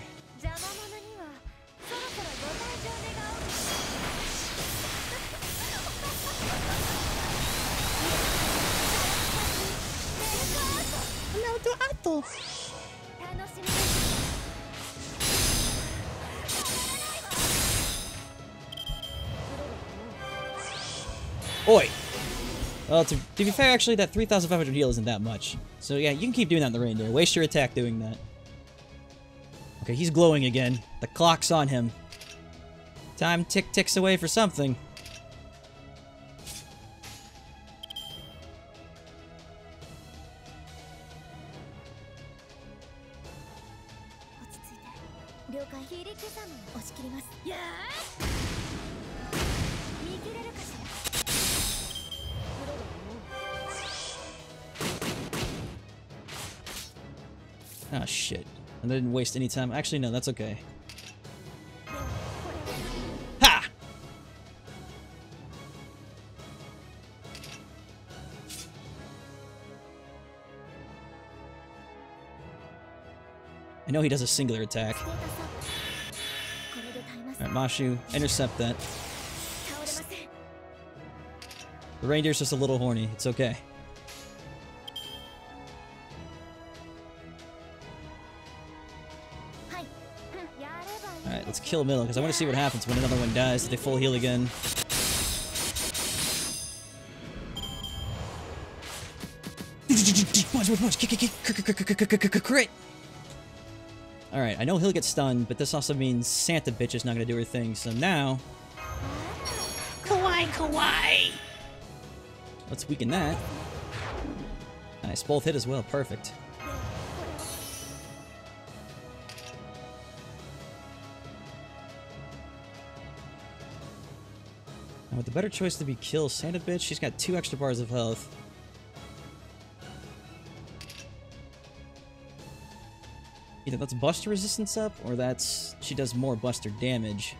Oi! Well, to be fair, actually, that 3,500 heal isn't that much. So yeah, you can keep doing that in the reindeer. Waste your attack doing that. Okay, he's glowing again. The clock's on him. Time ticks away for something. Ah, shit. I didn't waste any time. Actually, no, that's okay. Ha! I know he does a singular attack. Alright, Mashu, intercept that. The reindeer's just a little horny. It's okay. Alright, let's kill Milo, because I want to see what happens when another one dies. If they full heal again. Punch! Crit! Alright, I know he'll get stunned, but this also means Santa bitch is not going to do her thing, so now... Kawaii, kawaii! Let's weaken that. Nice, both hit as well, perfect. Now, with the better choice to be kill Santa bitch, she's got 2 extra bars of health. Either that's Buster resistance up, or that's she does more Buster damage.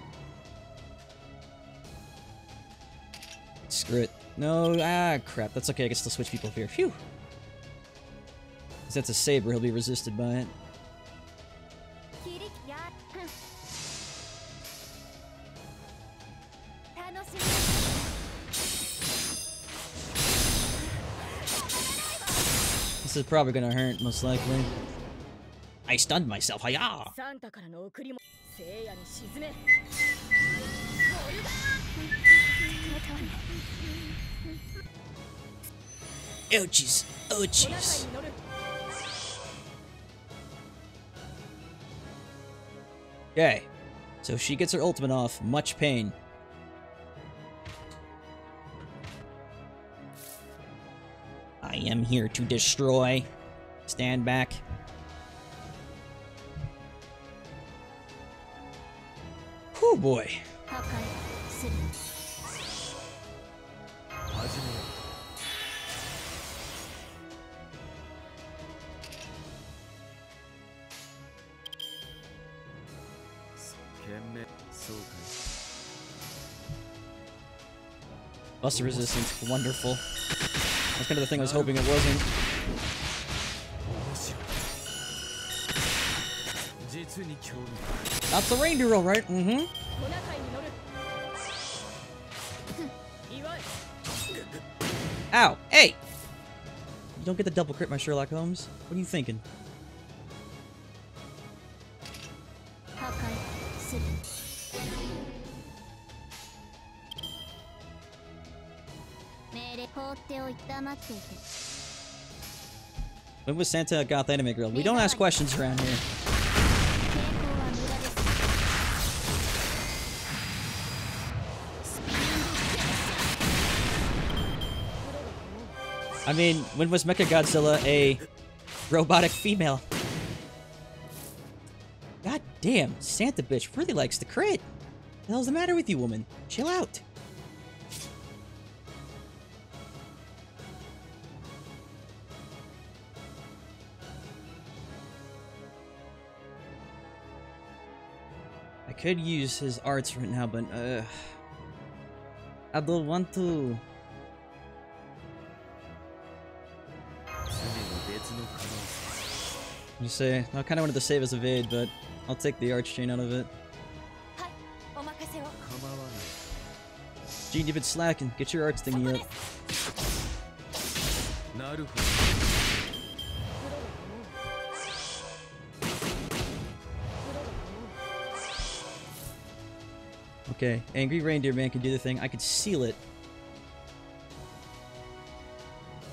Screw it. No, crap. That's okay, I can still switch people here. Phew! Because that's a saber, he'll be resisted by it. This is probably gonna hurt, most likely. I stunned myself. Hiya! Ouchies. Ouchies. Okay. So she gets her ultimate off. Much pain. I am here to destroy. Stand back. Whew, boy. Buster resistance, wonderful. That's kind of the thing I was hoping it wasn't. That's the reindeer roll, right? Mm-hmm. Ow! Hey! You don't get the double crit, my Sherlock Holmes. What are you thinking? When was Santa a goth anime girl? We don't ask questions around here. I mean, when was Mechagodzilla a robotic female? God damn, Santa bitch really likes the crit. What the hell's the matter with you, woman? Chill out. I could use his arts right now, but I don't want to. You say, I kind of wanted to save his evade, but I'll take the arch chain out of it. Gene, you've been slacking. Get your arts thingy up. Okay, Angry Reindeer Man can do the thing. I could seal it.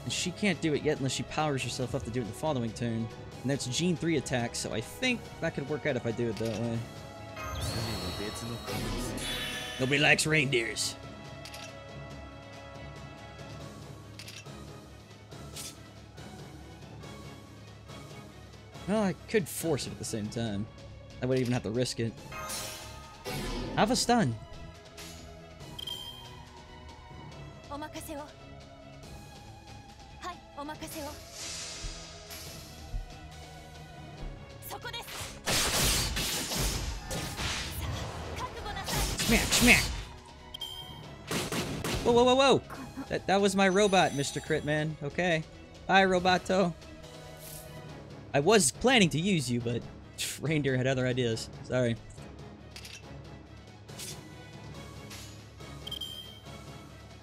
And she can't do it yet unless she powers herself up to do it in the following turn. And that's Gene 3 attack, so I think that could work out if I do it that way. Nobody likes reindeers. Well, I could force it at the same time. I wouldn't even have to risk it. Have a stun. Smack, smack. Whoa, whoa, whoa, whoa. That was my robot, Mr. Critman. Okay. Bye, Roboto. I was planning to use you, but Reindeer had other ideas. Sorry.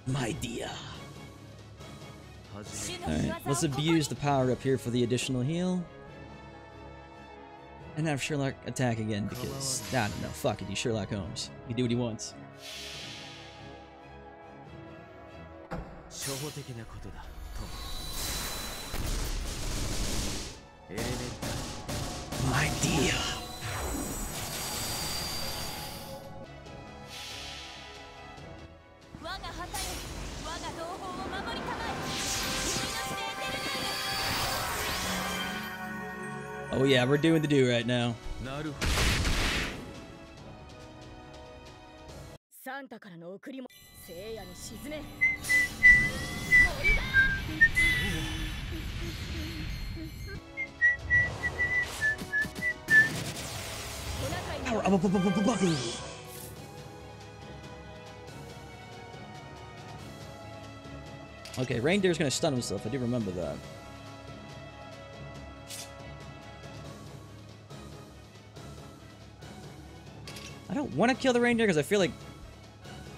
My dear. Alright, let's abuse the power up here for the additional heal. And have Sherlock attack again because... no, fuck it, he's Sherlock Holmes. He do what he wants. My dear. Oh yeah, we're doing the do right now. Okay, Reindeer's gonna stun himself. I do remember that. I don't want to kill the reindeer because I feel like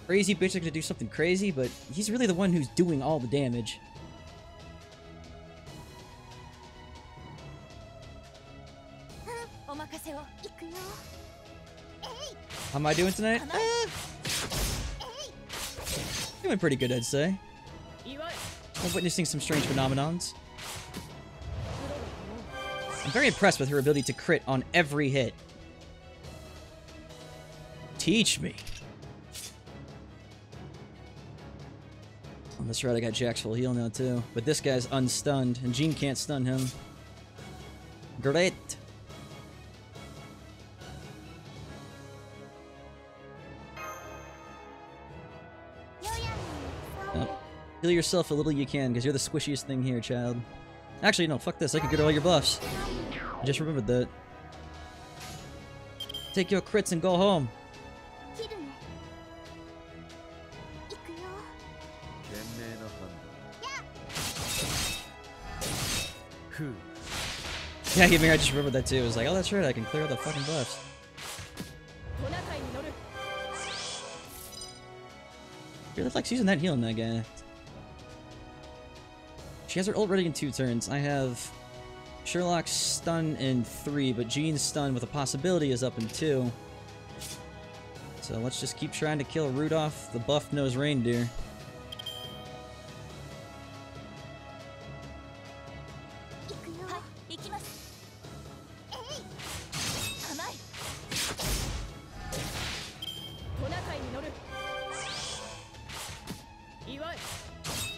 crazy bitch is gonna do something crazy, but he's really the one who's doing all the damage. How am I doing tonight? Doing pretty good, I'd say. I'm witnessing some strange phenomenons. I'm very impressed with her ability to crit on every hit. Teach me. Oh, that's right, I got Jack's full heal now too. But this guy's unstunned, and Jean can't stun him. Great. Oh. Heal yourself a little you can, because you're the squishiest thing here, child. Actually, no, fuck this. I can get all your buffs. I just remembered that. Take your crits and go home. Yeah, I just remembered that too. I was like, oh, that's right, I can clear the fucking buffs. Really likes using that heal on that guy. She has her ult ready in 2 turns. I have Sherlock's stun in 3, but Jean's stun with a possibility is up in 2. So let's just keep trying to kill Rudolph, the buff-nosed reindeer.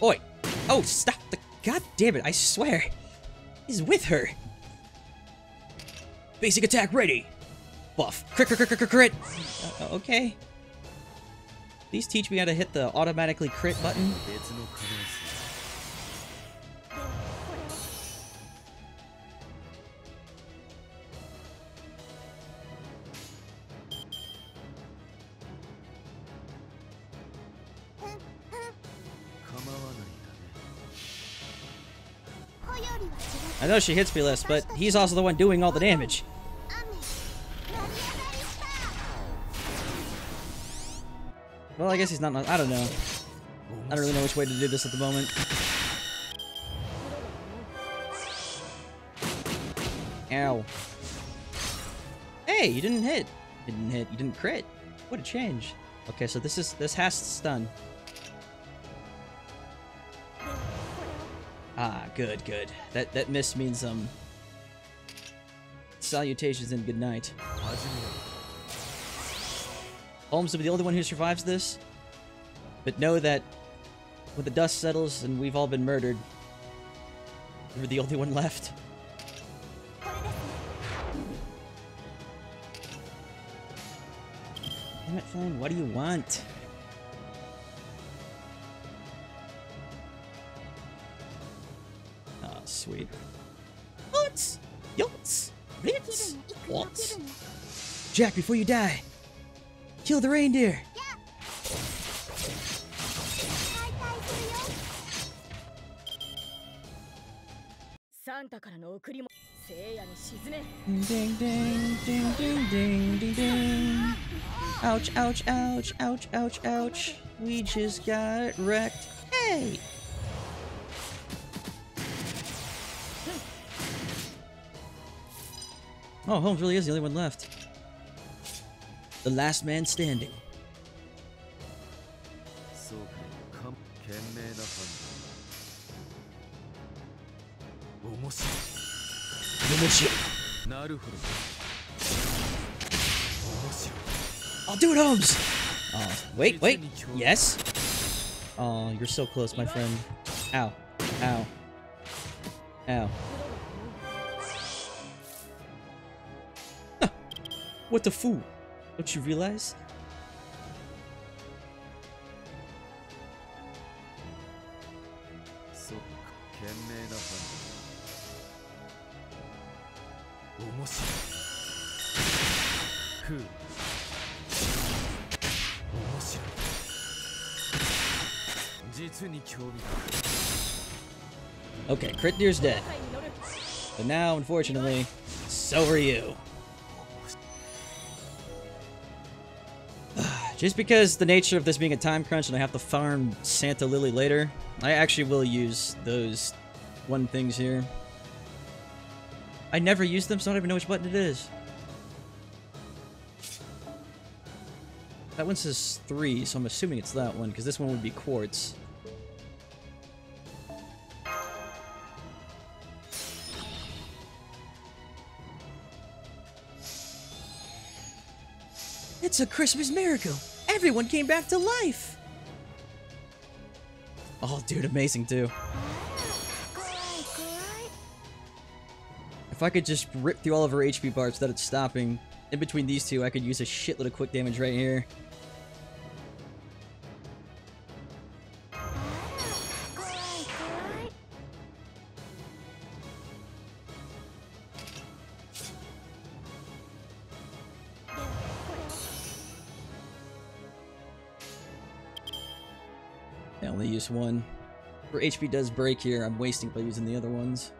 Oi! Oh, stop the... God damn it, I swear! He's with her! Basic attack ready! Buff. Crit, crit, crit, crit, crit! Okay. Please teach me how to hit the automatically crit button. I know she hits me less, but he's also the one doing all the damage. Well, I guess he's not... I don't know. I don't really know which way to do this at the moment. Ow. Hey, you didn't hit. You didn't hit. You didn't crit. What a change. Okay, so this has to stun. Ah, good, good. That miss means, salutations and good night. Holmes will be the only one who survives this, but know that when the dust settles and we've all been murdered, we're the only one left. Damn it, phone, what do you want? Oh, sweet. What? Yots! Ritz! What? Jack, before you die, kill the reindeer! Ding, ding, ding, ding, ding, ding, ding. Ouch, ouch, ouch, ouch, ouch, ouch. We just got wrecked. Hey! Oh, Holmes really is the only one left. The last man standing. I'll do it, Holmes! Oh, wait, wait. Yes? Oh, you're so close, my friend. Ow. Ow. Ow. Huh. What the fool? Don't you realize? Okay, Crit Deer's dead. But now, unfortunately, so are you. Just because the nature of this being a time crunch and I have to farm Santa Lily later, I actually will use those one things here. I never use them, so I don't even know which button it is. That one says 3, so I'm assuming it's that one, because this one would be quartz. It's a Christmas miracle! Everyone came back to life! Oh, dude, amazing, too. If I could just rip through all of her HP bars without it stopping, in between these two, I could use a shitload of quick damage right here. I only use one. Her HP does break here, I'm wasting by using the other ones.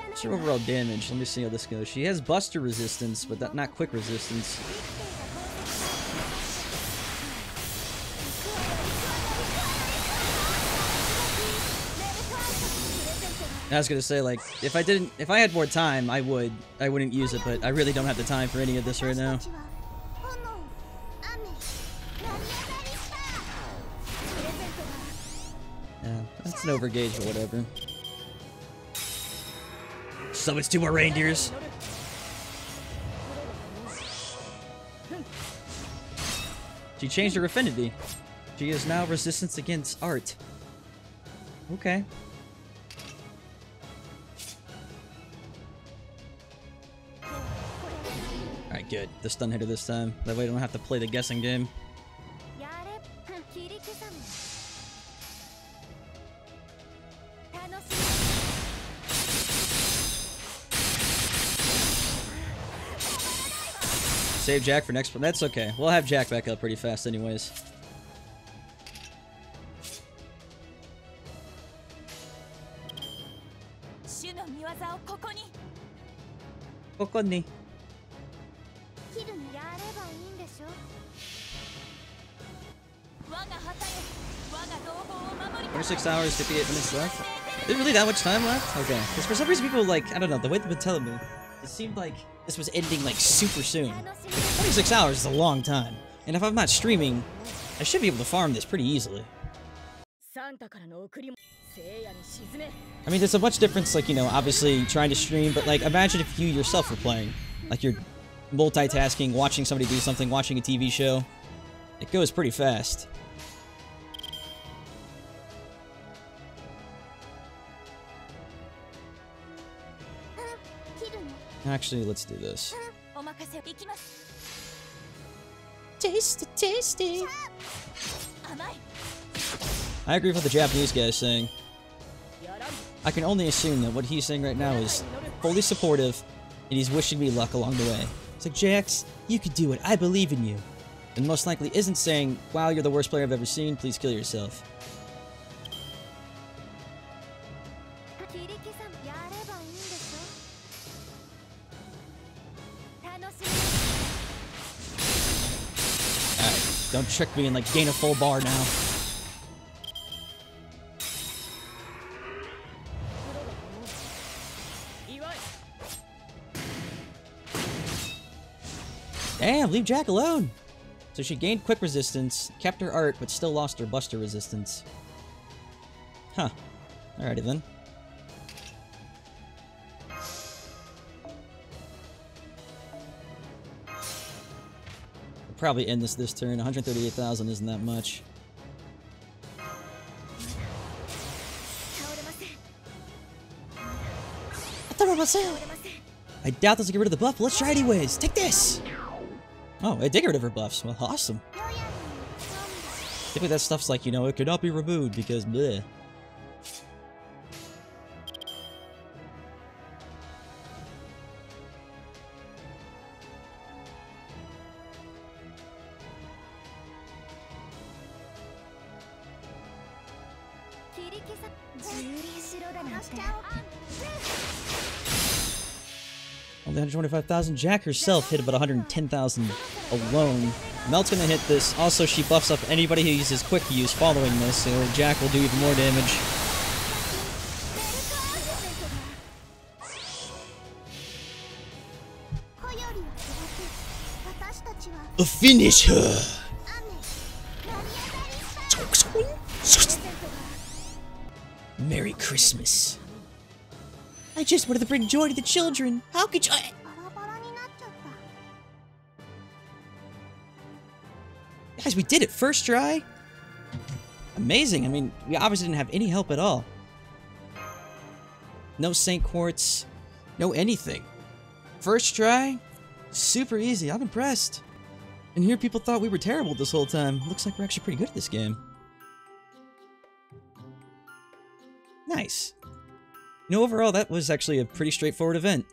What's her overall damage? Let me see how this goes. She has buster resistance, but not quick resistance. I was gonna say, like, if I had more time, I wouldn't use it, but I really don't have the time for any of this right now. Yeah, that's an overgauge, but whatever. Summons 2 more reindeers. She changed her affinity. She is now resistance against art. Okay. Alright, good. The stun hitter this time. That way I don't have to play the guessing game. Save Jack for next one. That's okay. We'll have Jack back up pretty fast anyways. Kokoni. 26 hours, 58 minutes left. Is there really that much time left? Okay. Because for some reason people, like, I don't know, the way they've been telling me, it seemed like this was ending, like, super soon. 26 hours is a long time. And if I'm not streaming, I should be able to farm this pretty easily. I mean, there's a much difference, like, you know, obviously trying to stream, but, like, imagine if you yourself were playing. Like, you're multitasking, watching somebody do something, watching a TV show. It goes pretty fast. Actually, let's do this. Tasty, tasty. I agree with what the Japanese guy is saying. I can only assume that what he's saying right now is fully supportive, and he's wishing me luck along the way. It's like, Jax, you can do it. I believe in you. And most likely isn't saying, wow, you're the worst player I've ever seen. Please kill yourself. Alright, don't trick me and, like, gain a full bar now. Damn, leave Jack alone! So she gained quick resistance, kept her art, but still lost her buster resistance. Huh. Alrighty then. We'll probably end this turn. 138,000 isn't that much. I doubt this will get rid of the buff, but let's try anyways. Take this! Oh, I did get rid of her buffs. Well, awesome. Typically that stuff's like, you know, it cannot be removed because bleh. Only 125,000. Jack herself hit about 110,000 alone. Melt's gonna hit this. Also, she buffs up anybody who uses quick use following this, so Jack will do even more damage. Finish her. Merry Christmas. I just wanted to bring joy to the children. How could you? Guys, we did it first try. Amazing. I mean, we obviously didn't have any help at all. No Saint Quartz. No anything. First try. Super easy. I'm impressed. And here people thought we were terrible this whole time. Looks like we're actually pretty good at this game. Nice. You know, overall, that was actually a pretty straightforward event.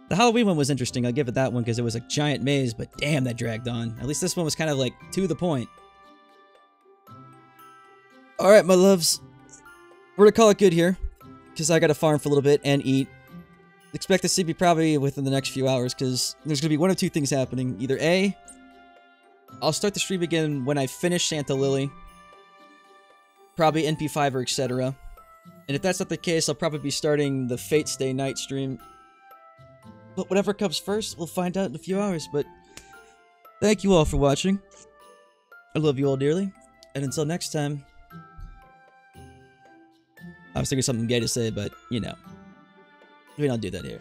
The Halloween one was interesting. I'll give it that one because it was a giant maze, but damn, that dragged on. At least this one was kind of like to the point. Alright, my loves. We're gonna call it good here because I gotta farm for a little bit and eat. Expect to see me probably within the next few hours because there's gonna be one of two things happening. Either A, I'll start the stream again when I finish Santa Lily. Probably NP5 or etc. And if that's not the case, I'll probably be starting the Fate Stay night stream. But whatever comes first, we'll find out in a few hours. But thank you all for watching. I love you all dearly. And until next time. I was thinking something gay to say, but, you know. We don't do that here.